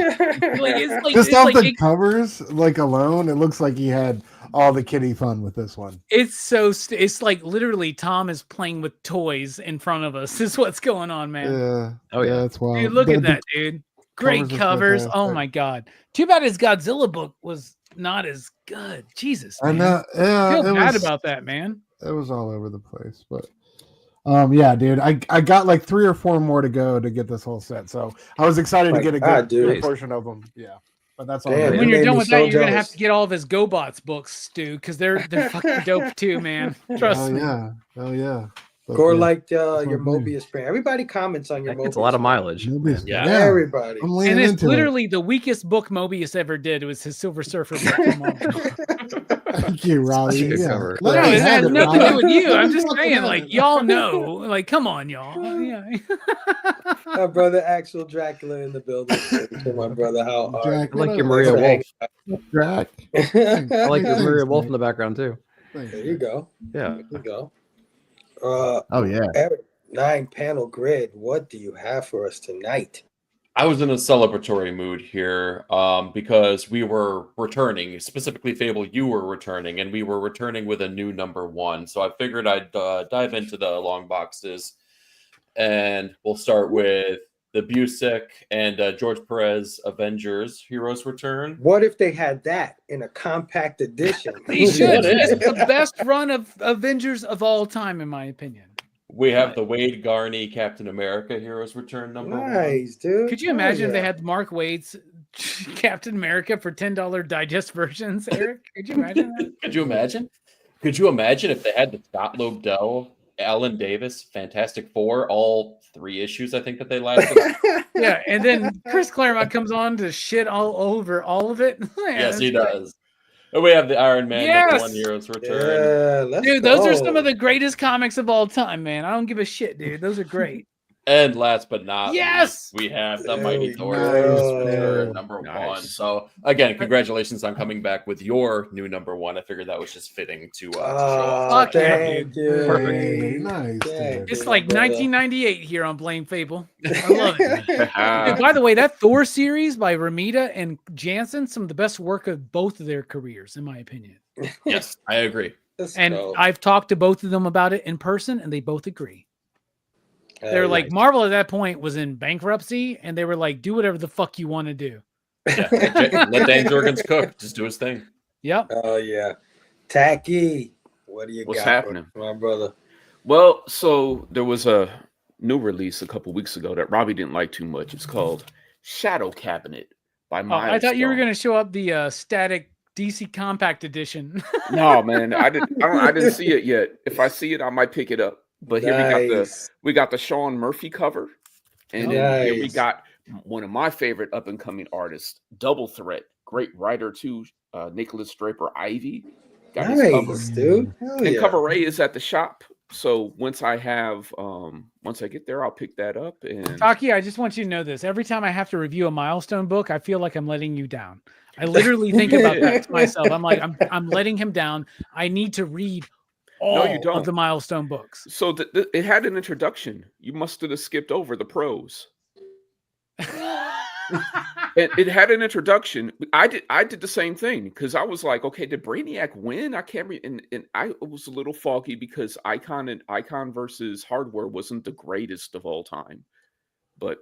Just off the covers, like alone, it looks like he had all the kiddie fun with this one. It's like literally Tom is playing with toys in front of us. Is what's going on, man. Yeah. Oh, yeah. That's wild. Dude, look at that, dude. Great covers are covers. Oh fantastic. my god. Too bad his Godzilla book was not as good. Jesus, I man. know. Yeah, I feel it bad was- about that, man. It was all over the place, but yeah, dude, I got like 3 or 4 more to go to get this whole set, so I was excited to My get a God, good dude. portion of them. Yeah, but that's all. Damn, good. When you're made done me with so that, you're gonna have jealous. to get all of his GoBots books, Stu, because they're fucking dope too, man. Trust Hell me. yeah, hell yeah. But, Gore yeah, liked that's your what I'm Mobius print. Everybody comments on your That Mobius. gets a lot of print. mileage. Mobius, Yeah. Everybody. I'm leaning And it's into literally the weakest book Mobius ever did. It was his Silver Surfer book. From Marvel. it. Thank you, Robbie. Such a good Yeah. cover. Let No, me it have has it, nothing to do Robbie. with you. I'm just Fucking saying, have like, it. y'all know. Like, come on, y'all. Yeah. My brother, actual Dracula in the building. To my brother, how Jack, I like what your up, Maria man? Wolf. Jack. I like your Thanks, Maria Wolf mate. in the background too. Thanks, There you man. go. Yeah. There you go. Oh yeah. Eric, 9-panel grid. What do you have for us tonight? I was in a celebratory mood here because we were returning, specifically Phable, you were returning, and we were returning with a new #1. So I figured I'd dive into the long boxes, and we'll start with the Busick and George Perez Avengers Heroes Return. What if they had that in a compact edition? They should. What is? It's the best run of Avengers of all time, in my opinion. We have the Wade Garney Captain America Heroes Return #1. Nice, dude. Could you Oh, imagine if they yeah. had Mark Wade's Captain America for $10 digest versions, Eric? Could you imagine that? Could you imagine? Could you imagine if they had the Scott Lobdell, Alan Davis, Fantastic Four, all 3 issues, I think that they lasted? Yeah, and then Chris Claremont comes on to shit all over all of it. Yeah, Yes, he that's great. does. And we have the Iron Man Yes! #1 Heroes Return. Yeah, let's Dude, those are go. some of the greatest comics of all time, man. I don't give a shit, dude. Those are great. And last but not Yes! least, we have the There Mighty we Thor go. Heroes Return #1. Nice. So again, congratulations on coming back with your new #1. I figured that was just fitting to show off. Oh, Fuck yeah, thank you. Hey, nice, Thank dude. It's you, like my brother. 1998 here on Blame Fable. I love it. Dude, by the way, that Thor series by Ramita and Jansen, some of the best work of both of their careers, in my opinion. Yes, I agree. Let's And go. I've talked to both of them about it in person, and they both agree. They're Hell like, yeah. Marvel at that point was in bankruptcy, and they were like, do whatever the fuck you want to do. Yeah, let Dan Jurgens cook. Just do his thing. Yep. Oh yeah, Taqi. What do you What's got, happening? my brother? Well, so there was a new release a couple weeks ago that Robbie didn't like too much. It's called Shadow Cabinet by Oh, I thought you were Milestone. going to show up the static DC Compact Edition. No, man, I didn't see it yet. If I see it, I might pick it up. But here Nice. we got the Sean Murphy cover, and then here we Nice. got one of my favorite up and coming artists, Double Threat, great writer too, Nicholas Draper Ivy. Got his cover. Nice, dude. Hell And yeah. Cover A is at the shop. So once I get there, I'll pick that up. And Taqi, I just want you to know this. Every time I have to review a Milestone book, I feel like I'm letting you down. I literally think about that to myself. I'm like, I'm letting him down. I need to read all you don't. of the Milestone books. so it had an introduction. You must have skipped over the prose. It had an introduction. I did the same thing because I was like, okay, did Brainiac win? I can't and I was a little foggy because Icon versus Hardware wasn't the greatest of all time. But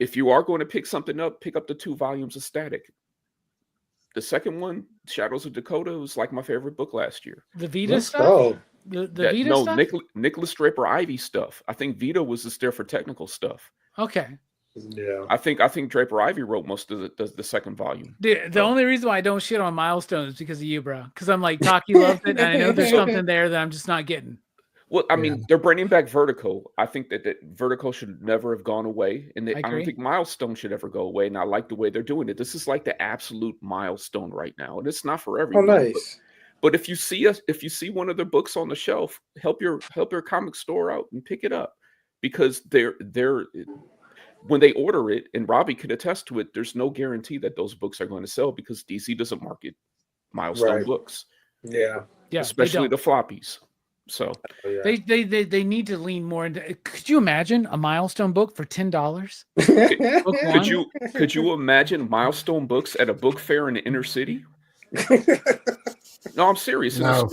if you are going to pick something up, pick up the 2 volumes of Static. The second one, Shadows of Dakota, was like my favorite book last year. The Vita Let's stuff? go. The Vita stuff? Nicholas Draper Ivy stuff. I think Vita was just there for technical stuff. Okay. Yeah. I think Draper Ivy wrote most of the second volume. Dude, the only reason why I don't shit on Milestone is because of you, bro. Because I'm like, Taqi loves it, and I know there's something there that I'm just not getting. Well, I mean, they're bringing back Vertigo. I think that Vertigo should never have gone away, and I don't think Milestone should ever go away. And I like the way they're doing it. This is like the absolute milestone right now, and it's not for everyone. Oh, nice. But if you see one of their books on the shelf, help your comic store out and pick it up, because they're when they order it, and Robbie could attest to it, there's no guarantee that those books are going to sell because DC doesn't market Milestone books. Yeah, especially the floppies. So they need to lean more into. Could you imagine a Milestone book for $10? Could you imagine Milestone books at a book fair in the inner city? No, I'm serious. Inner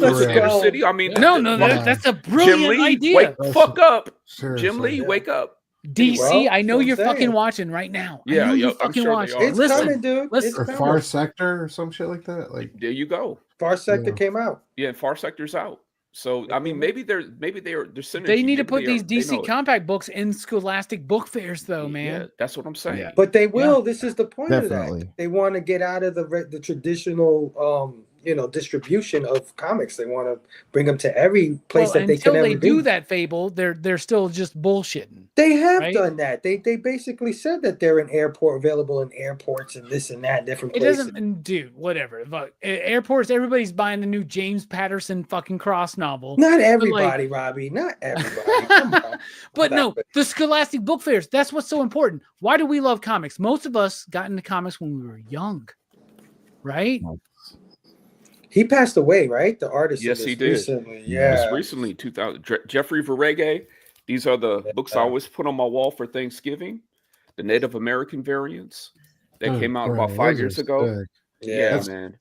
city. I mean, no, that's a brilliant idea. Wake fuck up, Jim Lee. Wake up. DC, I know you're fucking watching right now. Yeah, I'm sure watching. It's coming, dude. Or Far Sector or some shit like that. Like there you go. Far Sector came out. Yeah, Far Sector's out. So I mean, maybe they're synergy. They need to put these DC compact books in Scholastic book fairs, though, man. Yeah, that's what I'm saying. Yeah. But they will. Yeah. This is the point Definitely. of that. They want to get out of the traditional, distribution of comics. They want to bring them to every place that they can ever do. Until they do that, Phable, they're still just bullshitting. They have done that. They basically said that they're available in airports and this and that, different places. It doesn't, dude, whatever. Look, airports, everybody's buying the new James Patterson fucking Cross novel. Not everybody, Robbie. Not everybody. Come on. But no, the Scholastic book fairs, that's what's so important. Why do we love comics? Most of us got into comics when we were young, right? He passed away, right? The artist. Yes, he did. Recently. Yeah. Just recently, 2000. Jeffrey Verrege. These are the books I always put on my wall for Thanksgiving. The Native American variants that came out about 5 years ago. Yeah, man.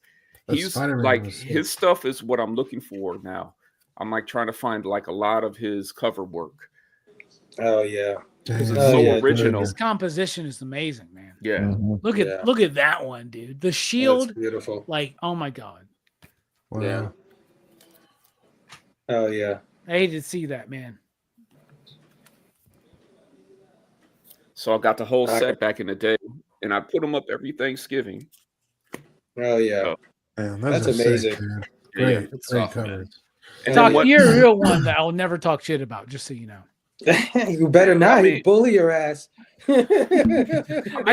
He's like his stuff is what I'm looking for now. I'm like trying to find like a lot of his cover work. Oh yeah. It's so original. His composition is amazing, man. Yeah. Mm-hmm. Look at that one, dude. The shield. That's beautiful. Like, oh my god. Wow. Yeah. Oh yeah. I hated to see that, man. So I got the whole set back in the day, and I put them up every Thanksgiving. Oh yeah. Man, that's amazing. Sick, great covers. You're a real one that I'll never talk shit about, just so you know. You better not. He bully your ass. I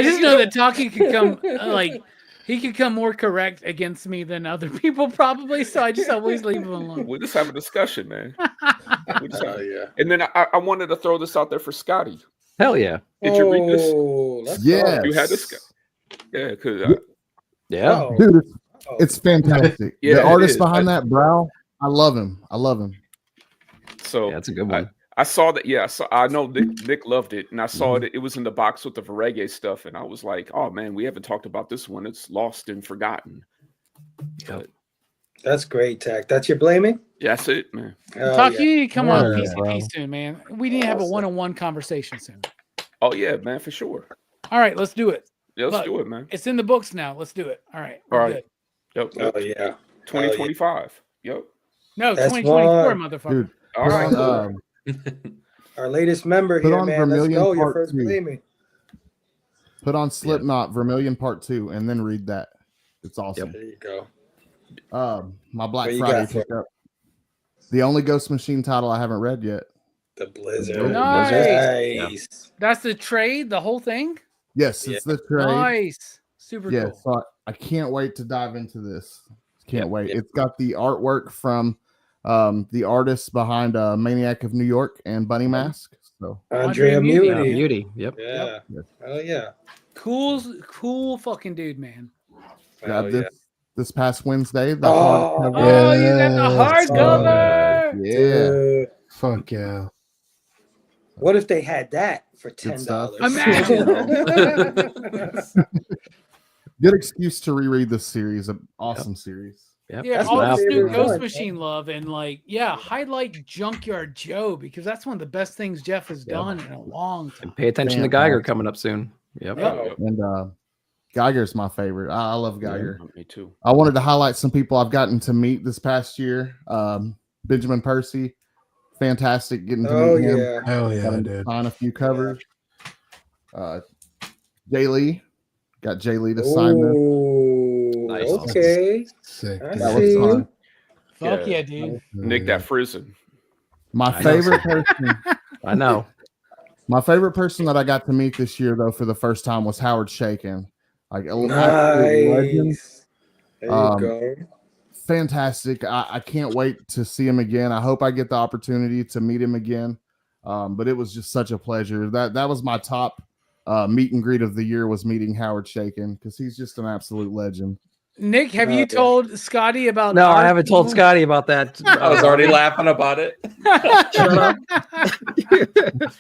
just know that Taqi could come he could come more correct against me than other people probably. So I just always leave him alone. We'll just have a discussion, man. And then I wanted to throw this out there for Scotty. Hell yeah! Did you read this? Yeah, you had this. Yeah, because dude, it's fantastic. Yeah, the artist behind that brow, I love him. So that's a good one. I saw that. Yeah, so I know Nick loved it, and I saw it. It was in the box with the Verrege stuff, and I was like, "Oh man, we haven't talked about this one. It's lost and forgotten." Yep. That's great, Taq. That's your blaming? Yeah, that's it, man. Taqi, come on, PCP soon, man. We need to have a one-on-one conversation soon. Oh yeah, man, for sure. All right, let's do it. Yeah, let's do it, man. It's in the books now. Let's do it. All right. All right. Yep. Oh yeah. 2025. Yep. No, 2024, motherfucker. Dude, all right. Our latest member here, man. Let's go. Your first blaming. Put on Slipknot Vermilion Part 2 and then read that. It's awesome. There you go. My Black Friday pickup. The only Ghost Machine title I haven't read yet. The Blizzard. Nice. That's the trade, the whole thing? Yes, it's the trade. Nice. Super cool. So I can't wait to dive into this. Can't wait. It's got the artwork from the artists behind Maniac of New York and Bunny Mask. So Andrea Muti. Muti. Yep. Yeah. Oh yeah. Cool fucking dude, man. Got this past Wednesday. You got the hardcover. Yeah. Fuck yeah. What if they had that for $10? Imagine. Good excuse to reread this series. An awesome series. Yep. Yeah, all this new Ghost Machine love and highlight Junkyard Joe because that's one of the best things Jeff has done in a long time. And pay attention to Geiger coming up soon. Yep. And Geiger's my favorite. I love Geiger. Me too. I wanted to highlight some people I've gotten to meet this past year. Benjamin Percy, fantastic getting to Oh meet him. yeah. Hell yeah, Got him to dude. sign a few covers. Jay Lee, got Jay Lee to sign this. Oh, Nice. okay. Sick. I dude. That see was you. fun. Fuck Yeah. yeah, dude. Nick that Frizzin. My I know, favorite sir. person, I know. my favorite person that I got to meet this year, though, for the first time was Howard Shakin. Like an absolute legend. Nice. There you Um, go. Fantastic. I can't wait to see him again. I hope I get the opportunity to meet him again. But it was just such a pleasure. That was my top meet and greet of the year, was meeting Howard Shakin, because he's just an absolute legend. Nick, have you Yeah. told Scotty about? No, I our haven't told people? Scotty about that. I was already laughing about it. Shut up.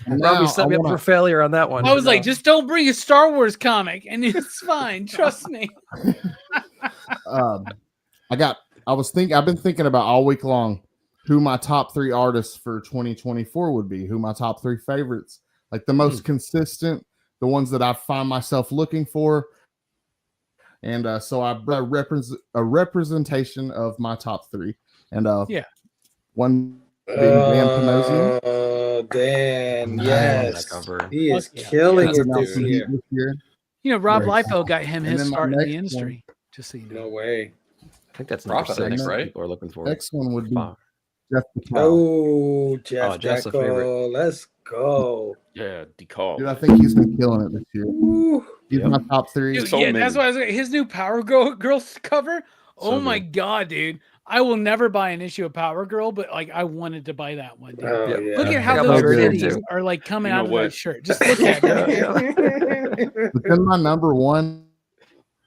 Now, Robbie set me up for failure on that one. I was No. like, just don't bring a Star Wars comic, and it's fine. Trust me. I've been thinking about all week long who my top 3 artists for 2024 would be, who my top 3 favorites, like the most consistent, the ones that I find myself looking for. And so I brought a representation of my top 3. And Yeah. one being Dan Panosian. Oh, Dan. Nice. Yes. That cover. He is Fuck yeah. killing He's it announced this some heat year. this year. You know, Rob Very Lipo got him And his then my start in the next industry. Just so you know. No way. I think that's number Profit, 6 right? people are looking for. Next one would be Fuck. Jeff Patel. Oh, Jeff Oh, Jeff's a favorite. Deco. Let's go. Yeah, DeCall. Dude, I think he's been killing it this year. Ooh. He's my top 3. Dude, So yeah, many. that's why I was like, his new Power Girls cover. Oh So my good. god, dude! I will never buy an issue of Power Girl, but like I wanted to buy that one. Dude. Oh, Yeah. yeah. Look at I how got those those good titties too. are like coming You know out of what? that shirt. Just look at it. But then my number 1,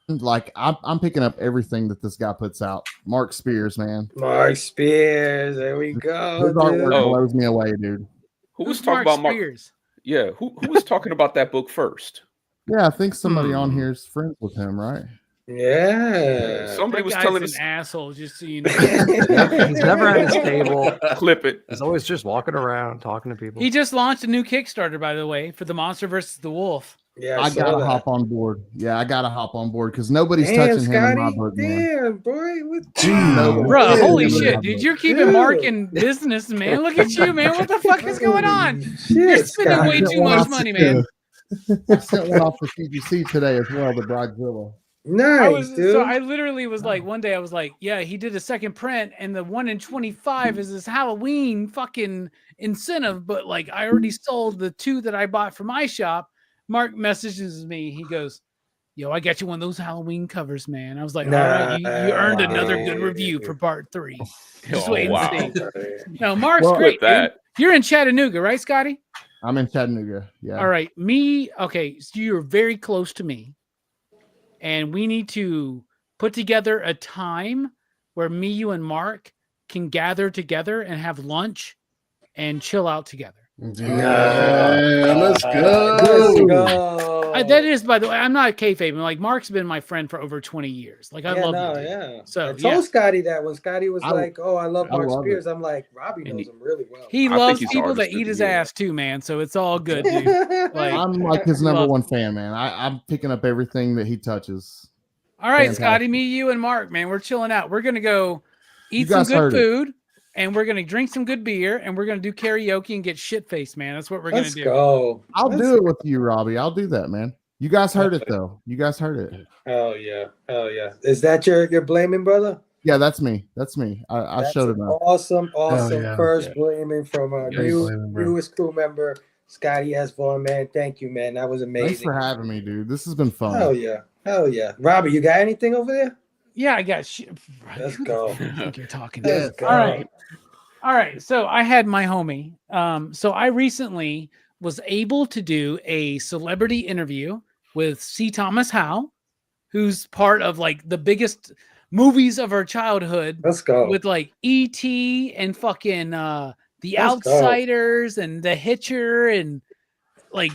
like I'm picking up everything that this guy puts out. Mark Spears, man. Mark Spears. There we go. His artwork Dude. Oh. blows me away, dude. Who was Who's talking about Mark? Spears? Yeah, who was talking about that book first? Yeah, I think somebody on here is friends with him, right? Yeah. Somebody That was guy's telling an us. asshole. Just so you know, He's never at his table. Clip it. He's always just walking around talking to people. he just launched a new Kickstarter, by the way, for the Monster versus the Wolf. Yeah, I saw gotta that. hop on board. Yeah, I gotta hop on board because nobody's Damn, touching him in my Scotty. book, man. Damn, boy. What? No, Bro, yeah, holy yeah, shit, yeah. dude! You're keeping Dude. Mark in business, man. Look at you, man. What the fuck is going on? You're Shit, spending Scotty. way too much money, man. I sent one off for CGC today as well, the Bridezilla. Nice, dude. So I literally was like, one day I was like, yeah, he did a second print, and the 1 in 25 is this Halloween fucking incentive, but like I already sold the 2 that I bought for my shop. Mark messages me. He goes, yo, I got you one of those Halloween covers, man. I was like, all right, you earned another good review for part 3. Just Oh, wait wow. and see. No, Mark's Well, great, With that. dude. You're in Chattanooga, right, Scotty? I'm in Chattanooga. Yeah. All right. Okay, so you're very close to me. And we need to put together a time where me, you, and Mark can gather together and have lunch and chill out together. Yeah, let's go. Let's go. That is, by the way, I'm not kayfabe. Like, Mark's been my friend for over 20 years. Like, I love you. Dude. Yeah. So, I told yeah. Scotty that when Scotty was I- like, "Oh, I love I Mark love Spears," I'm like, Robbie knows him really well. He think loves he's people artist that of eat the his year. ass too, man. So it's all good, dude. Like, I'm like his number love- 1 fan, man. I'm picking up everything that he touches. all right, Fantastic. Scotty, me, you, and Mark, man, we're chilling out. We're gonna go eat some guys good heard it. food, and we're gonna drink some good beer, and we're gonna do karaoke and get shit faced, man. That's what we're Let's gonna do. go. I'll Let's do it with you, Robbie. I'll do that, man. You guys heard it though. You guys heard it. Hell yeah. Hell yeah. Is that your blaming brother? Yeah, that's me. That's me. I That's showed an him up. awesome yeah. first blaming from our Great blaming, bro. newest crew member, Scotty S. Vaughn, man. Thank you, man. That was amazing. Thanks for having me, dude. This has been fun. Hell yeah. Hell yeah. Robbie, you got anything over there? Yeah, I got shit. Let's Who the go. fuck think you're talking Let's to? go. All right. So I had my homie. So I recently was able to do a celebrity interview with C. Thomas Howe, who's part of like the biggest movies of our childhood. Let's go. With like E.T. and fucking The Let's go. Outsiders and The Hitcher and like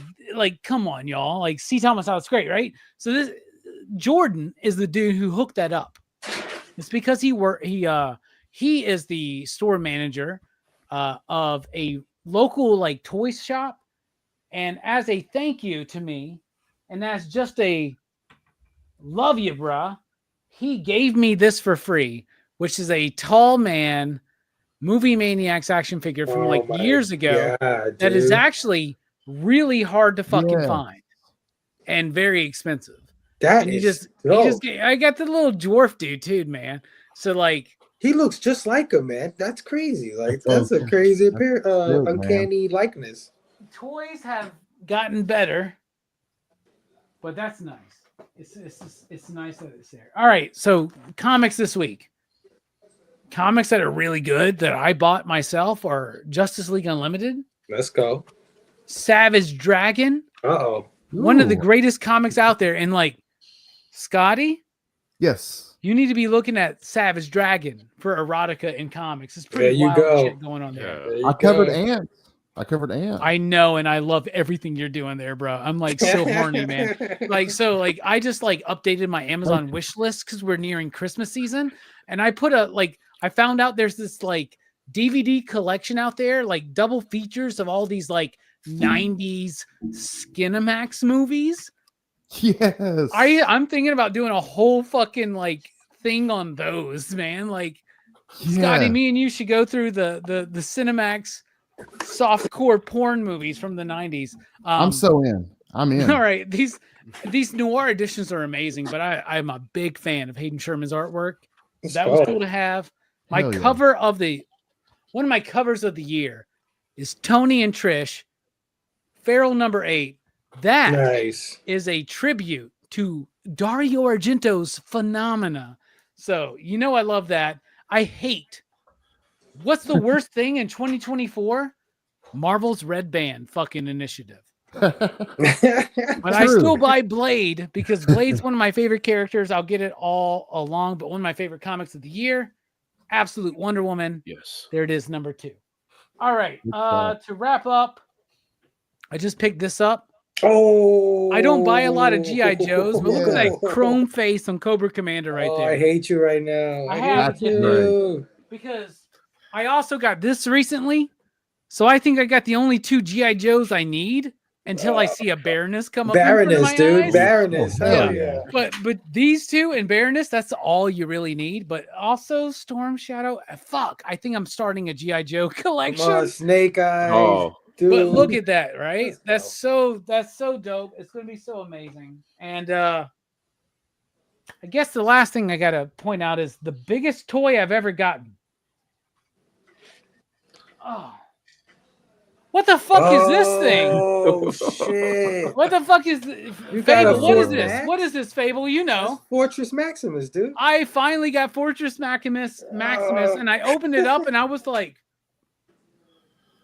come on, y'all. Like C. Thomas Howe's great, right? So this Jordan is the dude who hooked that up. It's because he is the store manager of a local like toy shop, and as a thank you to me, and as just a love you, bruh, he gave me this for free, which is a tall man Movie Maniacs action figure from like my years ago God, that is dude. actually really hard to fucking Yeah. find and very expensive. That And you is just dope. I got the little dwarf dude too, man. So like He looks just like him, man. That's crazy. Like That's that's a crazy appearance, good, man. uncanny likeness. toys have gotten better, but that's nice. It's nice that it's there. All right, so comics this week. Comics that are really good that I bought myself are Justice League Unlimited, Let's go. Savage Dragon, Uh-oh. one of the Ooh. greatest comics out there. And like Scotty, Yes. you need to be looking at Savage Dragon for erotica in comics. It's There pretty you wild go. shit going on there. There you I covered go. ants. I covered ants. I know, and I love everything you're doing there, bro. I'm like so horny, man. Like, so like I just like updated my Amazon wish list because we're nearing Christmas season, and I put I found out there's this like DVD collection out there, like double features of all these like 90s Skinamax movies. Yes. I'm thinking about doing a whole fucking like thing on those, man. Like Scotty, Yeah. me and you should go through the Cinemax softcore porn movies from the 90s. I'm so in. I'm in. All right, these noir editions are amazing, but I'm a big fan of Hayden Sherman's artwork. That was cool to have. My Hell yeah. cover of one of my covers of the year is Tony and Trish, Feral number 8. That Nice. is a tribute to Dario Argento's Phenomena. So you know I love that. I hate. What's the worst thing in 2024? Marvel's Red Band fucking initiative. But I still buy Blade because Blade's one of my favorite characters. I'll get it all along, but one of my favorite comics of the year, Absolute Wonder Woman. Yes. There it is, number 2. All right. To wrap up, I just picked this up. Oh, I don't buy a lot of G.I. Joes, but look at that chrome face on Cobra Commander right there. I hate you right now. I have you. because I also got this recently. So I think I got the only 2 G.I. Joes I need until I see a Baroness come up. Baroness, dude. Eyes. Baroness. Hell yeah. But these 2 and Baroness, that's all you really need. But also Storm Shadow. Fuck. I think I'm starting a G.I. Joe collection. Come on, Snake Eyes. Oh. Dude. But look at that, right? That's so dope. It's gonna be so amazing. And I guess the last thing I gotta point out is the biggest toy I've ever gotten. Oh. What the fuck is this thing? Oh shit. What the fuck is this? Phable, what is this? What is this, Phable? You know. That's Fortress Maximus, dude. I finally got Fortress Maximus, and I opened it up and I was like,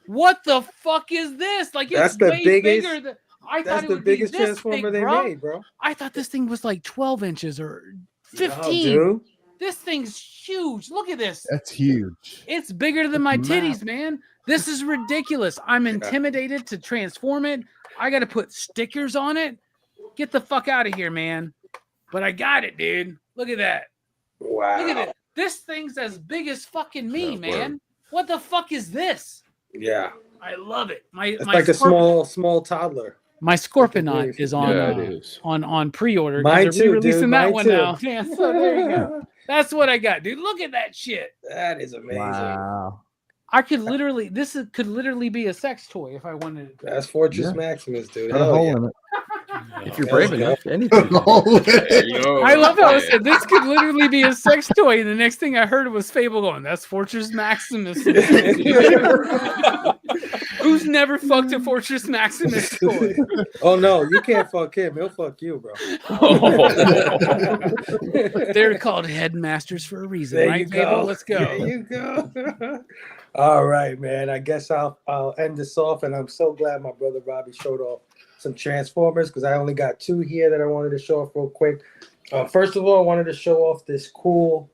what the fuck is this? Like, it's way bigger than I thought. It would be this transformer big, they bro. made, bro. I thought this thing was like 12 inches or 15. No, dude. This thing's huge. Look at this. That's huge. It's bigger than my titties, man. This is ridiculous. I'm intimidated to transform it. I got to put stickers on it. Get the fuck out of here, man. But I got it, dude. Look at that. Wow. Look at it. This thing's as big as fucking me, man. What the fuck is this? Yeah. I love it. It's like a small toddler. My Scorponot is on on pre-order. Mine too, releasing that one now. Yeah, so there you go. That's what I got, dude. Look at that shit. That is amazing. Wow. I could literally, could literally be a sex toy if I wanted it. That's Fortress Maximus, dude. Got a hole in it. If you're brave enough, anything. I love how I said this could literally be a sex toy, and the next thing I heard was Phable going, "That's Fortress Maximus." Who's never fucked a Fortress Maximus toy? Oh no, you can't fuck him. He'll fuck you, bro. They're called headmasters for a reason, There right, you go. Phable? Let's go. There you go. All right, man. I guess I'll end this off, and I'm so glad my brother Robbie showed off some Transformers because I only got 2 here that I wanted to show off real quick. First of all, I wanted to show off this cool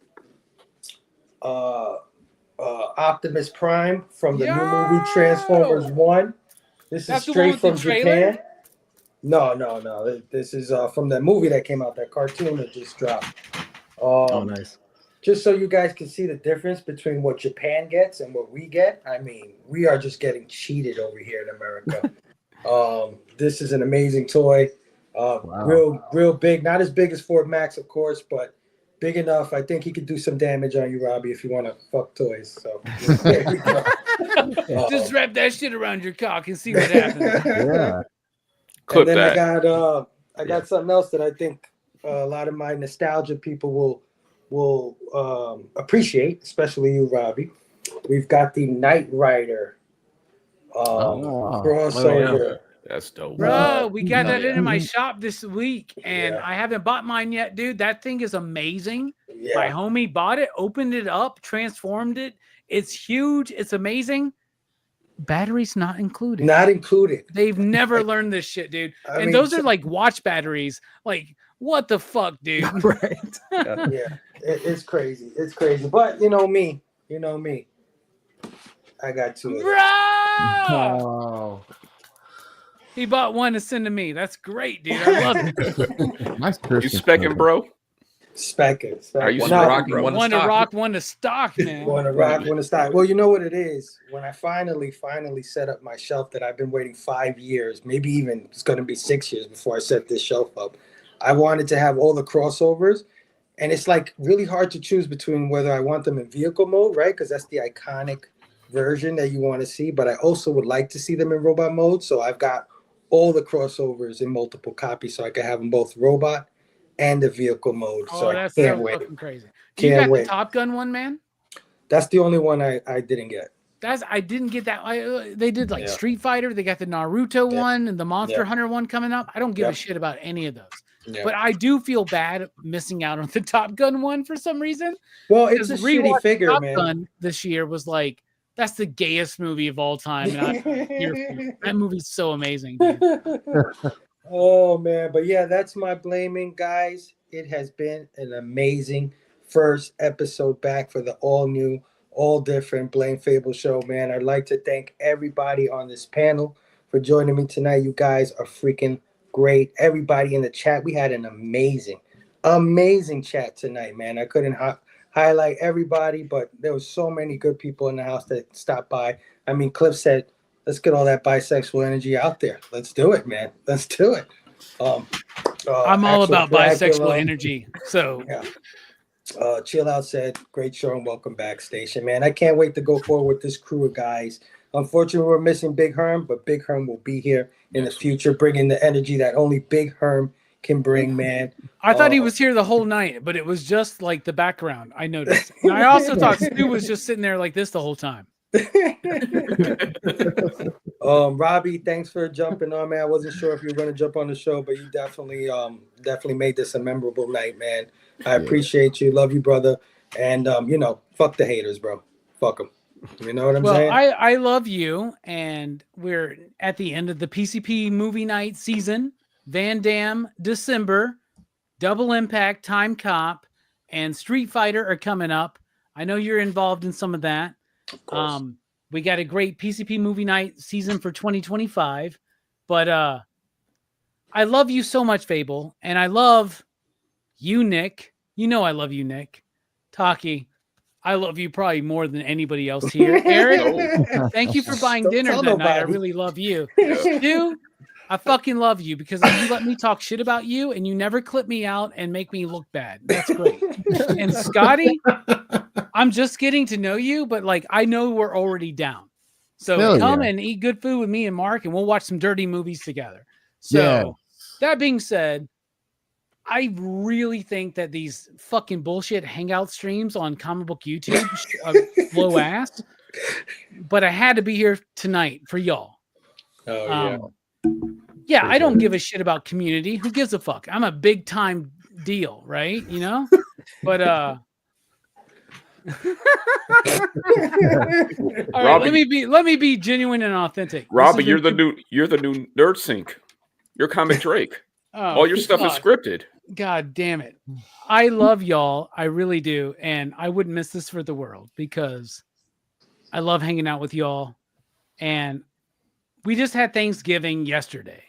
Optimus Prime from the new movie Transformers 1. This is straight from Japan. No. This is from that movie that came out, that cartoon that just dropped. Oh, nice. Just so you guys can see the difference between what Japan gets and what we get. I mean, we are just getting cheated over here in America. This is an amazing toy. Real big. Not as big as Ford Max, of course, but big enough. I think he could do some damage on you, Robbie, if you want to fuck toys. So there we go. Just wrap that shit around your cock and see what happens. Yeah. Clip and then that. I got something else that I think a lot of my nostalgia people will appreciate, especially you, Robbie. We've got the Knight Rider crossover. Yeah. That's dope. Bro, we got that in my shop this week, and I haven't bought mine yet, dude. That thing is amazing. Yeah. My homie bought it, opened it up, transformed it. It's huge. It's amazing. Batteries not included. Not included. They've never learned this shit, dude. I And mean, those are like watch batteries. Like, what the fuck, dude? Right. Yeah, it's crazy. It's crazy. But you know me. I got two of them. Bro! Oh, He bought one to send to me. That's great, dude. I love it. nice You Christmas specking, present. bro? Specking. Are you No, rocking One to rock, one to stock, man. One to rock, one to stock. Well, you know what it is. When I finally set up my shelf that I've been waiting 5 years, maybe even it's going to be 6 years before I set this shelf up. I wanted to have all the crossovers, and it's like really hard to choose between whether I want them in vehicle mode, right? Because that's the iconic version that you want to see. But I also would like to see them in robot mode. So I've got all the crossovers in multiple copies, so I can have them both robot and the vehicle mode. Oh, So that's I can't so wait. fucking crazy. You Can't got wait. the Top Gun one, man? That's the only one I didn't get. I didn't get that. They did like Street Fighter. They got the Naruto one and the Monster Hunter one coming up. I don't give a shit about any of those. Yeah. But I do feel bad missing out on the Top Gun one for some reason. Well, it's a Because shitty rewatching figure, Top man. Gun this year was like, that's the gayest movie of all time. And I'm here for it. That movie's so amazing, dude. Oh man, but yeah, that's my blaming, guys. It has been an amazing first episode back for the all new, all different Blame Phable show, man. I'd like to thank everybody on this panel for joining me tonight. You guys are freaking great. Everybody in the chat, we had an amazing chat tonight, man. I couldn't highlight everybody, but there was so many good people in the house that stopped by. I mean, Cliff said, let's get all that bisexual energy out there. Let's do it, man. Let's do it. I'm all about bisexual energy. So Chill Out said, great show and welcome back, Station, man. I can't wait to go forward with this crew of guys. Unfortunately, we're missing Big Herm, but Big Herm will be here in the future, bringing the energy that only Big Herm can bring, man. I thought he was here the whole night, but it was just like the background. I noticed. And I also thought Stu was just sitting there like this the whole time. Robbie, thanks for jumping on, man. I wasn't sure if you were going to jump on the show, but you definitely made this a memorable night, man. I appreciate you. Love you, brother. And fuck the haters, bro. Fuck them. You know what I'm saying? I love you, and we're at the end of the PCP movie night season. Van Damme, December, Double Impact, Time Cop, and Street Fighter are coming up. I know you're involved in some of that. Of course. We got a great PCP movie night season for 2025, but I love you so much, Phable, and I love you, Nick. You know I love you, Nick. Taqi, I love you probably more than anybody else here. Eric, thank you for buying Don't dinner tell that night. I nobody. really love you. Stu, I fucking love you because you let me talk shit about you and you never clip me out and make me look bad. That's great. And Scotty, I'm just getting to know you, but like I know we're already down. So Hell come yeah. and eat good food with me and Mark, and we'll watch some dirty movies together. So that being said, I really think that these fucking bullshit hangout streams on comic book YouTube blow ass. But I had to be here tonight for y'all. Oh, yeah. Yeah, I don't give a shit about community. Who gives a fuck? I'm a big time deal, right? You know? But all right, Robbie, let me be genuine and authentic. Robbie, you're the new nerd sync. You're Comic Drake. All your stuff is scripted. God damn it. I love y'all. I really do. And I wouldn't miss this for the world because I love hanging out with y'all. And we just had Thanksgiving yesterday.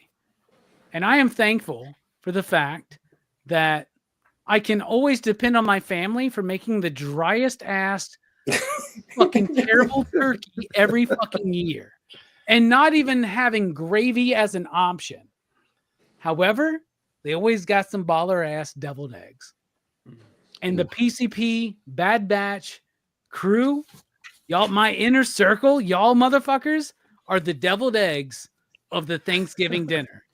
And I am thankful for the fact that I can always depend on my family for making the driest ass fucking terrible turkey every fucking year and not even having gravy as an option. However, they always got some baller ass deviled eggs. and the PCP Bad Batch crew, y'all, my inner circle, y'all motherfuckers are the deviled eggs of the Thanksgiving dinner.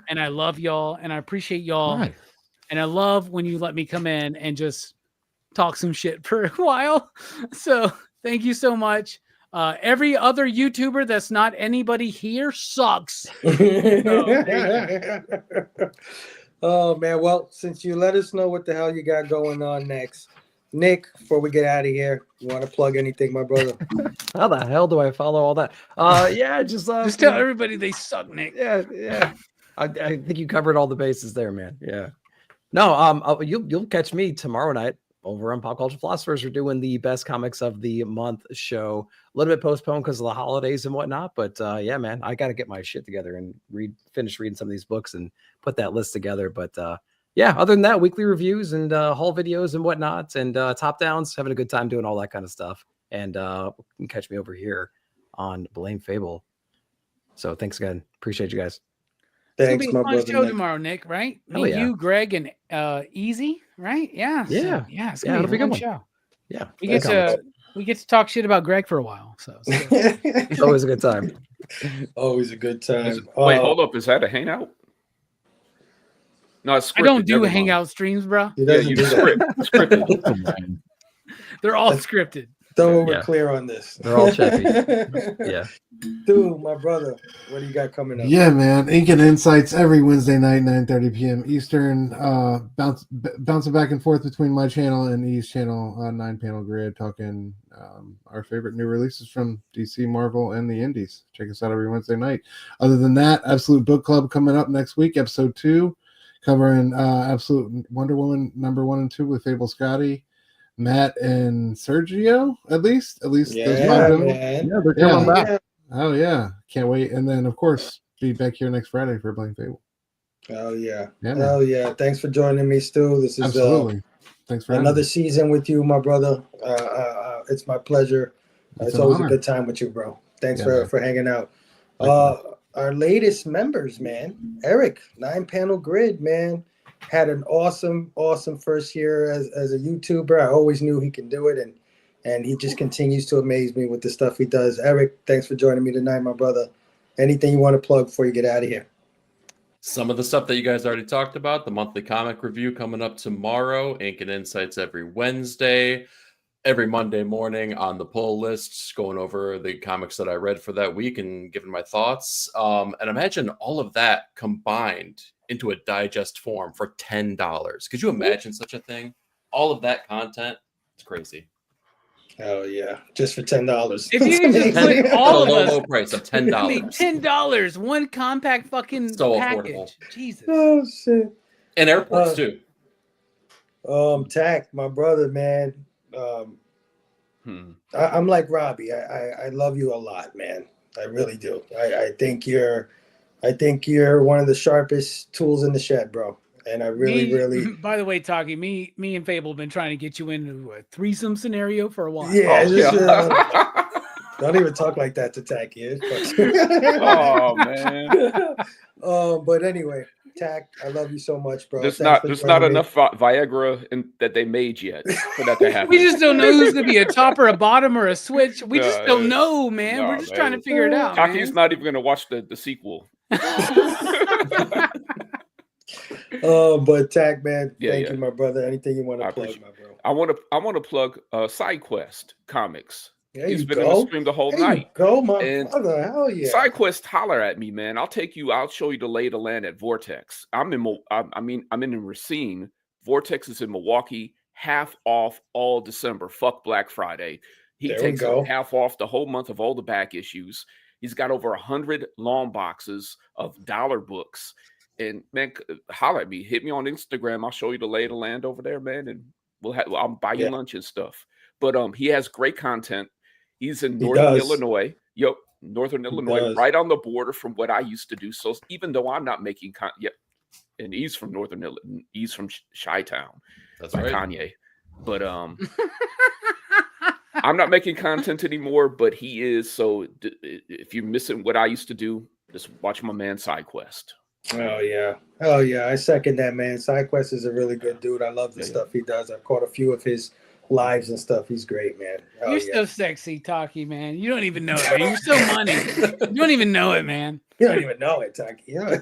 And I love y'all and I appreciate y'all. Nice. And I love when you let me come in and just talk some shit for a while. So thank you so much. Every other YouTuber that's not anybody here sucks. Oh man, well, since you let us know what the hell you got going on next, Nick, before we get out of here, you want to plug anything, my brother? How the hell do I follow all that? Yeah, just tell everybody they suck, Nick. Yeah. I think you covered all the bases there, man. Yeah. No, you'll catch me tomorrow night over on Pop Culture Philosophers. We're doing the best comics of the month show. A little bit postponed because of the holidays and whatnot, but yeah, man, I got to get my shit together and finish reading some of these books and put that list together. But yeah, other than that, weekly reviews and haul videos and whatnot, and top downs, having a good time doing all that kind of stuff. And you can catch me over here on Blame Phable. So thanks again. Appreciate you guys. Thanks, it's gonna be my a fun brother. show Nick. tomorrow, Nick. Right? Hell Me, yeah. you, Greg, and Easy. Right? Yeah. Yeah. So, yeah. It's gonna it'll be a fun good show. Yeah. We get to talk shit about Greg for a while. So It's always a good time. Always a good time. Wait, hold up. Is that a hangout? No, it's scripted. I don't do Never mind. hangout streams, bro. Yeah, you scripted. They're all scripted. So we're clear on this. They're all chappy. Yeah. Dude, my brother, what do you got coming up? Yeah, man. Ink and Insights every Wednesday night, 9:30 p.m. Eastern. Bouncing back and forth between my channel and E's channel, 9-panel grid, talking our favorite new releases from DC, Marvel, and the Indies. Check us out every Wednesday night. Other than that, Absolute Book Club coming up next week, episode 2, covering Absolute Wonder Woman #1 and 2 with Phable Scotty, Matt and Sergio, at least Yeah, those five man. Yeah, they're coming back. Oh yeah, can't wait. And then of course be back here next Friday for Blame Phable. Oh yeah. Yeah, Hell yeah. Thanks for joining me, Stu. This is Absolutely. Thanks for another season with you, my brother. It's my pleasure. It's always honor. a good time with you, bro. Thanks Yeah, for hanging out. Likewise. Our latest members, man. Eric, 9-panel grid, man. Had an awesome first year as a YouTuber. I always knew he can do it, and he just continues to amaze me with the stuff he does. Eric, thanks for joining me tonight, my brother. Anything you want to plug before you get out of here? Some of the stuff that you guys already talked about, the monthly comic review coming up tomorrow, Ink and Insights every Wednesday, every Monday morning on the pull lists, going over the comics that I read for that week and giving my thoughts. And imagine all of that combined into a digest form for $10. Could you imagine such a thing? All of that content, it's crazy. Oh yeah, just for $10. If you just put all of us, low price of $10. $10, one compact fucking So package. affordable. Jesus. Oh shit. And airports too. Taq, my brother, man. I'm like Robbie. I love you a lot, man. I really do. I think you're one of the sharpest tools in the shed, bro. And I really. By the way, Taqi, me and Phable have been trying to get you into a threesome scenario for a while. Yeah. Don't even talk like that to Taqi. Oh man. But anyway, Taq, I love you so much, bro. There's Thanks not for joining me. enough Viagra that they made yet for that to happen. We just don't know who's gonna be a top or a bottom or a switch. We just don't know, man. We're just trying to figure it out. Taki's Man. not even gonna watch the sequel. But Taq, man, thank you, my brother. Anything you want to plug, my bro? I want to plug SideQuest Comics. There He's you been go. in the stream the whole There night. You go, my And brother. Hell yeah. SideQuest, holler at me, man. I'll take you. I'll show you the lay of the land at Vortex. I'm in Racine. Vortex is in Milwaukee. Half off all December. Fuck Black Friday. He There we takes go. half off the whole month of all the back issues. He's got over 100 long boxes of dollar books. And man, holler at me. Hit me on Instagram. I'll show you the lay of the land over there, man. And I'll buy you lunch and stuff. But he has great content. He's in Northern Illinois. Northern Illinois, right on the border from what I used to do. So even though I'm not making and he's from Northern Illinois, he's from Chi-Town. That's like right. Kanye. But I'm not making content anymore, but he is. So if you're missing what I used to do, just watch my man SideQuest. Oh yeah. Oh yeah. I second that, man. SideQuest is a really good dude. I love the stuff he does. I've caught a few of his lives and stuff. He's great, man. Oh, You're so sexy, Taqi, man. You don't even know it, man. You're so money. You don't even know it, man. You don't even know it, Taqi. Yeah.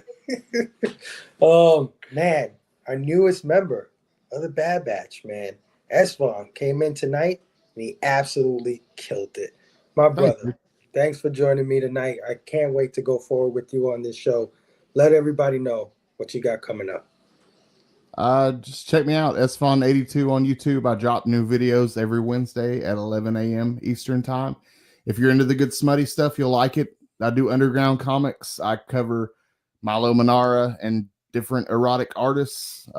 Man, our newest member of the Bad Batch, man, Esvon, came in tonight and he absolutely killed it. My brother, thanks for joining me tonight. I can't wait to go forward with you on this show. Let everybody know what you got coming up. Just check me out, Esfon82 on YouTube. I drop new videos every Wednesday at 11 a.m. Eastern time. If you're into the good smutty stuff, you'll like it. I do underground comics. I cover Milo Manara and different erotic artists.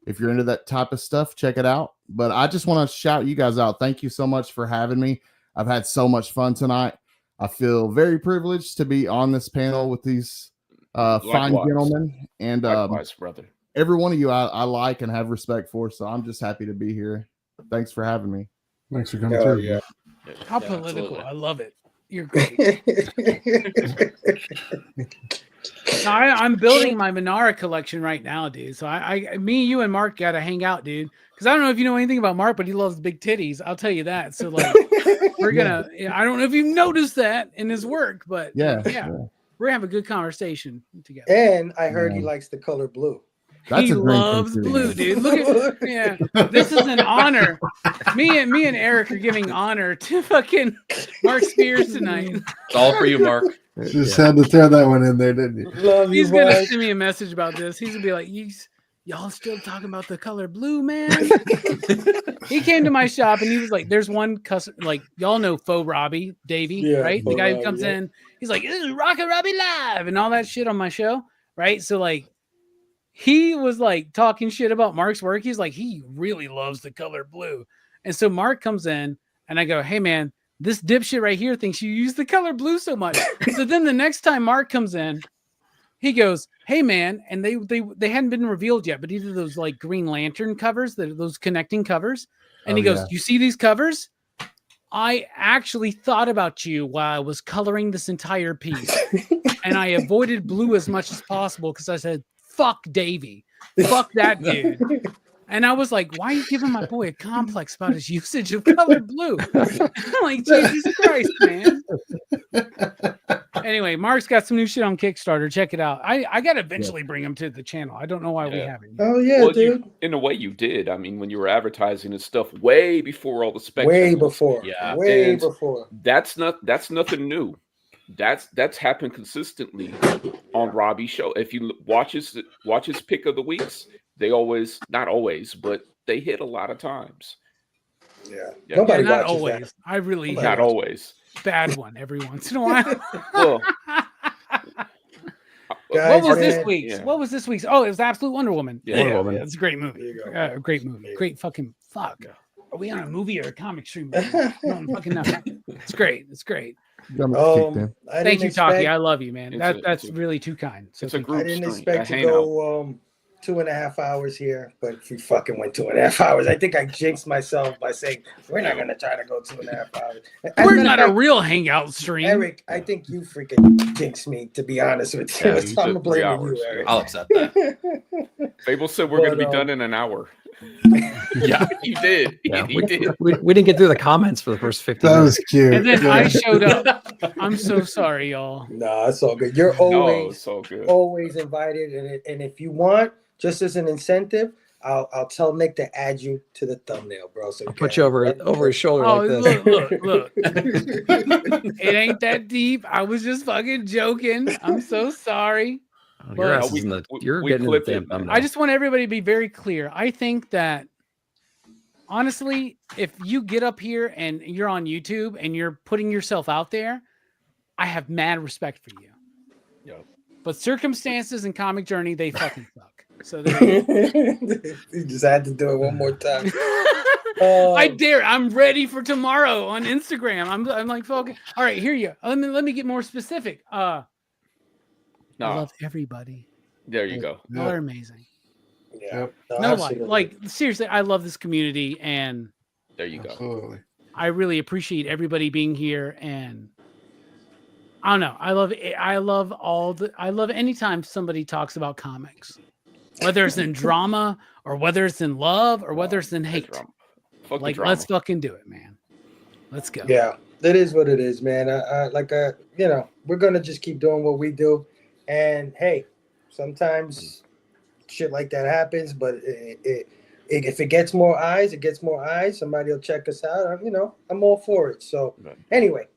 If you're into that type of stuff, check it out. But I just want to shout you guys out. Thank you so much for having me. I've had so much fun tonight. I feel very privileged to be on this panel with these fine gentlemen. And Likewise, brother. Every one of you I like and have respect for. So I'm just happy to be here. Thanks for having me. Thanks for coming through. Yeah. How political. I love it. You're great. Now, I'm building my Manara collection right now, dude. So me, you, and Mark got to hang out, dude. Because I don't know if you know anything about Mark, but he loves big titties. I'll tell you that. So like, we're gonna. I don't know if you've noticed that in his work, but yeah, we're gonna have a good conversation together. And I heard he likes the color blue. He loves blue, dude. Look at this is an honor. Me and Eric are giving honor to fucking Mark Spears tonight. It's all for you, Mark. Just had to throw that one in there, didn't you? Love He's you, gonna boy. send me a message about this. He's gonna be like, y'all still talking about the color blue, man? He came to my shop and he was like, there's one custom, like y'all know Faux Robbie, Davey, right? The guy who comes in, he's like, this is Rockin' Robbie Live and all that shit on my show, right? So like he was like talking shit about Mark's work. He's like, he really loves the color blue. And so Mark comes in and I go, hey man, this dipshit right here thinks you use the color blue so much. So then the next time Mark comes in, he goes, hey man, and they hadn't been revealed yet, but either those like Green Lantern covers, those connecting covers. And he goes, you see these covers? I actually thought about you while I was coloring this entire piece. And I avoided blue as much as possible because I said, fuck Davey. Fuck that dude. And I was like, why are you giving my boy a complex about his usage of color blue? I'm like, Jesus Christ, man. Anyway, Mark's got some new shit on Kickstarter. Check it out. I got to eventually bring him to the channel. I don't know why we haven't. Oh, yeah, well, dude. In a way, you did. I mean, when you were advertising and stuff way before all the specs. Way before. Yeah. Way before. That's nothing new. That's happened consistently on Robbie's show. If you watch his pick of the weeks, they always, not always, but they hit a lot of times. Yeah. Nobody not always. That. I really not always. Bad one every once in a while. Well, what was this week's? Yeah. What was this week's? Oh, it was Absolute Wonder Woman. Yeah, Wonder Woman. It's a great movie. Great movie. Great fucking fuck. Are we on a movie or a comic stream? I don't fucking know. It's great. It's great. Thank you, Taqi. I love you, man. That's really too kind. So it's a group. I didn't expect to go 2.5 hours here, but we fucking went 2.5 hours. I think I jinxed myself by saying we're not gonna try to go 2.5 hours. We're not a real hangout stream. Eric, I think you freaking jinxed me, to be honest with you. So I'm blaming you, Eric. I'll accept that. Phable said we're gonna be done in an hour. Yeah, you did. Yeah, you did. We didn't get through the comments for the first 50 That minutes. was cute. And then I showed up. I'm so sorry, y'all. No, it's all good. You're always invited, and if you want, just as an incentive, I'll tell Nick to add you to the thumbnail, bro. So I'll put you over his shoulder like this. Look. It ain't that deep. I was just fucking joking. I'm so sorry. You're getting in the damn thumbnail. I just want everybody to be very clear. I think that honestly, if you get up here and you're on YouTube and you're putting yourself out there, I have mad respect for you. Yep. But circumstances and Comic Journey, they fucking suck. So you just had to do it one more time. I dare. I'm ready for tomorrow on Instagram. I'm like, fucking. All right, here you go. Let me get more specific. I love everybody. There you go. Y'all are amazing. Yeah. No, like seriously, I love this community, and there you go. Absolutely. I really appreciate everybody being here, and I don't know. I love anytime somebody talks about comics, whether it's in drama or whether it's in love or whether it's in hate. Like, let's fucking do it, man. Let's go. Yeah, that is what it is, man. We're gonna just keep doing what we do, and hey, sometimes shit like that happens, but if it gets more eyes, it gets more eyes. Somebody will check us out. I'm all for it. So anyway,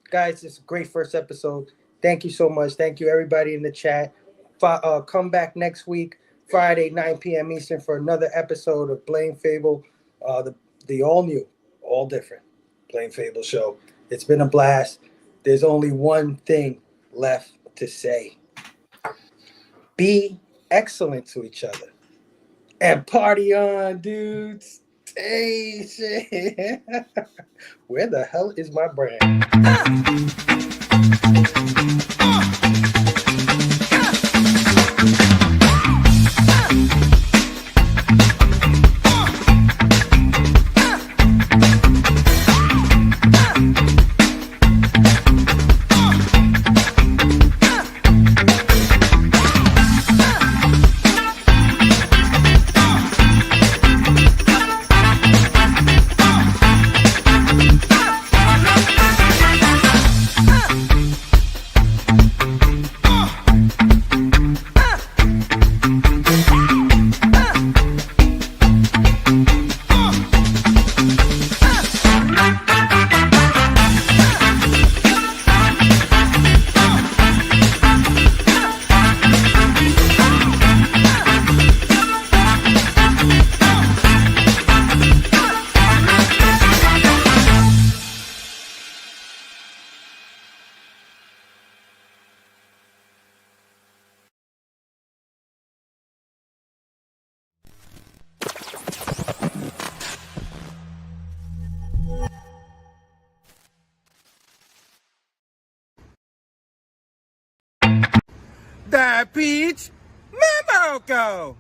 guys, it's a great first episode. Thank you so much. Thank you, everybody in the chat. Come back next week, Friday, 9 p.m. Eastern, for another episode of Blame Phable, the all new, all different Blame Phable show. It's been a blast. There's only one thing left to say. Be excellent to each other. And party on, dudes. Hey, shit. Where the hell is my brand? That peach Mamoko.